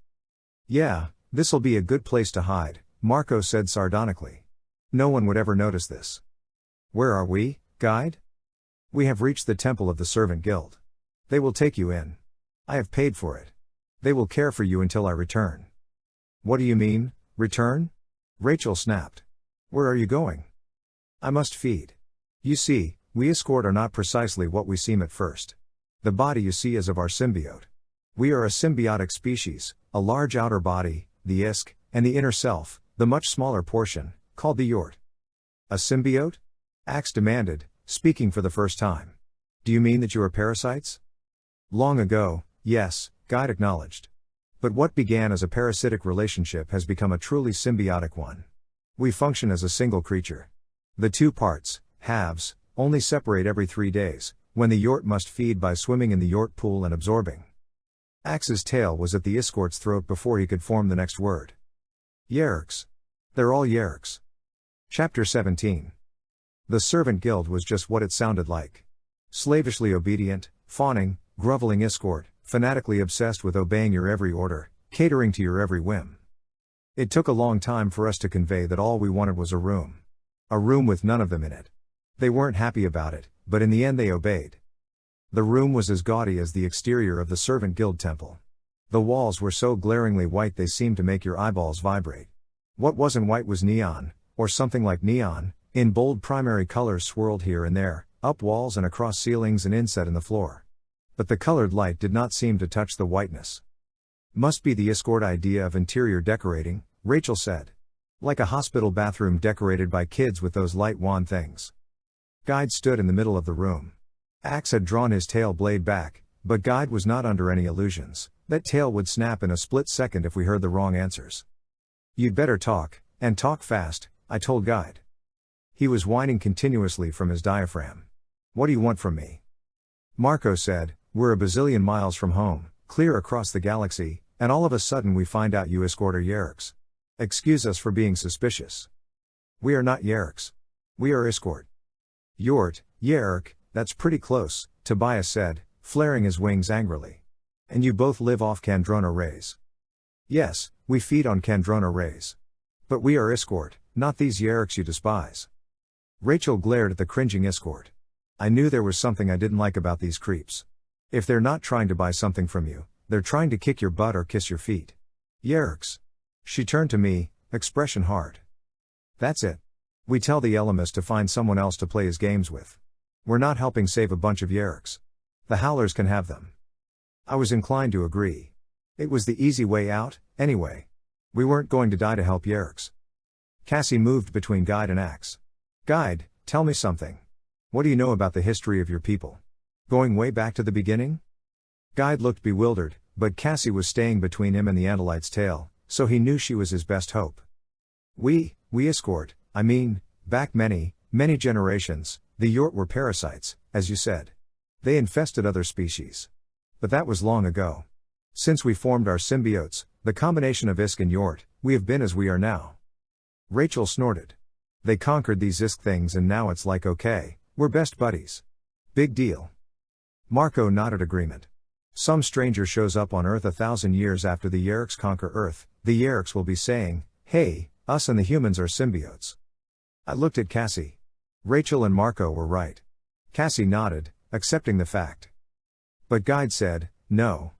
"Yeah, this'll be a good place to hide," Marco said sardonically. "No one would ever notice this." "Where are we, guide?" "We have reached the temple of the Servant Guild. They will take you in. I have paid for it. They will care for you until I return." "What do you mean, return?" Rachel snapped. "Where are you going?" "I must feed. You see, we escort are not precisely what we seem at first. The body you see is of our symbiote. We are a symbiotic species, a large outer body, the ISK, and the inner self, the much smaller portion, called the Yort." "A symbiote?" Axe demanded, speaking for the first time. "Do you mean that you are parasites?" "Long ago, yes," Guide acknowledged. "But what began as a parasitic relationship has become a truly symbiotic one. We function as a single creature. The two parts, halves, only separate every 3 days, when the Yort must feed by swimming in the Yort pool and absorbing." Axe's tail was at the escort's throat before he could form the next word. "Yeerks. They're all Yeerks." Chapter 17. The Servant Guild was just what it sounded like. Slavishly obedient, fawning, groveling escort, fanatically obsessed with obeying your every order, catering to your every whim. It took a long time for us to convey that all we wanted was a room. A room with none of them in it. They weren't happy about it, but in the end they obeyed. The room was as gaudy as the exterior of the Servant Guild temple. The walls were so glaringly white they seemed to make your eyeballs vibrate. What wasn't white was neon, or something like neon, in bold primary colors swirled here and there, up walls and across ceilings and inset in the floor. But the colored light did not seem to touch the whiteness. "Must be the escort idea of interior decorating," Rachel said. "Like a hospital bathroom decorated by kids with those light wand things." Guide stood in the middle of the room. Axe had drawn his tail blade back, but Guide was not under any illusions. That tail would snap in a split second if we heard the wrong answers. "You'd better talk, and talk fast," I told Guide. He was whining continuously from his diaphragm. "What do you want from me?" Marco said, "We're a bazillion miles from home, clear across the galaxy, and all of a sudden we find out you escort are Yeerks. Excuse us for being suspicious." "We are not Yeerks. We are escort." "Yort, Erek, that's pretty close," Tobias said, flaring his wings angrily. "And you both live off Kandrona rays." "Yes, we feed on Kandrona rays. But we are escort, not these Yeerks you despise." Rachel glared at the cringing escort. I knew there was something I didn't like about these creeps. If they're not trying to buy something from you, they're trying to kick your butt or kiss your feet. "Yeerks." She turned to me, expression hard. "That's it. We tell the Ellimist to find someone else to play his games with. We're not helping save a bunch of Yeerks. The Howlers can have them." I was inclined to agree. It was the easy way out, anyway. We weren't going to die to help Yeerks. Cassie moved between Guide and Axe. "Guide, tell me something. What do you know about the history of your people? Going way back to the beginning?" Guide looked bewildered, but Cassie was staying between him and the Andalite's tail, so he knew she was his best hope. We escort, back many, many generations, the Yort were parasites, as you said. They infested other species. But that was long ago. Since we formed our symbiotes, the combination of Isk and Yort, we have been as we are now." Rachel snorted. "They conquered these Isk things and now it's like okay, we're best buddies. Big deal." Marco nodded agreement. "Some stranger shows up on Earth 1,000 years after the Yeerks conquer Earth, the Yeerks will be saying, 'Hey, us and the humans are symbiotes.'" I looked at Cassie. Rachel and Marco were right. Cassie nodded, accepting the fact. But Guide said, No.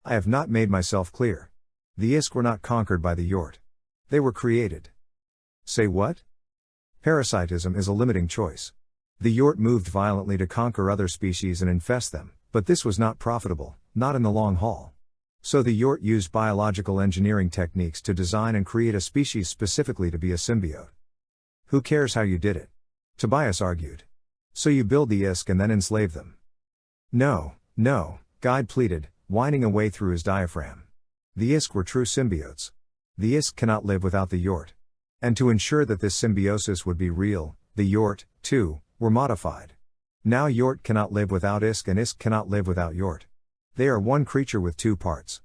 I have not made myself clear. The Isk were not conquered by the Yort. They were created." "Say what?" "Parasitism is a limiting choice. The Yort moved violently to conquer other species and infest them, but this was not profitable, not in the long haul. So the Yort used biological engineering techniques to design and create a species specifically to be a symbiote." "Who cares how you did it?" Tobias argued. "So you build the Isk and then enslave them." No, Guide pleaded, whining away through his diaphragm. "The Isk were true symbiotes. The Isk cannot live without the Yort. And to ensure that this symbiosis would be real, the Yort, too, were modified. Now Yort cannot live without Isk and Isk cannot live without Yort. They are one creature with two parts."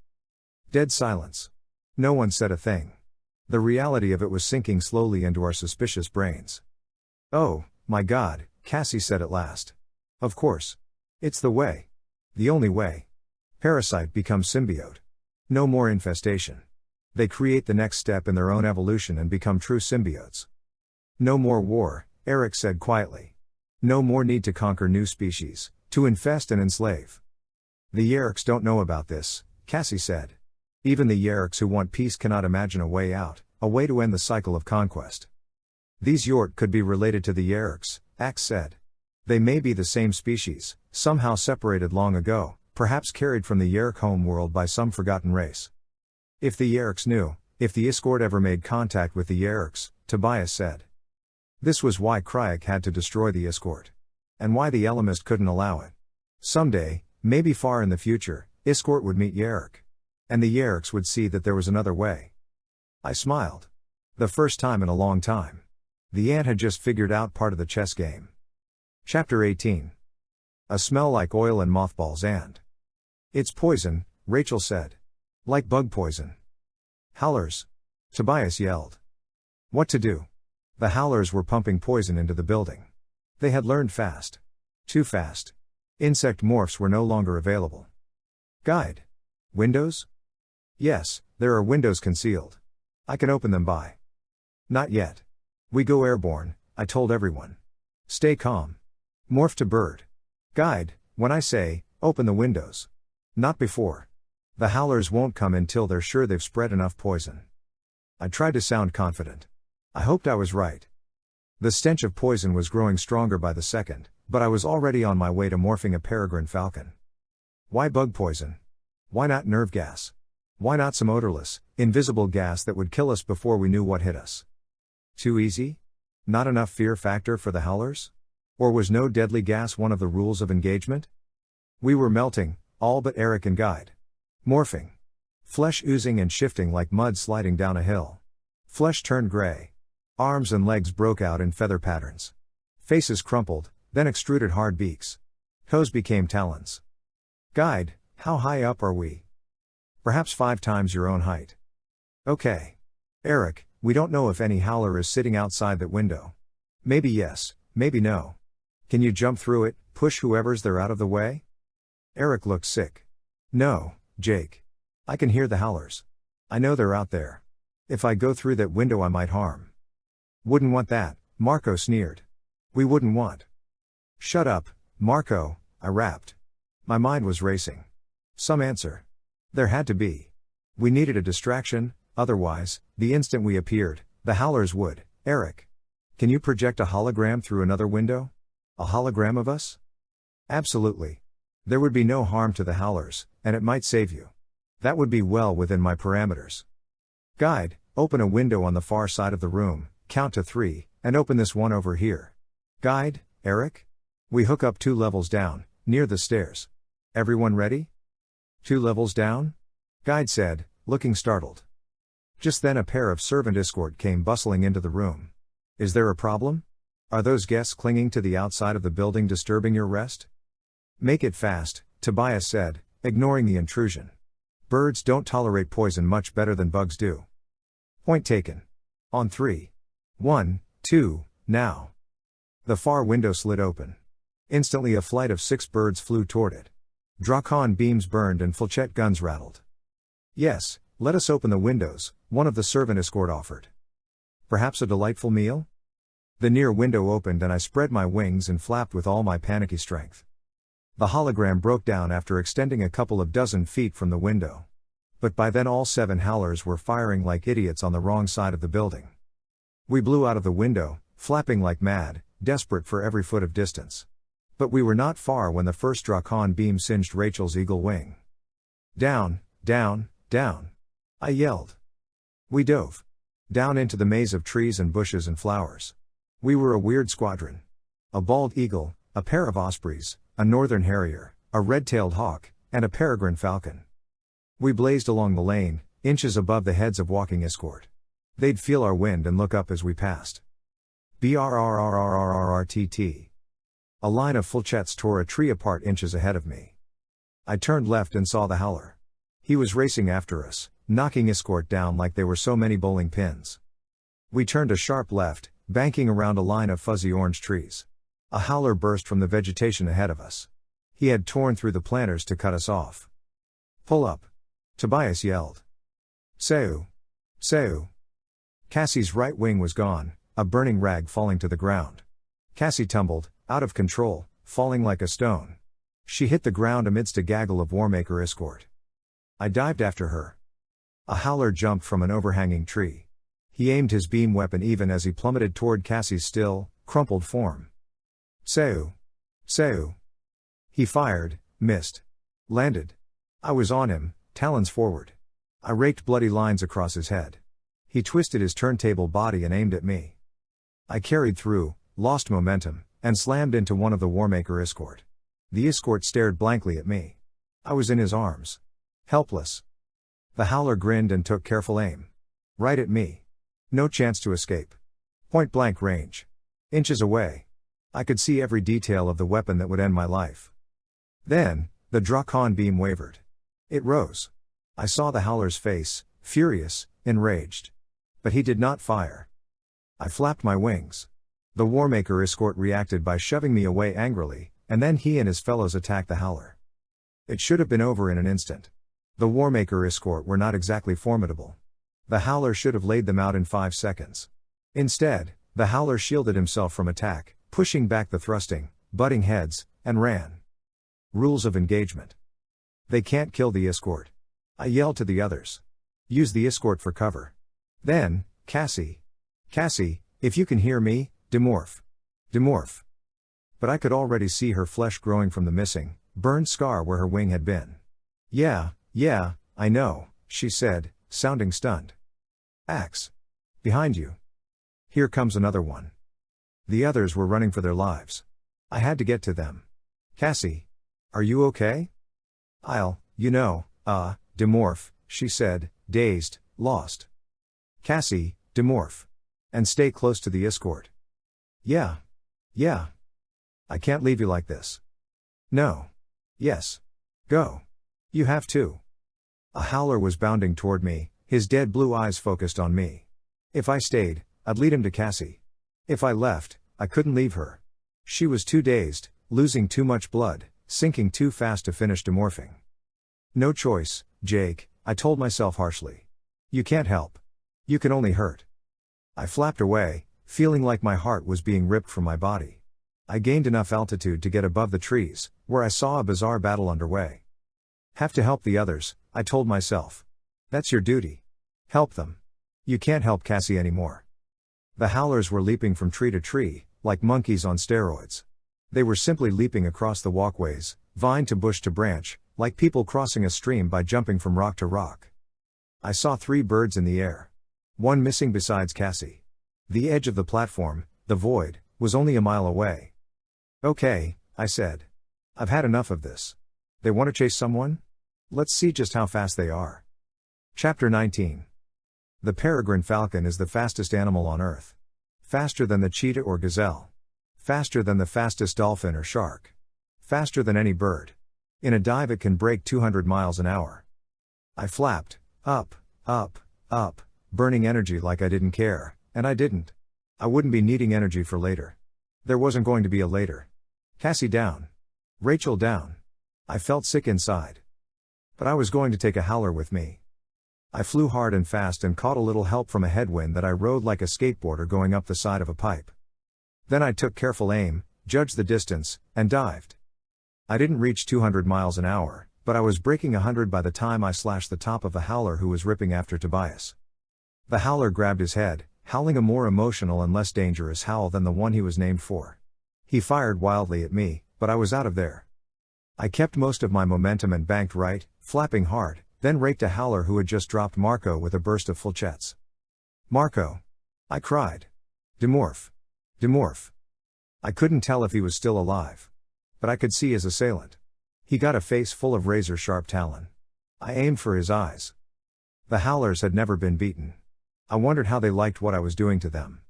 Dead silence. No one said a thing. The reality of it was sinking slowly into our suspicious brains. "Oh, my God," Cassie said at last. "Of course. It's the way. The only way. Parasite becomes symbiote. No more infestation. They create the next step in their own evolution and become true symbiotes. No more war," Erek said quietly. "No more need to conquer new species, to infest and enslave." "The Yeerks don't know about this," Cassie said. "Even the Yeerks who want peace cannot imagine a way out, a way to end the cycle of conquest." "These Yort could be related to the Yeerks," Axe said. "They may be the same species, somehow separated long ago, perhaps carried from the Yeerk homeworld by some forgotten race." "If the Yeerks knew, if the Iskort ever made contact with the Yeerks," Tobias said. "This was why Crayak had to destroy the Iskort. And why the Ellimist couldn't allow it. Someday, maybe far in the future, Iskort would meet Yeerk. And the Yeerks would see that there was another way." I smiled. The first time in a long time. The ant had just figured out part of the chess game. Chapter 18. A smell like oil and mothballs and. "It's poison," Rachel said. "Like bug poison." "Howlers!" Tobias yelled. What to do? The howlers were pumping poison into the building. They had learned fast. Too fast. Insect morphs were no longer available. Guide. Windows? Yes, there are windows concealed. I can open them by. Not yet. We go airborne, I told everyone. Stay calm. Morph to bird. Guide, when I say, open the windows. Not before. The howlers won't come until they're sure they've spread enough poison. I tried to sound confident. I hoped I was right. The stench of poison was growing stronger by the second, but I was already on my way to morphing a peregrine falcon. Why bug poison? Why not nerve gas? Why not some odorless, invisible gas that would kill us before we knew what hit us? Too easy? Not enough fear factor for the howlers? Or was no deadly gas one of the rules of engagement? We were melting, all but Erek and Guide. Morphing. Flesh oozing and shifting like mud sliding down a hill. Flesh turned gray. Arms and legs broke out in feather patterns. Faces crumpled, then extruded hard beaks. Toes became talons. Guide, how high up are we? Perhaps 5 times your own height. Okay. Erek, we don't know if any howler is sitting outside that window. Maybe yes, maybe no. Can you jump through it, push whoever's there out of the way? Erek looked sick. No, Jake. I can hear the howlers. I know they're out there. If I go through that window I might harm. Wouldn't want that, Marco sneered. We wouldn't want. Shut up, Marco, I rapped. My mind was racing. Some answer. There had to be. We needed a distraction, otherwise, the instant we appeared, the howlers would. Erek. Can you project a hologram through another window? A hologram of us? Absolutely. There would be no harm to the howlers, and it might save you. That would be well within my parameters. Guide, open a window on the far side of the room, count to 3, and open this one over here. Guide, Erek? We hook up 2 levels down, near the stairs. Everyone ready? 2 levels down? Guide said, looking startled. Just then a pair of servant escort came bustling into the room. Is there a problem? Are those guests clinging to the outside of the building disturbing your rest? Make it fast, Tobias said, ignoring the intrusion. Birds don't tolerate poison much better than bugs do. Point taken. On 3. 1, 2, now. The far window slid open. Instantly a flight of 6 birds flew toward it. Drakon beams burned and flechette guns rattled. Yes, let us open the windows, one of the servant escort offered. Perhaps a delightful meal? The near window opened and I spread my wings and flapped with all my panicky strength. The hologram broke down after extending a couple of dozen feet from the window. But by then all 7 howlers were firing like idiots on the wrong side of the building. We blew out of the window, flapping like mad, desperate for every foot of distance. But we were not far when the first Drakon beam singed Rachel's eagle wing. Down, down, down. I yelled. We dove. Down into the maze of trees and bushes and flowers. We were a weird squadron. A bald eagle, a pair of ospreys, a northern harrier, a red-tailed hawk, and a peregrine falcon. We blazed along the lane, inches above the heads of walking escort. They'd feel our wind and look up as we passed. Brrrrrrrrrrrtt. A line of flechettes tore a tree apart inches ahead of me. I turned left and saw the howler. He was racing after us, knocking escort down like they were so many bowling pins. We turned a sharp left, banking around a line of fuzzy orange trees. A howler burst from the vegetation ahead of us. He had torn through the planters to cut us off. "Pull up!" Tobias yelled. "Seu! Seu!" Cassie's right wing was gone, a burning rag falling to the ground. Cassie tumbled, out of control, falling like a stone. She hit the ground amidst a gaggle of Warmaker escort. I dived after her. A howler jumped from an overhanging tree. He aimed his beam weapon even as he plummeted toward Cassie's still, crumpled form. "Seu! Seu!" He fired, missed. Landed. I was on him, talons forward. I raked bloody lines across his head. He twisted his turntable body and aimed at me. I carried through, lost momentum, and slammed into one of the Warmaker escort. The escort stared blankly at me. I was in his arms. Helpless. The howler grinned and took careful aim. Right at me. No chance to escape. Point blank range. Inches away. I could see every detail of the weapon that would end my life. Then, the Drakon beam wavered. It rose. I saw the howler's face, furious, enraged. But he did not fire. I flapped my wings. The Warmaker escort reacted by shoving me away angrily, and then he and his fellows attacked the howler. It should have been over in an instant. The Warmaker escort were not exactly formidable. The howler should have laid them out in 5 seconds. Instead, the howler shielded himself from attack, pushing back the thrusting, butting heads, and ran. Rules of engagement. They can't kill the escort. I yelled to the others. Use the escort for cover. Then, Cassie, if you can hear me, demorph. Demorph. But I could already see her flesh growing from the missing, burned scar where her wing had been. Yeah, I know, she said, sounding stunned. Axe. Behind you. Here comes another one. The others were running for their lives. I had to get to them. Cassie. Are you okay? Demorph, she said, dazed, lost. Cassie, demorph. And stay close to the escort. Yeah. I can't leave you like this. No. Yes. Go. You have to. A howler was bounding toward me, his dead blue eyes focused on me. If I stayed, I'd lead him to Cassie. If I left, I couldn't leave her. She was too dazed, losing too much blood, sinking too fast to finish demorphing. No choice, Jake, I told myself harshly. You can't help. You can only hurt. I flapped away, feeling like my heart was being ripped from my body. I gained enough altitude to get above the trees, where I saw a bizarre battle underway. Have to help the others, I told myself. That's your duty. Help them. You can't help Cassie anymore. The howlers were leaping from tree to tree, like monkeys on steroids. They were simply leaping across the walkways, vine to bush to branch, like people crossing a stream by jumping from rock to rock. I saw 3 birds in the air. One missing besides Cassie. The edge of the platform, the void, was only a mile away. Okay, I said. I've had enough of this. They want to chase someone? Let's see just how fast they are. Chapter 19. The peregrine falcon is the fastest animal on Earth. Faster than the cheetah or gazelle. Faster than the fastest dolphin or shark. Faster than any bird. In a dive it can break 200 miles an hour. I flapped, up, burning energy like I didn't care, and I didn't. I wouldn't be needing energy for later. There wasn't going to be a later. Cassie down. Rachel down. I felt sick inside. But I was going to take a howler with me. I flew hard and fast and caught a little help from a headwind that I rode like a skateboarder going up the side of a pipe. Then I took careful aim, judged the distance, and dived. I didn't reach 200 miles an hour, but I was breaking 100 by the time I slashed the top of the howler who was ripping after Tobias. The howler grabbed his head, howling a more emotional and less dangerous howl than the one he was named for. He fired wildly at me, but I was out of there. I kept most of my momentum and banked right, flapping hard, then raked a howler who had just dropped Marco with a burst of flechettes. Marco! I cried. Demorph! Demorph! I couldn't tell if he was still alive. But I could see his assailant. He got a face full of razor-sharp talon. I aimed for his eyes. The howlers had never been beaten. I wondered how they liked what I was doing to them.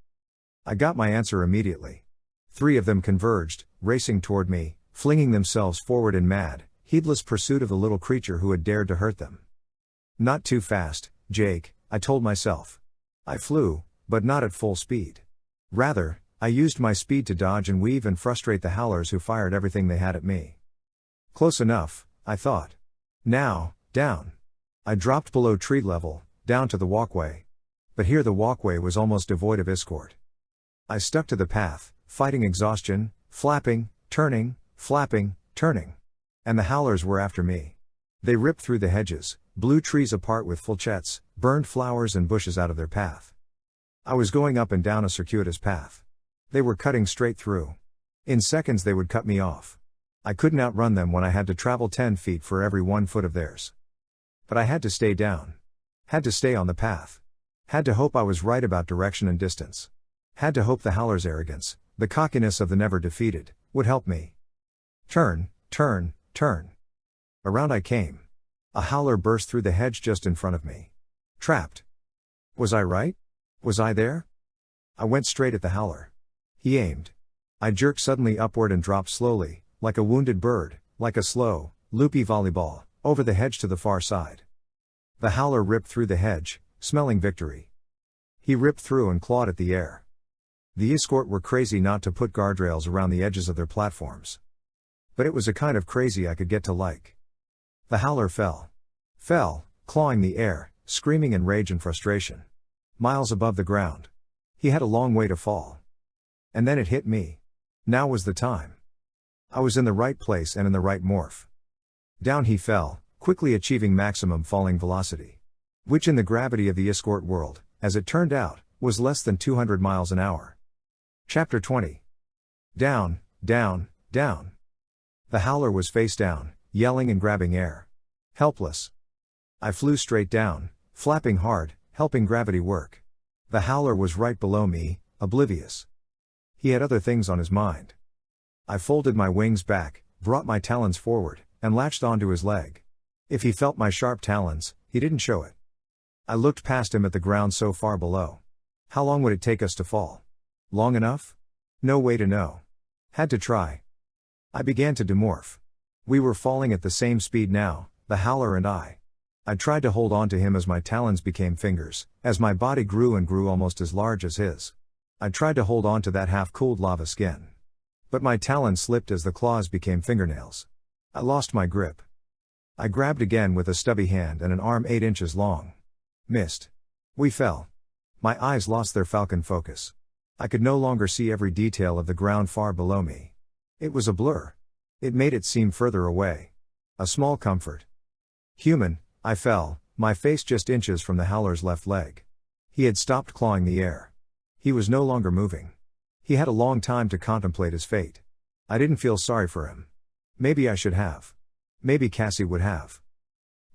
I got my answer immediately. 3 of them converged, racing toward me, flinging themselves forward in mad, heedless pursuit of the little creature who had dared to hurt them. Not too fast, Jake, I told myself. I flew, but not at full speed. Rather, I used my speed to dodge and weave and frustrate the howlers who fired everything they had at me. Close enough, I thought. Now, down. I dropped below tree level, down to the walkway. But here the walkway was almost devoid of escort. I stuck to the path, fighting exhaustion, flapping, turning, flapping, turning. And the howlers were after me. They ripped through the hedges, blew trees apart with flechettes, burned flowers and bushes out of their path. I was going up and down a circuitous path. They were cutting straight through. In seconds they would cut me off. I couldn't outrun them when I had to travel 10 feet for every 1 foot of theirs. But I had to stay down. Had to stay on the path. Had to hope I was right about direction and distance. Had to hope the howler's arrogance, the cockiness of the never defeated, would help me. Turn, turn, turn. Around I came. A howler burst through the hedge just in front of me. Trapped. Was I right? Was I there? I went straight at the howler. He aimed. I jerked suddenly upward and dropped slowly, like a wounded bird, like a slow, loopy volleyball, over the hedge to the far side. The howler ripped through the hedge, smelling victory. He ripped through and clawed at the air. The escort were crazy not to put guardrails around the edges of their platforms. But it was a kind of crazy I could get to like. The howler fell. Fell, clawing the air, screaming in rage and frustration. Miles above the ground. He had a long way to fall. And then it hit me. Now was the time. I was in the right place and in the right morph. Down he fell, quickly achieving maximum falling velocity. Which in the gravity of the escort world, as it turned out, was less than 200 miles an hour. Chapter 20. Down, down, down. The howler was face down, yelling and grabbing air. Helpless. I flew straight down, flapping hard, helping gravity work. The howler was right below me, oblivious. He had other things on his mind. I folded my wings back, brought my talons forward, and latched onto his leg. If he felt my sharp talons, he didn't show it. I looked past him at the ground so far below. How long would it take us to fall? Long enough? No way to know. Had to try. I began to demorph. We were falling at the same speed now, the howler and I. I tried to hold on to him as my talons became fingers, as my body grew and grew almost as large as his. I tried to hold on to that half-cooled lava skin. But my talons slipped as the claws became fingernails. I lost my grip. I grabbed again with a stubby hand and an arm 8 inches long. Missed. We fell. My eyes lost their falcon focus. I could no longer see every detail of the ground far below me. It was a blur. It made it seem further away. A small comfort. Human, I fell, my face just inches from the howler's left leg. He had stopped clawing the air. He was no longer moving. He had a long time to contemplate his fate. I didn't feel sorry for him. Maybe I should have. Maybe Cassie would have.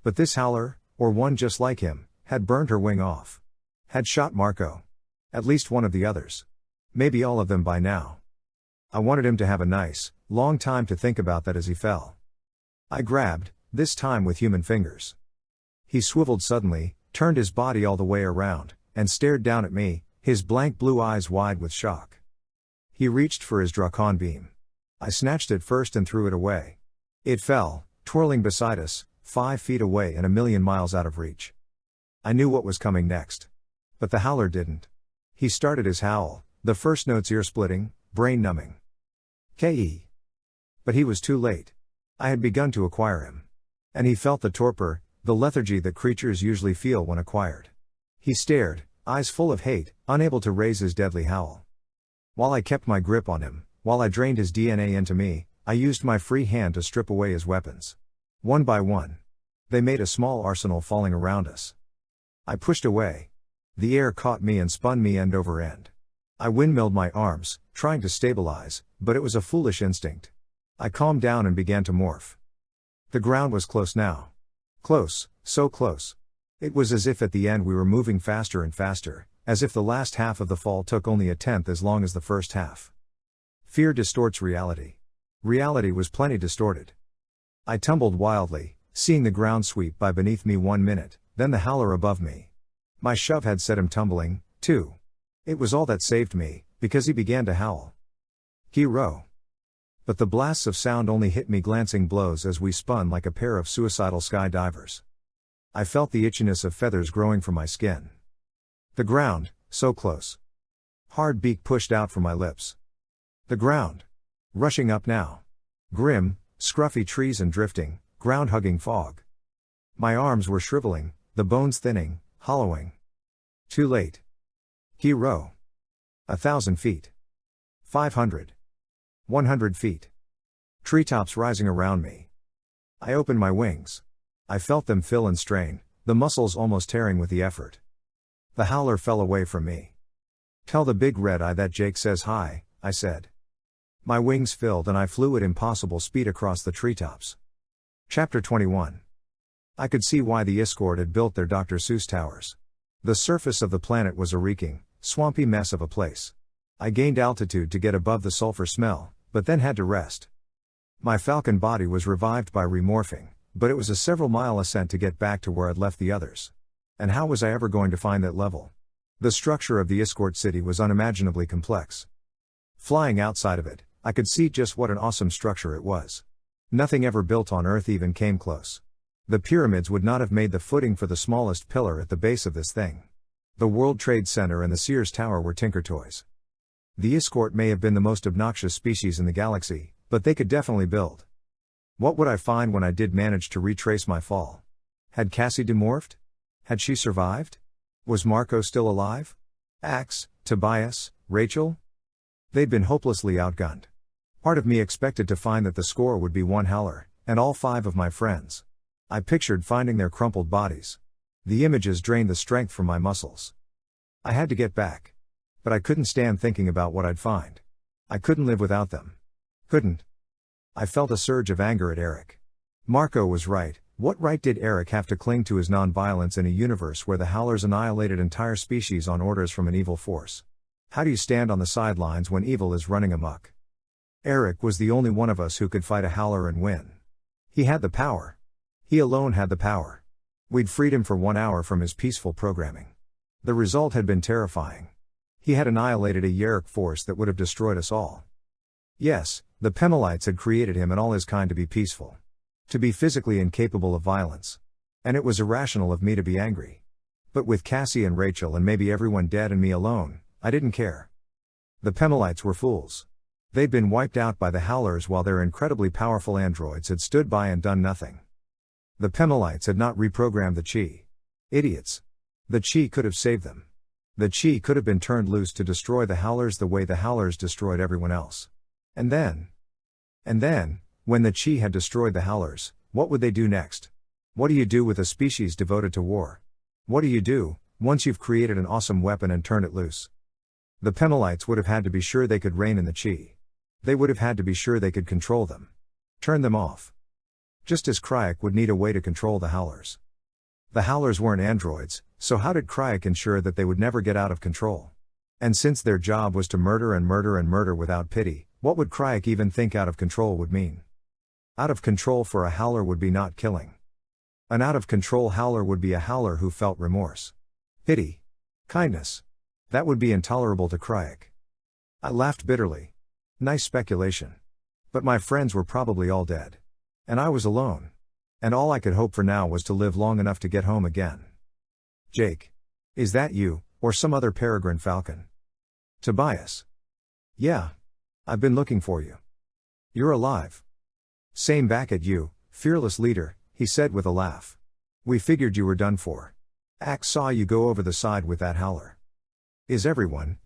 But this howler, or one just like him, had burned her wing off. Had shot Marco. At least one of the others. Maybe all of them by now. I wanted him to have a nice, long time to think about that as he fell. I grabbed, this time with human fingers. He swiveled suddenly, turned his body all the way around, and stared down at me, his blank blue eyes wide with shock. He reached for his Drakon beam. I snatched it first and threw it away. It fell, twirling beside us, 5 feet away and 1,000,000 miles out of reach. I knew what was coming next. But the howler didn't. He started his howl, the first notes ear-splitting, brain-numbing. K.A. But he was too late. I had begun to acquire him. And he felt the torpor, the lethargy that creatures usually feel when acquired. He stared, eyes full of hate, unable to raise his deadly howl. While I kept my grip on him, while I drained his DNA into me, I used my free hand to strip away his weapons. One by one. They made a small arsenal falling around us. I pushed away. The air caught me and spun me end over end. I windmilled my arms, trying to stabilize, but it was a foolish instinct. I calmed down and began to morph. The ground was close now. Close, so close. It was as if at the end we were moving faster and faster, as if the last half of the fall took only 1/10 as long as the first half. Fear distorts reality. Reality was plenty distorted. I tumbled wildly, seeing the ground sweep by beneath me 1 minute, then the howler above me. My shove had set him tumbling, too. It was all that saved me, because he began to howl. Hero. But the blasts of sound only hit me glancing blows as we spun like a pair of suicidal skydivers. I felt the itchiness of feathers growing from my skin. The ground, so close. Hard beak pushed out from my lips. The ground. Rushing up now. Grim, scruffy trees and drifting, ground-hugging fog. My arms were shriveling, the bones thinning, hollowing. Too late. Hero. 1,000 feet. 500. 100 feet. Treetops rising around me. I opened my wings. I felt them fill and strain, the muscles almost tearing with the effort. The howler fell away from me. Tell the big red eye that Jake says hi, I said. My wings filled and I flew at impossible speed across the treetops. Chapter 21. I could see why the escort had built their Dr. Seuss towers. The surface of the planet was a reeking, swampy mess of a place. I gained altitude to get above the sulfur smell, but then had to rest. My falcon body was revived by remorphing, but it was a several-mile ascent to get back to where I'd left the others. And how was I ever going to find that level? The structure of the escort city was unimaginably complex. Flying outside of it, I could see just what an awesome structure it was. Nothing ever built on Earth even came close. The pyramids would not have made the footing for the smallest pillar at the base of this thing. The World Trade Center and the Sears Tower were tinker toys. The escort may have been the most obnoxious species in the galaxy, but they could definitely build. What would I find when I did manage to retrace my fall? Had Cassie demorphed? Had she survived? Was Marco still alive? Axe, Tobias, Rachel? They'd been hopelessly outgunned. Part of me expected to find that the score would be one howler, and all 5 of my friends. I pictured finding their crumpled bodies. The images drained the strength from my muscles. I had to get back. But I couldn't stand thinking about what I'd find. I couldn't live without them. Couldn't. I felt a surge of anger at Erek. Marco was right. What right did Erek have to cling to his non-violence in a universe where the Howlers annihilated entire species on orders from an evil force? How do you stand on the sidelines when evil is running amok? Erek was the only one of us who could fight a Howler and win. He had the power. He alone had the power. We'd freed him for 1 hour from his peaceful programming. The result had been terrifying. He had annihilated a Yeerk force that would have destroyed us all. Yes, the Pemalites had created him and all his kind to be peaceful. To be physically incapable of violence. And it was irrational of me to be angry. But with Cassie and Rachel and maybe everyone dead and me alone, I didn't care. The Pemalites were fools. They'd been wiped out by the Howlers while their incredibly powerful androids had stood by and done nothing. The Pemalites had not reprogrammed the Chee. Idiots. The Chee could have saved them. The Chee could have been turned loose to destroy the Howlers the way the Howlers destroyed everyone else. And then, when the Chee had destroyed the Howlers, what would they do next? What do you do with a species devoted to war? What do you do, once you've created an awesome weapon and turned it loose? The Pemalites would have had to be sure they could reign in the Chee. They would have had to be sure they could control them. Turn them off. Just as Crayak would need a way to control the Howlers. The Howlers weren't androids, so how did Crayak ensure that they would never get out of control? And since their job was to murder and murder and murder without pity, what would Crayak even think out of control would mean? Out of control for a Howler would be not killing. An out of control Howler would be a Howler who felt remorse. Pity. Kindness. That would be intolerable to Crayak. I laughed bitterly. Nice speculation. But my friends were probably all dead. And I was alone. And all I could hope for now was to live long enough to get home again. Jake. Is that you, or some other peregrine falcon? Tobias. Yeah. I've been looking for you. You're alive. Same back at you, fearless leader, he said with a laugh. We figured you were done for. Axe saw you go over the side with that Howler. Is anyone?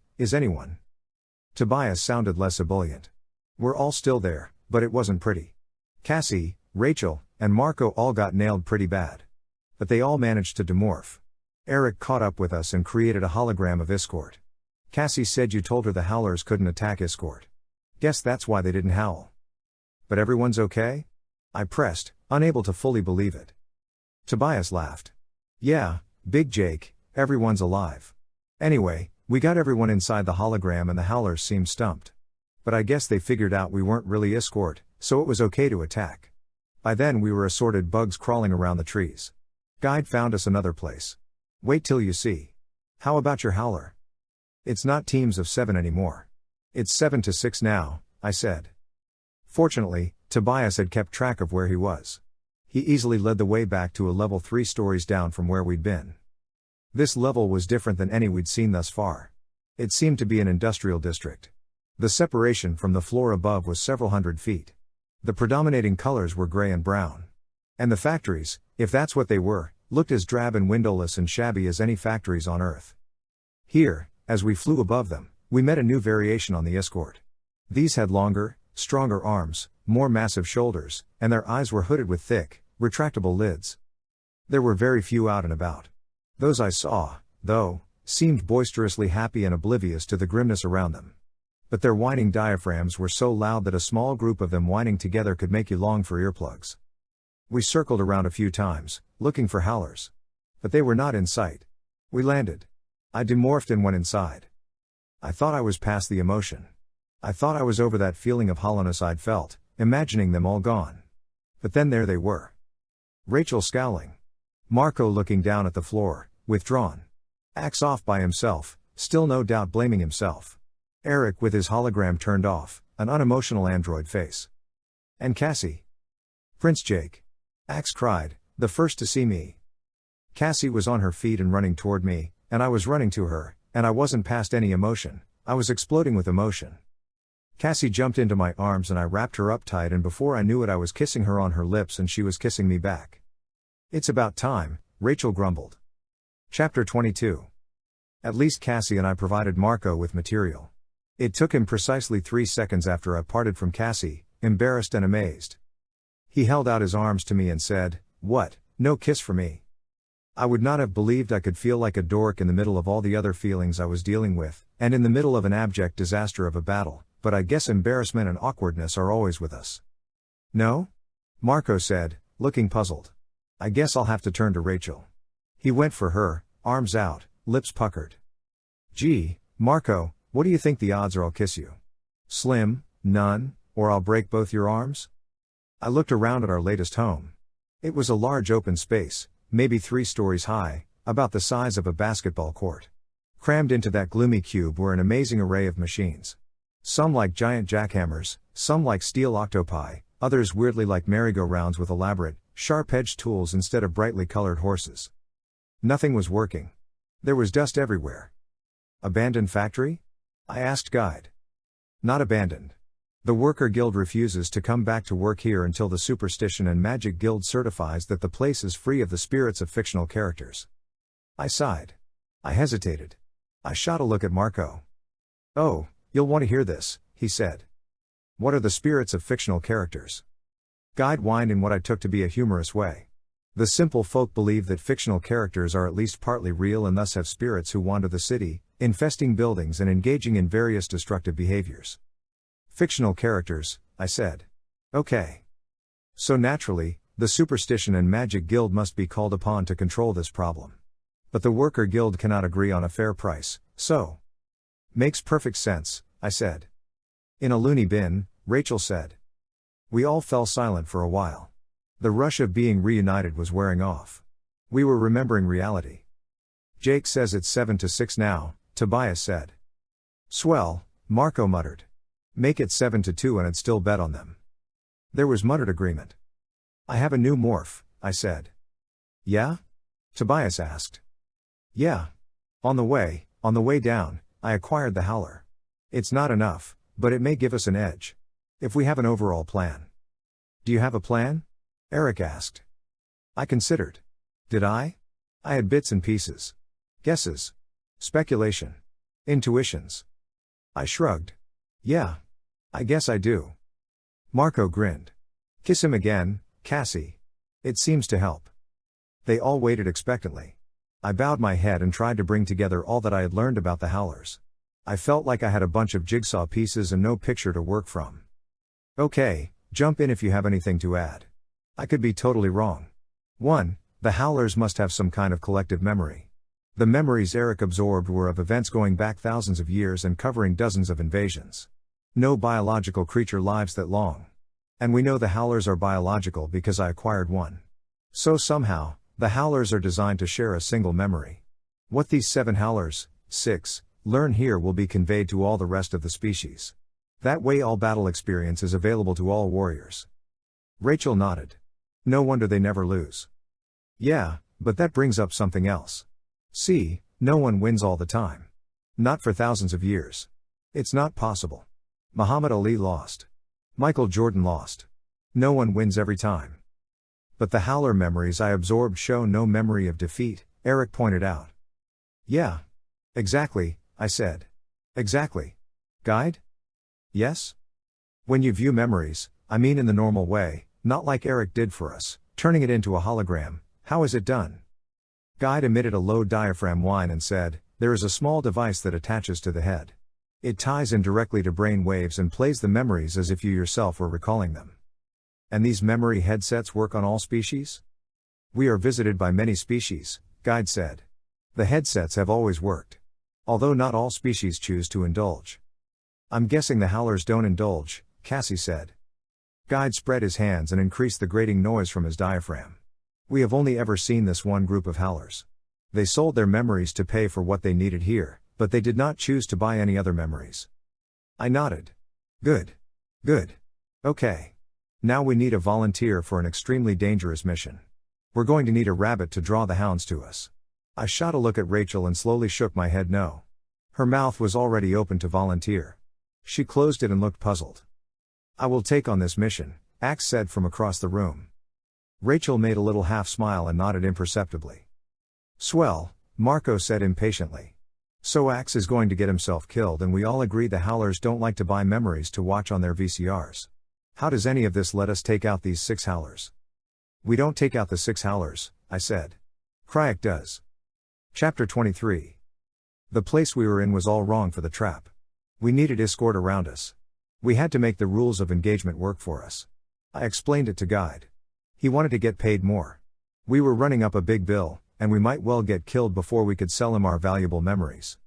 Tobias sounded less ebullient. We're all still there, but it wasn't pretty. Cassie, Rachel, and Marco all got nailed pretty bad. But they all managed to demorph. Erek caught up with us and created a hologram of Escort. Cassie said you told her the Howlers couldn't attack Escort. Guess that's why they didn't howl. But everyone's okay? I pressed, unable to fully believe it. Tobias laughed. Yeah, Big Jake, everyone's alive. Anyway, we got everyone inside the hologram and the Howlers seemed stumped. But I guess they figured out we weren't really Escort, so it was okay to attack. By then we were assorted bugs crawling around the trees. Guide found us another place. Wait till you see. How about your Howler? It's not teams of 7 anymore. It's 7-6 now, I said. Fortunately, Tobias had kept track of where he was. He easily led the way back to a level 3 stories down from where we'd been. This level was different than any we'd seen thus far. It seemed to be an industrial district. The separation from the floor above was several hundred feet. The predominating colors were gray and brown. And the factories, if that's what they were, looked as drab and windowless and shabby as any factories on Earth. Here, as we flew above them, we met a new variation on the escort. These had longer, stronger arms, more massive shoulders, and their eyes were hooded with thick, retractable lids. There were very few out and about. Those I saw, though, seemed boisterously happy and oblivious to the grimness around them. But their whining diaphragms were so loud that a small group of them whining together could make you long for earplugs. We circled around a few times, looking for howlers. But they were not in sight. We landed. I demorphed and went inside. I thought I was past the emotion. I thought I was over that feeling of hollowness I'd felt, imagining them all gone. But then there they were. Rachel scowling. Marco looking down at the floor, withdrawn. Axe off by himself, still no doubt blaming himself. Erek with his hologram turned off, an unemotional android face. And Cassie. Prince Jake. Axe cried, the first to see me. Cassie was on her feet and running toward me, and I was running to her, and I wasn't past any emotion, I was exploding with emotion. Cassie jumped into my arms and I wrapped her up tight, and before I knew it I was kissing her on her lips and she was kissing me back. It's about time, Rachel grumbled. Chapter 22. At least Cassie and I provided Marco with material. It took him precisely 3 seconds after I parted from Cassie, embarrassed and amazed. He held out his arms to me and said, "What, no kiss for me?" I would not have believed I could feel like a dork in the middle of all the other feelings I was dealing with, and in the middle of an abject disaster of a battle, but I guess embarrassment and awkwardness are always with us. No? Marco said, looking puzzled. I guess I'll have to turn to Rachel. He went for her, arms out, lips puckered. Gee, Marco, what do you think the odds are I'll kiss you? Slim, none, or I'll break both your arms? I looked around at our latest home. It was a large open space, maybe 3 stories high, about the size of a basketball court. Crammed into that gloomy cube were an amazing array of machines. Some like giant jackhammers, some like steel octopi, others weirdly like merry-go-rounds with elaborate, sharp-edged tools instead of brightly colored horses. Nothing was working. There was dust everywhere. Abandoned factory? I asked Guide. Not abandoned. The Worker Guild refuses to come back to work here until the Superstition and Magic Guild certifies that the place is free of the spirits of fictional characters. I sighed. I hesitated. I shot a look at Marco. Oh, you'll want to hear this, he said. What are the spirits of fictional characters? Guide whined in what I took to be a humorous way. The simple folk believe that fictional characters are at least partly real and thus have spirits who wander the city, infesting buildings and engaging in various destructive behaviors. Fictional characters, I said. Okay. So naturally, the Superstition and Magic Guild must be called upon to control this problem. But the Worker Guild cannot agree on a fair price, so. Makes perfect sense, I said. In a loony bin, Rachel said. We all fell silent for a while. The rush of being reunited was wearing off. We were remembering reality. Jake says it's 7-6 now, Tobias said. Swell, Marco muttered. Make it 7-2 and I'd still bet on them. There was muttered agreement. I have a new morph, I said. Yeah? Tobias asked. Yeah. On the way down, I acquired the howler. It's not enough, but it may give us an edge. If we have an overall plan. Do you have a plan? Erek asked. I considered. Did I? I had bits and pieces. Guesses. Speculation. Intuitions. I shrugged. Yeah. I guess I do. Marco grinned. Kiss him again, Cassie. It seems to help. They all waited expectantly. I bowed my head and tried to bring together all that I had learned about the howlers. I felt like I had a bunch of jigsaw pieces and no picture to work from. Okay, jump in if you have anything to add. I could be totally wrong. 1. The howlers must have some kind of collective memory. The memories Erek absorbed were of events going back thousands of years and covering dozens of invasions. No biological creature lives that long. And we know the howlers are biological because I acquired one. So somehow, the howlers are designed to share a single memory. What these 7 howlers, 6, learn here will be conveyed to all the rest of the species. That way all battle experience is available to all warriors. Rachel nodded. No wonder they never lose. Yeah, but that brings up something else. See, no one wins all the time. Not for thousands of years. It's not possible. Muhammad Ali lost. Michael Jordan lost. No one wins every time. But the howler memories I absorbed show no memory of defeat, Erek pointed out. Yeah. Exactly, I said. Exactly. Guide? Yes? When you view memories, I mean in the normal way, not like Erek did for us, turning it into a hologram, how is it done? Guide emitted a low diaphragm whine and said, there is a small device that attaches to the head. It ties in directly to brain waves and plays the memories as if you yourself were recalling them. And these memory headsets work on all species? We are visited by many species, Guide said. The headsets have always worked. Although not all species choose to indulge. I'm guessing the howlers don't indulge, Cassie said. Guide spread his hands and increased the grating noise from his diaphragm. We have only ever seen this one group of howlers. They sold their memories to pay for what they needed here, but they did not choose to buy any other memories. I nodded. Good. Good. Okay. Now we need a volunteer for an extremely dangerous mission. We're going to need a rabbit to draw the hounds to us. I shot a look at Rachel and slowly shook my head no. Her mouth was already open to volunteer. She closed it and looked puzzled. I will take on this mission, Axe said from across the room. Rachel made a little half smile and nodded imperceptibly. Swell, Marco said impatiently. So Axe is going to get himself killed and we all agree the howlers don't like to buy memories to watch on their VCRs. How does any of this let us take out these 6 howlers? We don't take out the 6 howlers, I said. Crayak does. Chapter 23. The place we were in was all wrong for the trap. We needed escort around us. We had to make the rules of engagement work for us. I explained it to Guide. He wanted to get paid more. We were running up a big bill, and we might well get killed before we could sell him our valuable memories.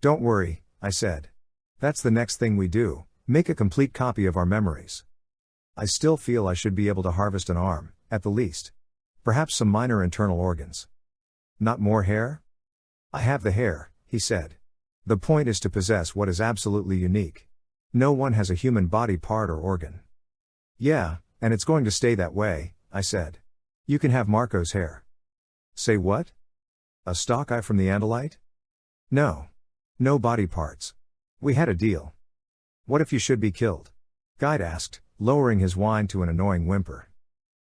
Don't worry, I said. That's the next thing we do, make a complete copy of our memories. I still feel I should be able to harvest an arm, at the least. Perhaps some minor internal organs. Not more hair? I have the hair, he said. The point is to possess what is absolutely unique. No one has a human body part or organ. Yeah, and it's going to stay that way, I said. You can have Marco's hair. Say what? A stock eye from the Andalite? No. No body parts. We had a deal. What if you should be killed? Guide asked, lowering his whine to an annoying whimper.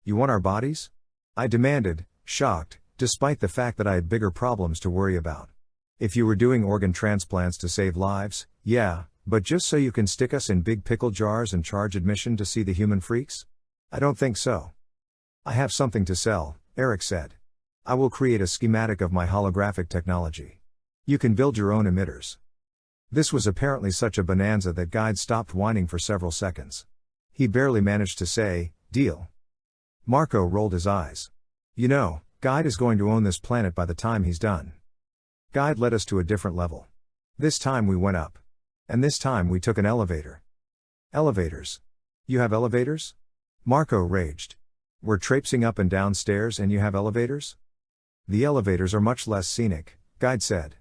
You want our bodies? I demanded, shocked, despite the fact that I had bigger problems to worry about. If you were doing organ transplants to save lives, yeah, but just so you can stick us in big pickle jars and charge admission to see the human freaks? I don't think so. I have something to sell, Erek said. I will create a schematic of my holographic technology. You can build your own emitters. This was apparently such a bonanza that Guide stopped whining for several seconds. He barely managed to say, deal. Marco rolled his eyes. You know, Guide is going to own this planet by the time he's done. Guide led us to a different level. This time we went up. And this time we took an elevator. Elevators. You have elevators? Marco raged. We're traipsing up and down stairs and you have elevators? The elevators are much less scenic, Guide said.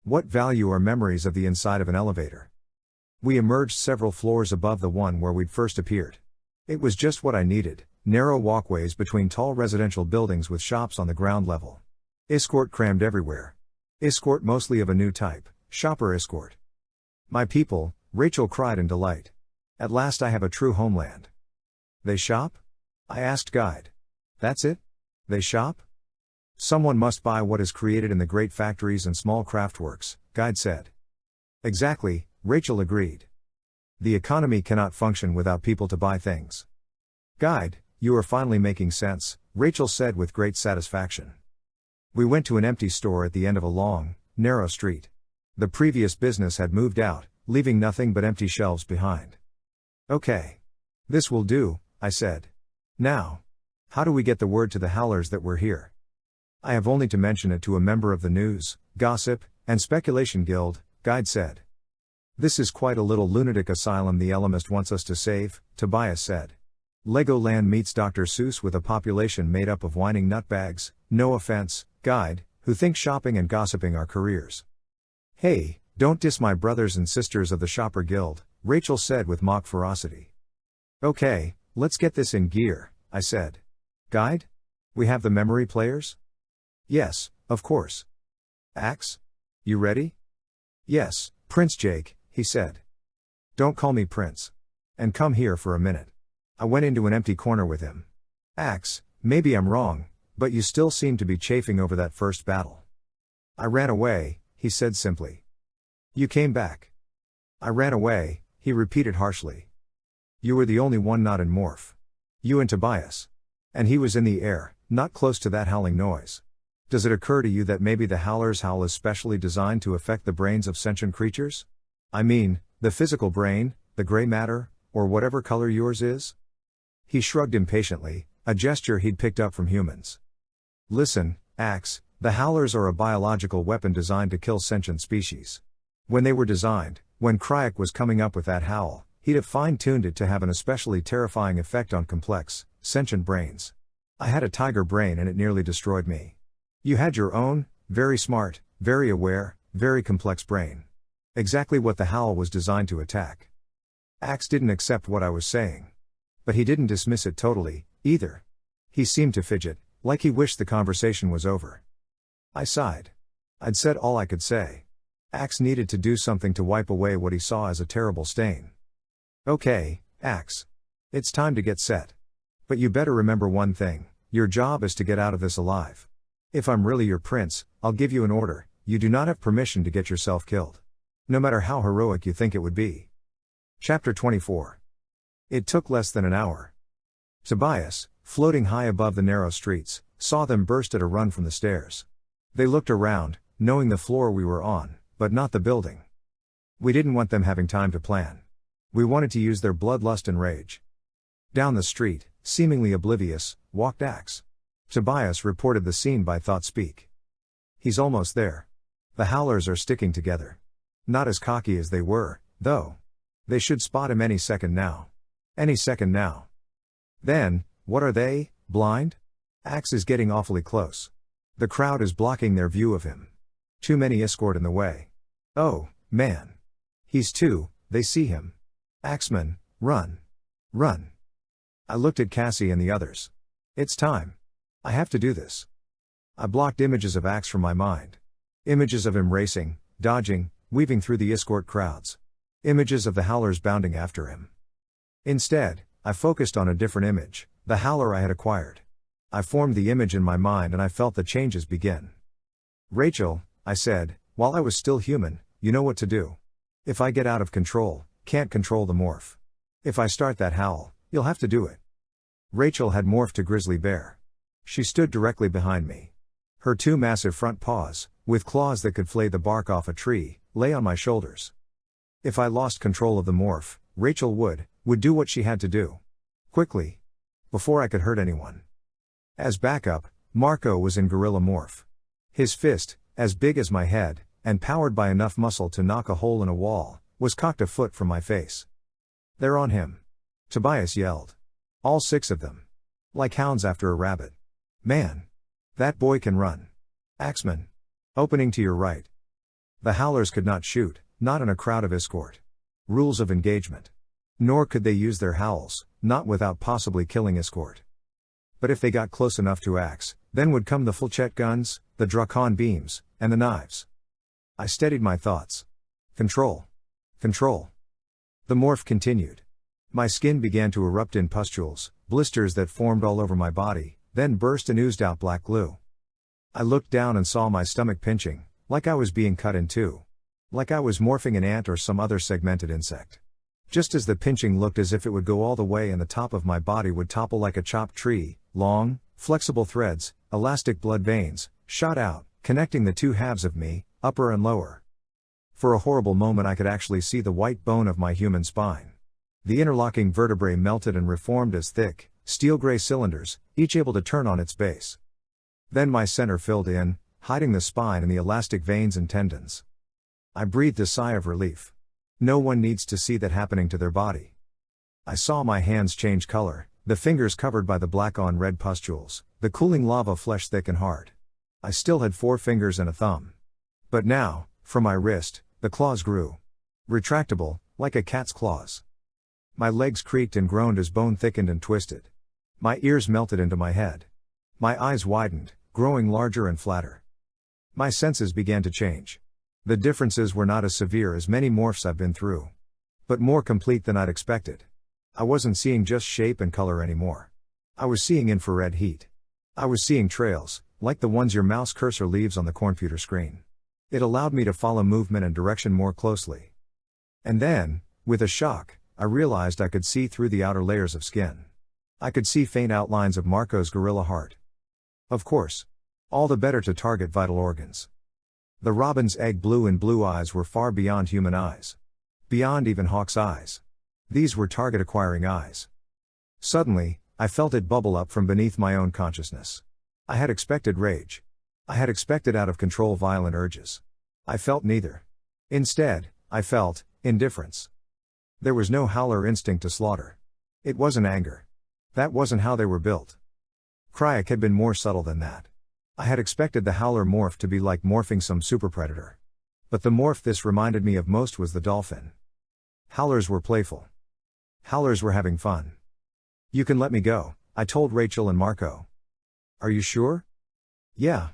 What value are memories of the inside of an elevator? We emerged several floors above the one where we'd first appeared. It was just what I needed, narrow walkways between tall residential buildings with shops on the ground level. Escort crammed everywhere. Escort mostly of a new type, shopper escort. My people, Rachel cried in delight. At last I have a true homeland. They shop? I asked Guide. That's it? They shop? Someone must buy what is created in the great factories and small craftworks, Guide said. Exactly, Rachel agreed. The economy cannot function without people to buy things. Guide, you are finally making sense, Rachel said with great satisfaction. We went to an empty store at the end of a long, narrow street. The previous business had moved out, leaving nothing but empty shelves behind. Okay. This will do, I said. Now. How do we get the word to the howlers that we're here? I have only to mention it to a member of the news, gossip, and speculation guild, Guide said. This is quite a little lunatic asylum the Ellimist wants us to save, Tobias said. Legoland meets Dr. Seuss with a population made up of whining nutbags, no offense, Guide, who think shopping and gossiping are careers. Hey, don't diss my brothers and sisters of the Shopper Guild, Rachel said with mock ferocity. Okay, let's get this in gear, I said. Guide? We have the memory players? Yes, of course. Axe? You ready? Yes, Prince Jake, he said. Don't call me Prince. And come here for a minute. I went into an empty corner with him. Axe, maybe I'm wrong, but you still seem to be chafing over that first battle. I ran away, he said simply. You came back. I ran away, he repeated harshly. You were the only one not in morph. You and Tobias. And he was in the air, not close to that howling noise. Does it occur to you that maybe the howler's howl is specially designed to affect the brains of sentient creatures? I mean, the physical brain, the gray matter, or whatever color yours is? He shrugged impatiently, a gesture he'd picked up from humans. Listen, Axe, the howlers are a biological weapon designed to kill sentient species. When they were designed, when Crayak was coming up with that howl, he'd have fine-tuned it to have an especially terrifying effect on complex, sentient brains. I had a tiger brain and it nearly destroyed me. You had your own, very smart, very aware, very complex brain. Exactly what the howl was designed to attack. Axe didn't accept what I was saying. But he didn't dismiss it totally, either. He seemed to fidget, like he wished the conversation was over. I sighed. I'd said all I could say. Axe needed to do something to wipe away what he saw as a terrible stain. Okay, Axe. It's time to get set. But you better remember one thing, your job is to get out of this alive. If I'm really your prince, I'll give you an order, you do not have permission to get yourself killed. No matter how heroic you think it would be. Chapter 24. It took less than an hour. Tobias, floating high above the narrow streets, saw them burst at a run from the stairs. They looked around, knowing the floor we were on, but not the building. We didn't want them having time to plan. We wanted to use their bloodlust and rage. Down the street, seemingly oblivious, walked Axe. Tobias reported the scene by ThoughtSpeak. He's almost there. The howlers are sticking together. Not as cocky as they were, though. They should spot him any second now. Any second now. Then, what are they, blind? Axe is getting awfully close. The crowd is blocking their view of him. Too many escort in the way. Oh, man. He's too, they see him. Axeman, run. Run. I looked at Cassie and the others. It's time. I have to do this. I blocked images of Axe from my mind. Images of him racing, dodging, weaving through the escort crowds. Images of the howlers bounding after him. Instead, I focused on a different image, the howler I had acquired. I formed the image in my mind and I felt the changes begin. Rachel, I said, while I was still human, you know what to do. If I get out of control, can't control the morph. If I start that howl, you'll have to do it. Rachel had morphed to grizzly bear. She stood directly behind me. Her two massive front paws, with claws that could flay the bark off a tree, lay on my shoulders. If I lost control of the morph, Rachel would do what she had to do. Quickly. Before I could hurt anyone. As backup, Marco was in gorilla morph. His fist, as big as my head, and powered by enough muscle to knock a hole in a wall, was cocked a foot from my face. They're on him. Tobias yelled. All 6 of them. Like hounds after a rabbit. Man. That boy can run. Axeman. Opening to your right. The howlers could not shoot, not in a crowd of escort. Rules of engagement. Nor could they use their howls, not without possibly killing escort. But if they got close enough to Axe, then would come the flechette guns, the Drakon beams, and the knives. I steadied my thoughts. Control. Control. The morph continued. My skin began to erupt in pustules, blisters that formed all over my body, then burst and oozed out black glue. I looked down and saw my stomach pinching, like I was being cut in two. Like I was morphing an ant or some other segmented insect. Just as the pinching looked as if it would go all the way and the top of my body would topple like a chopped tree, long, flexible threads, elastic blood veins, shot out, connecting the two halves of me, upper and lower. For a horrible moment I could actually see the white bone of my human spine. The interlocking vertebrae melted and reformed as thick, steel-gray cylinders, each able to turn on its base. Then my center filled in, hiding the spine and the elastic veins and tendons. I breathed a sigh of relief. No one needs to see that happening to their body. I saw my hands change color, the fingers covered by the black on red pustules, the cooling lava flesh thick and hard. I still had 4 fingers and a thumb. But now, from my wrist, the claws grew. Retractable, like a cat's claws. My legs creaked and groaned as bone thickened and twisted. My ears melted into my head. My eyes widened, growing larger and flatter. My senses began to change. The differences were not as severe as many morphs I've been through, but more complete than I'd expected. I wasn't seeing just shape and color anymore. I was seeing infrared heat. I was seeing trails, like the ones your mouse cursor leaves on the computer screen. It allowed me to follow movement and direction more closely. And then, with a shock, I realized I could see through the outer layers of skin. I could see faint outlines of Marco's gorilla heart. Of course. All the better to target vital organs. The robin's egg blue and blue eyes were far beyond human eyes. Beyond even Hawk's eyes. These were target-acquiring eyes. Suddenly, I felt it bubble up from beneath my own consciousness. I had expected rage. I had expected out-of-control violent urges. I felt neither. Instead, I felt indifference. There was no howler instinct to slaughter. It wasn't anger. That wasn't how they were built. Crayak had been more subtle than that. I had expected the howler morph to be like morphing some superpredator. But the morph this reminded me of most was the dolphin. Howlers were playful. Howlers were having fun. "You can let me go," I told Rachel and Marco. "Are you sure?" "Yeah.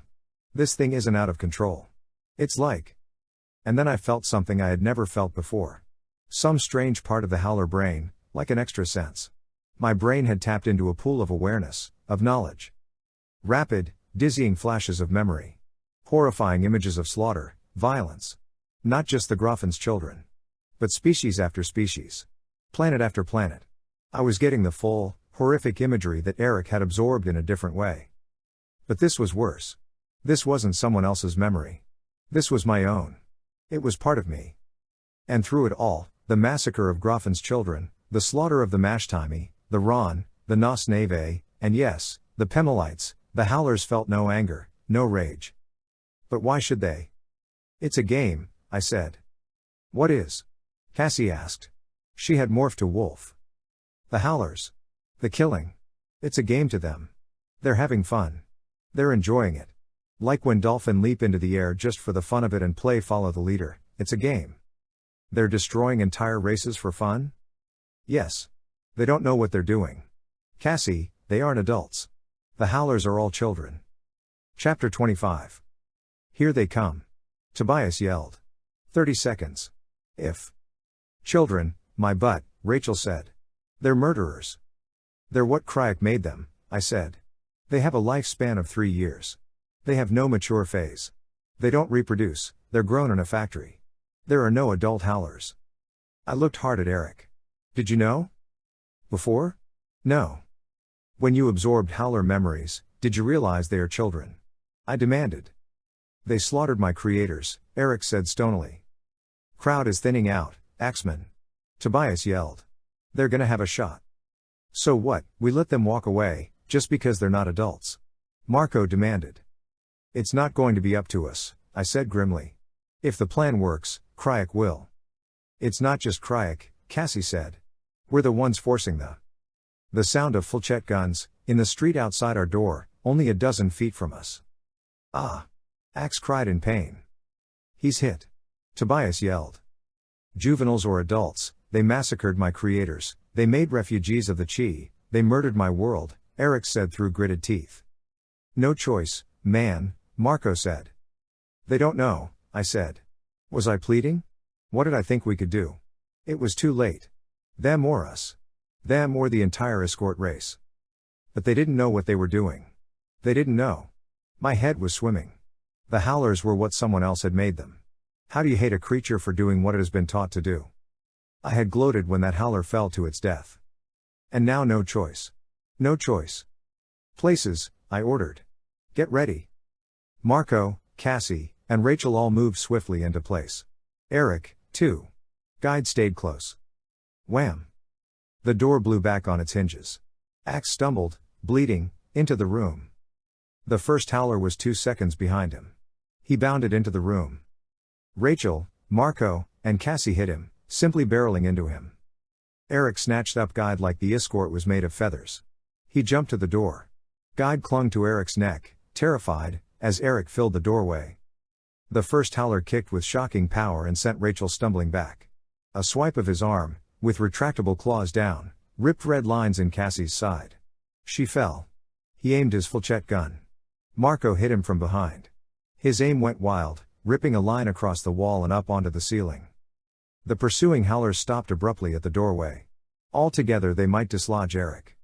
This thing isn't out of control. It's like..." And then I felt something I had never felt before. Some strange part of the howler brain, like an extra sense. My brain had tapped into a pool of awareness, of knowledge. Rapid, dizzying flashes of memory. Horrifying images of slaughter, violence. Not just the Groffin's children. But species after species. Planet after planet. I was getting the full, horrific imagery that Erek had absorbed in a different way. But this was worse. This wasn't someone else's memory. This was my own. It was part of me. And through it all, the massacre of Groffin's children, the slaughter of the Mashtaimi, the Ron, the Nos Neve, and yes, the Pemelites, the howlers felt no anger, no rage. But why should they? "It's a game," I said. "What is?" Cassie asked. She had morphed to wolf. "The howlers. The killing. It's a game to them. They're having fun. They're enjoying it. Like when dolphin leap into the air just for the fun of it and play follow the leader, it's a game. They're destroying entire races for fun? Yes. They don't know what they're doing. Cassie, they aren't adults. The howlers are all children." Chapter 25. "Here they come." Tobias yelled. 30 seconds. "If children, my butt," Rachel said. "They're murderers." "They're what Crayak made them," I said. "They have a lifespan of 3 years. They have no mature phase. They don't reproduce, they're grown in a factory. There are no adult howlers." I looked hard at Erek. "Did you know? Before?" "No." "When you absorbed howler memories, did you realize they are children?" I demanded. "They slaughtered my creators," Erek said stonily. "Crowd is thinning out, Axeman." Tobias yelled. "They're gonna have a shot." "So what, we let them walk away, just because they're not adults?" Marco demanded. "It's not going to be up to us," I said grimly. "If the plan works, Crayak will." "It's not just Crayak," Cassie said. "We're the ones forcing the sound of flechette guns, in the street outside our door, only a dozen feet from us." "Ah!" Axe cried in pain. "He's hit." Tobias yelled. "Juveniles or adults, they massacred my creators, they made refugees of the Chee, they murdered my world," Erek said through gritted teeth. "No choice, man," Marco said. "They don't know," I said. Was I pleading? What did I think we could do? It was too late. Them or us. Them or the entire escort race. But they didn't know what they were doing. They didn't know. My head was swimming. The howlers were what someone else had made them. How do you hate a creature for doing what it has been taught to do? I had gloated when that howler fell to its death. And now no choice. No choice. "Places," I ordered. "Get ready." Marco, Cassie, and Rachel all moved swiftly into place. Erek, too. Guide stayed close. Wham! The door blew back on its hinges. Axe stumbled, bleeding, into the room. The first howler was 2 seconds behind him. He bounded into the room. Rachel, Marco, and Cassie hit him, simply barreling into him. Erek snatched up Guide like the escort was made of feathers. He jumped to the door. Guide clung to Erek's neck, terrified, as Erek filled the doorway. The first howler kicked with shocking power and sent Rachel stumbling back. A swipe of his arm, with retractable claws down, ripped red lines in Cassie's side. She fell. He aimed his flechette gun. Marco hit him from behind. His aim went wild, ripping a line across the wall and up onto the ceiling. The pursuing howlers stopped abruptly at the doorway. Altogether they might dislodge Erek.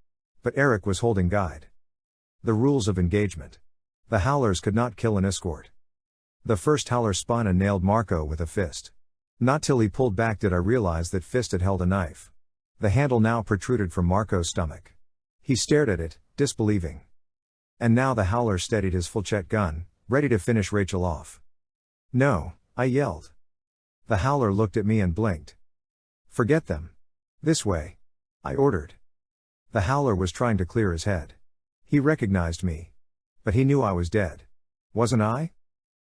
But Erek was holding guide. The rules of engagement. The howlers could not kill an escort. The first howler spun and nailed Marco with a fist. Not till he pulled back did I realize that fist had held a knife. The handle now protruded from Marco's stomach. He stared at it, disbelieving. And now the howler steadied his flechette gun, ready to finish Rachel off. "No," I yelled. The howler looked at me and blinked. "Forget them. This way," I ordered. The howler was trying to clear his head. He recognized me. But he knew I was dead. Wasn't I?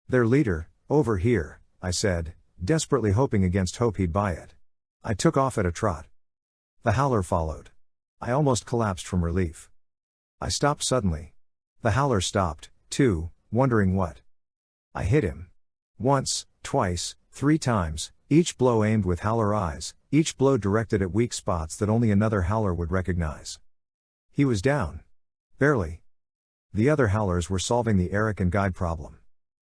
"Their leader, over here," I said, desperately hoping against hope he'd buy it. I took off at a trot. The howler followed. I almost collapsed from relief. I stopped suddenly. The howler stopped, too, wondering what. I hit him. Once, twice, 3 times, each blow aimed with howler eyes, each blow directed at weak spots that only another howler would recognize. He was down. Barely. The other howlers were solving the Erek and Guide problem.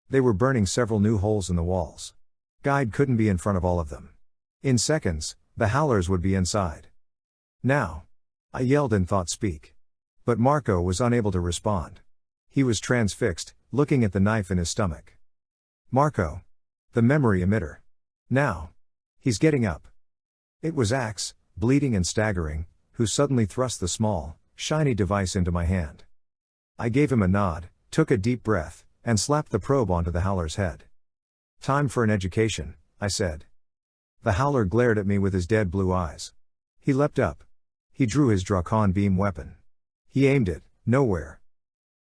They were burning several new holes in the walls. Guide couldn't be in front of all of them. In seconds, the howlers would be inside. "Now!" I yelled in thought speak. But Marco was unable to respond. He was transfixed, looking at the knife in his stomach. "Marco. The memory emitter. Now. He's getting up." It was Axe, bleeding and staggering, who suddenly thrust the small, shiny device into my hand. I gave him a nod, took a deep breath, and slapped the probe onto the howler's head. "Time for an education," I said. The howler glared at me with his dead blue eyes. He leapt up. He drew his Drakon beam weapon. He aimed it, nowhere.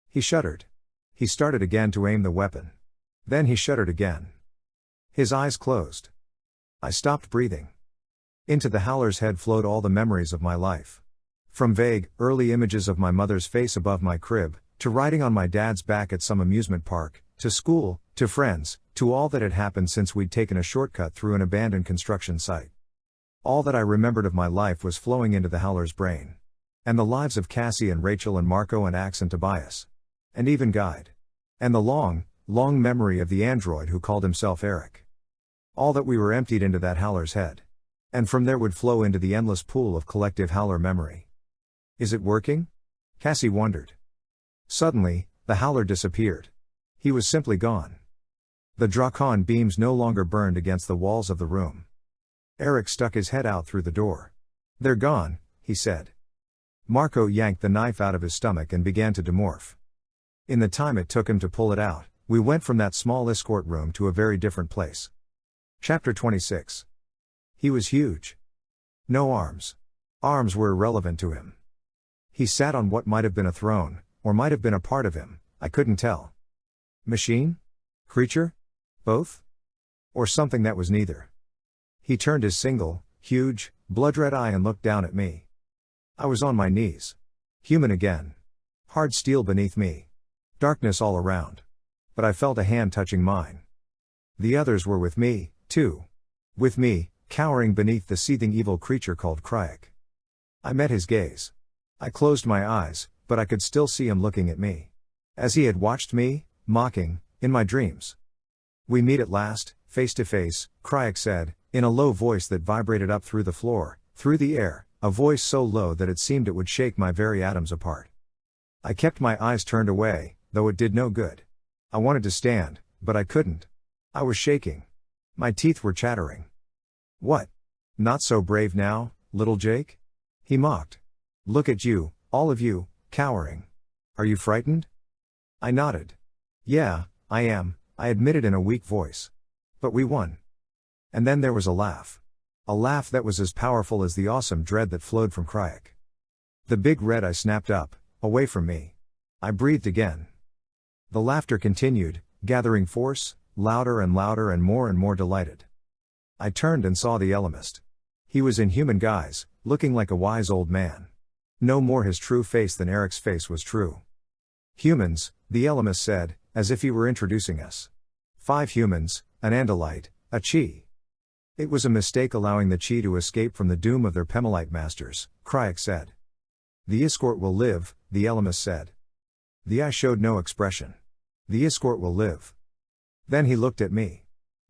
He shuddered. He started again to aim the weapon. Then he shuddered again. His eyes closed. I stopped breathing. Into the howler's head flowed all the memories of my life. From vague, early images of my mother's face above my crib, to riding on my dad's back at some amusement park, to school, to friends, to all that had happened since we'd taken a shortcut through an abandoned construction site. All that I remembered of my life was flowing into the howler's brain. And the lives of Cassie and Rachel and Marco and Axe and Tobias. And even Guide. And the long, long memory of the android who called himself Erek. All that we were emptied into that howler's head. And from there would flow into the endless pool of collective howler memory. "Is it working?" Cassie wondered. Suddenly, the howler disappeared. He was simply gone. The Drakon beams no longer burned against the walls of the room. Erek stuck his head out through the door. "They're gone," he said. Marco yanked the knife out of his stomach and began to demorph. In the time it took him to pull it out, we went from that small escort room to a very different place. Chapter 26. He was huge. No arms. Arms were irrelevant to him. He sat on what might have been a throne, or might have been a part of him, I couldn't tell. Machine? Creature? Both? Or something that was neither. He turned his single, huge, blood-red eye and looked down at me. I was on my knees. Human again. Hard steel beneath me. Darkness all around. But I felt a hand touching mine. The others were with me, too. With me, cowering beneath the seething evil creature called Crayak. I met his gaze. I closed my eyes, but I could still see him looking at me. As he had watched me, mocking, in my dreams. "We meet at last, face to face," Crayak said, in a low voice that vibrated up through the floor, through the air, a voice so low that it seemed it would shake my very atoms apart. I kept my eyes turned away, though it did no good. I wanted to stand, but I couldn't. I was shaking. My teeth were chattering. "What? Not so brave now, little Jake?" he mocked. "Look at you, all of you, cowering. Are you frightened?" I nodded. "Yeah, I am," I admitted in a weak voice. "But we won." And then there was a laugh. A laugh that was as powerful as the awesome dread that flowed from Crayak. The big red eye snapped up, away from me. I breathed again. The laughter continued, gathering force, louder and louder and more delighted. I turned and saw the Ellimist. He was in human guise, looking like a wise old man. No more his true face than Erek's face was true. "Humans," the Ellimist said, as if he were introducing us. 5 humans, an Andalite, a Chee. "It was a mistake allowing the Chee to escape from the doom of their Pemelite masters," Crayak said. The escort will live, the Ellimist said. The eye showed no expression. The escort will live. Then he looked at me.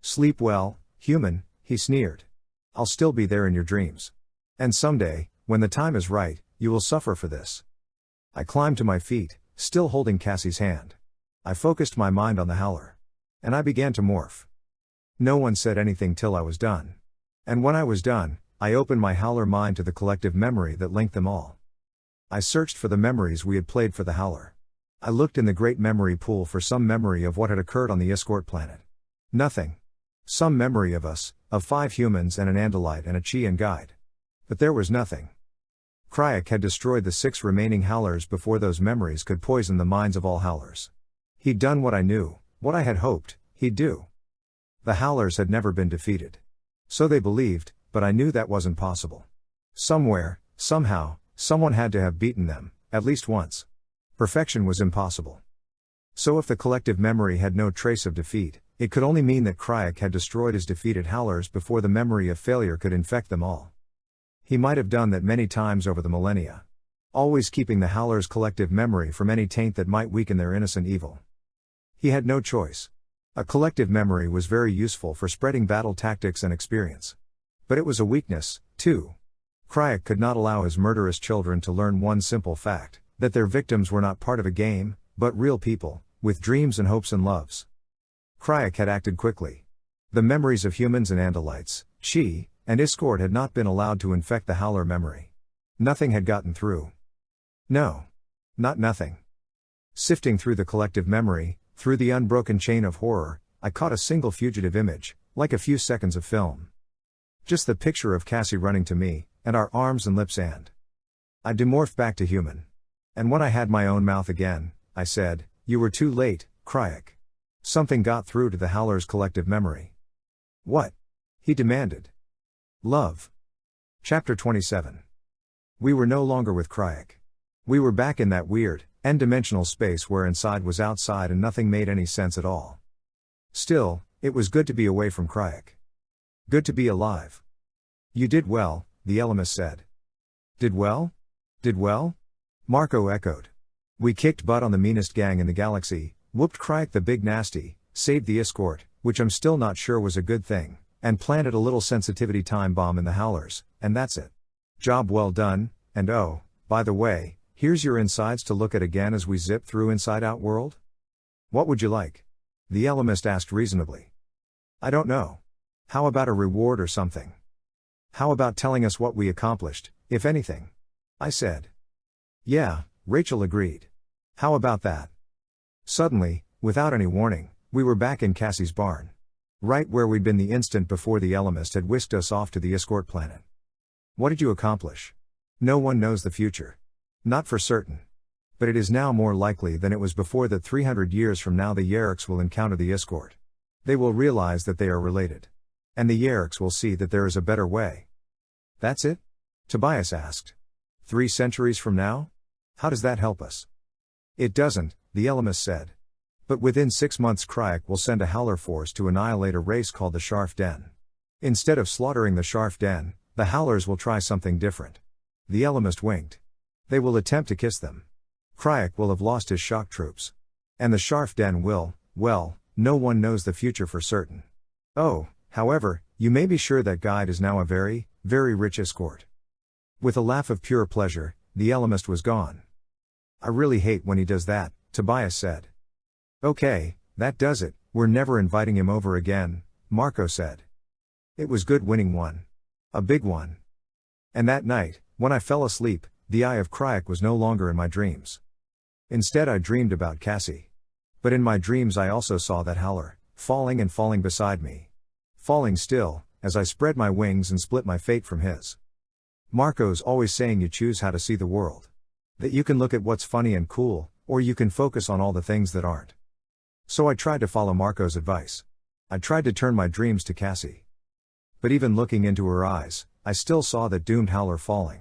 Sleep well, human, he sneered. I'll still be there in your dreams. And someday, when the time is right, you will suffer for this. I climbed to my feet, still holding Cassie's hand. I focused my mind on the howler. And I began to morph. No one said anything till I was done. And when I was done, I opened my howler mind to the collective memory that linked them all. I searched for the memories we had played for the howler. I looked in the great memory pool for some memory of what had occurred on the escort planet. Nothing. Some memory of us, of 5 humans and an Andalite and a Chee and guide. But there was nothing. Crayak had destroyed the 6 remaining howlers before those memories could poison the minds of all howlers. He'd done what I knew, what I had hoped he'd do. The howlers had never been defeated. So they believed, but I knew that wasn't possible. Somewhere, somehow, someone had to have beaten them, at least once. Perfection was impossible. So if the collective memory had no trace of defeat, it could only mean that Crayak had destroyed his defeated howlers before the memory of failure could infect them all. He might have done that many times over the millennia. Always keeping the howlers' collective memory from any taint that might weaken their innocent evil. He had no choice. A collective memory was very useful for spreading battle tactics and experience. But it was a weakness, too. Crayak could not allow his murderous children to learn one simple fact, that their victims were not part of a game, but real people, with dreams and hopes and loves. Crayak had acted quickly. The memories of humans and Andalites, Chee, and Iscord had not been allowed to infect the howler memory. Nothing had gotten through. No. Not nothing. Sifting through the collective memory, through the unbroken chain of horror, I caught a single fugitive image, like a few seconds of film. Just the picture of Cassie running to me, and our arms and lips and. I demorphed back to human. And when I had my own mouth again, I said, "You were too late, Crayak." Something got through to the howler's collective memory. What? He demanded. Love. Chapter 27. We were no longer with Crayak. We were back in that weird, n-dimensional space where inside was outside and nothing made any sense at all. Still, it was good to be away from Crayak. Good to be alive. You did well, the Ellimist said. Did well? Did well? Marco echoed. We kicked butt on the meanest gang in the galaxy, whooped Crayak the big nasty, saved the escort, which I'm still not sure was a good thing, and planted a little sensitivity time bomb in the howlers, and that's it. Job well done, and oh, by the way, here's your insides to look at again as we zip through Inside Out World? What would you like? The Ellimist asked reasonably. I don't know. How about a reward or something? How about telling us what we accomplished, if anything? I said. Yeah, Rachel agreed. How about that? Suddenly, without any warning, we were back in Cassie's barn. Right where we'd been the instant before the Ellimist had whisked us off to the escort planet. What did you accomplish? No one knows the future. Not for certain. But it is now more likely than it was before that 300 years from now the Yeerks will encounter the escort. They will realize that they are related. And the Yeerks will see that there is a better way. That's it? Tobias asked. 3 centuries from now? How does that help us? It doesn't, the Ellimist said. But within 6 months Crayak will send a howler force to annihilate a race called the Sharf Den. Instead of slaughtering the Sharf Den, the howlers will try something different. The Ellimist winked. They will attempt to kiss them. Crayak will have lost his shock troops. And the Sharf Den will, well, no one knows the future for certain. Oh, however, you may be sure that guide is now a very, very rich escort. With a laugh of pure pleasure, the Ellimist was gone. I really hate when he does that, Tobias said. Okay, that does it, we're never inviting him over again, Marco said. It was good winning one. A big one. And that night, when I fell asleep, the eye of Crayak was no longer in my dreams. Instead I dreamed about Cassie. But in my dreams I also saw that howler, falling and falling beside me. Falling still, as I spread my wings and split my fate from his. Marco's always saying you choose how to see the world. That you can look at what's funny and cool, or you can focus on all the things that aren't. So I tried to follow Marco's advice. I tried to turn my dreams to Cassie. But even looking into her eyes, I still saw that doomed howler falling.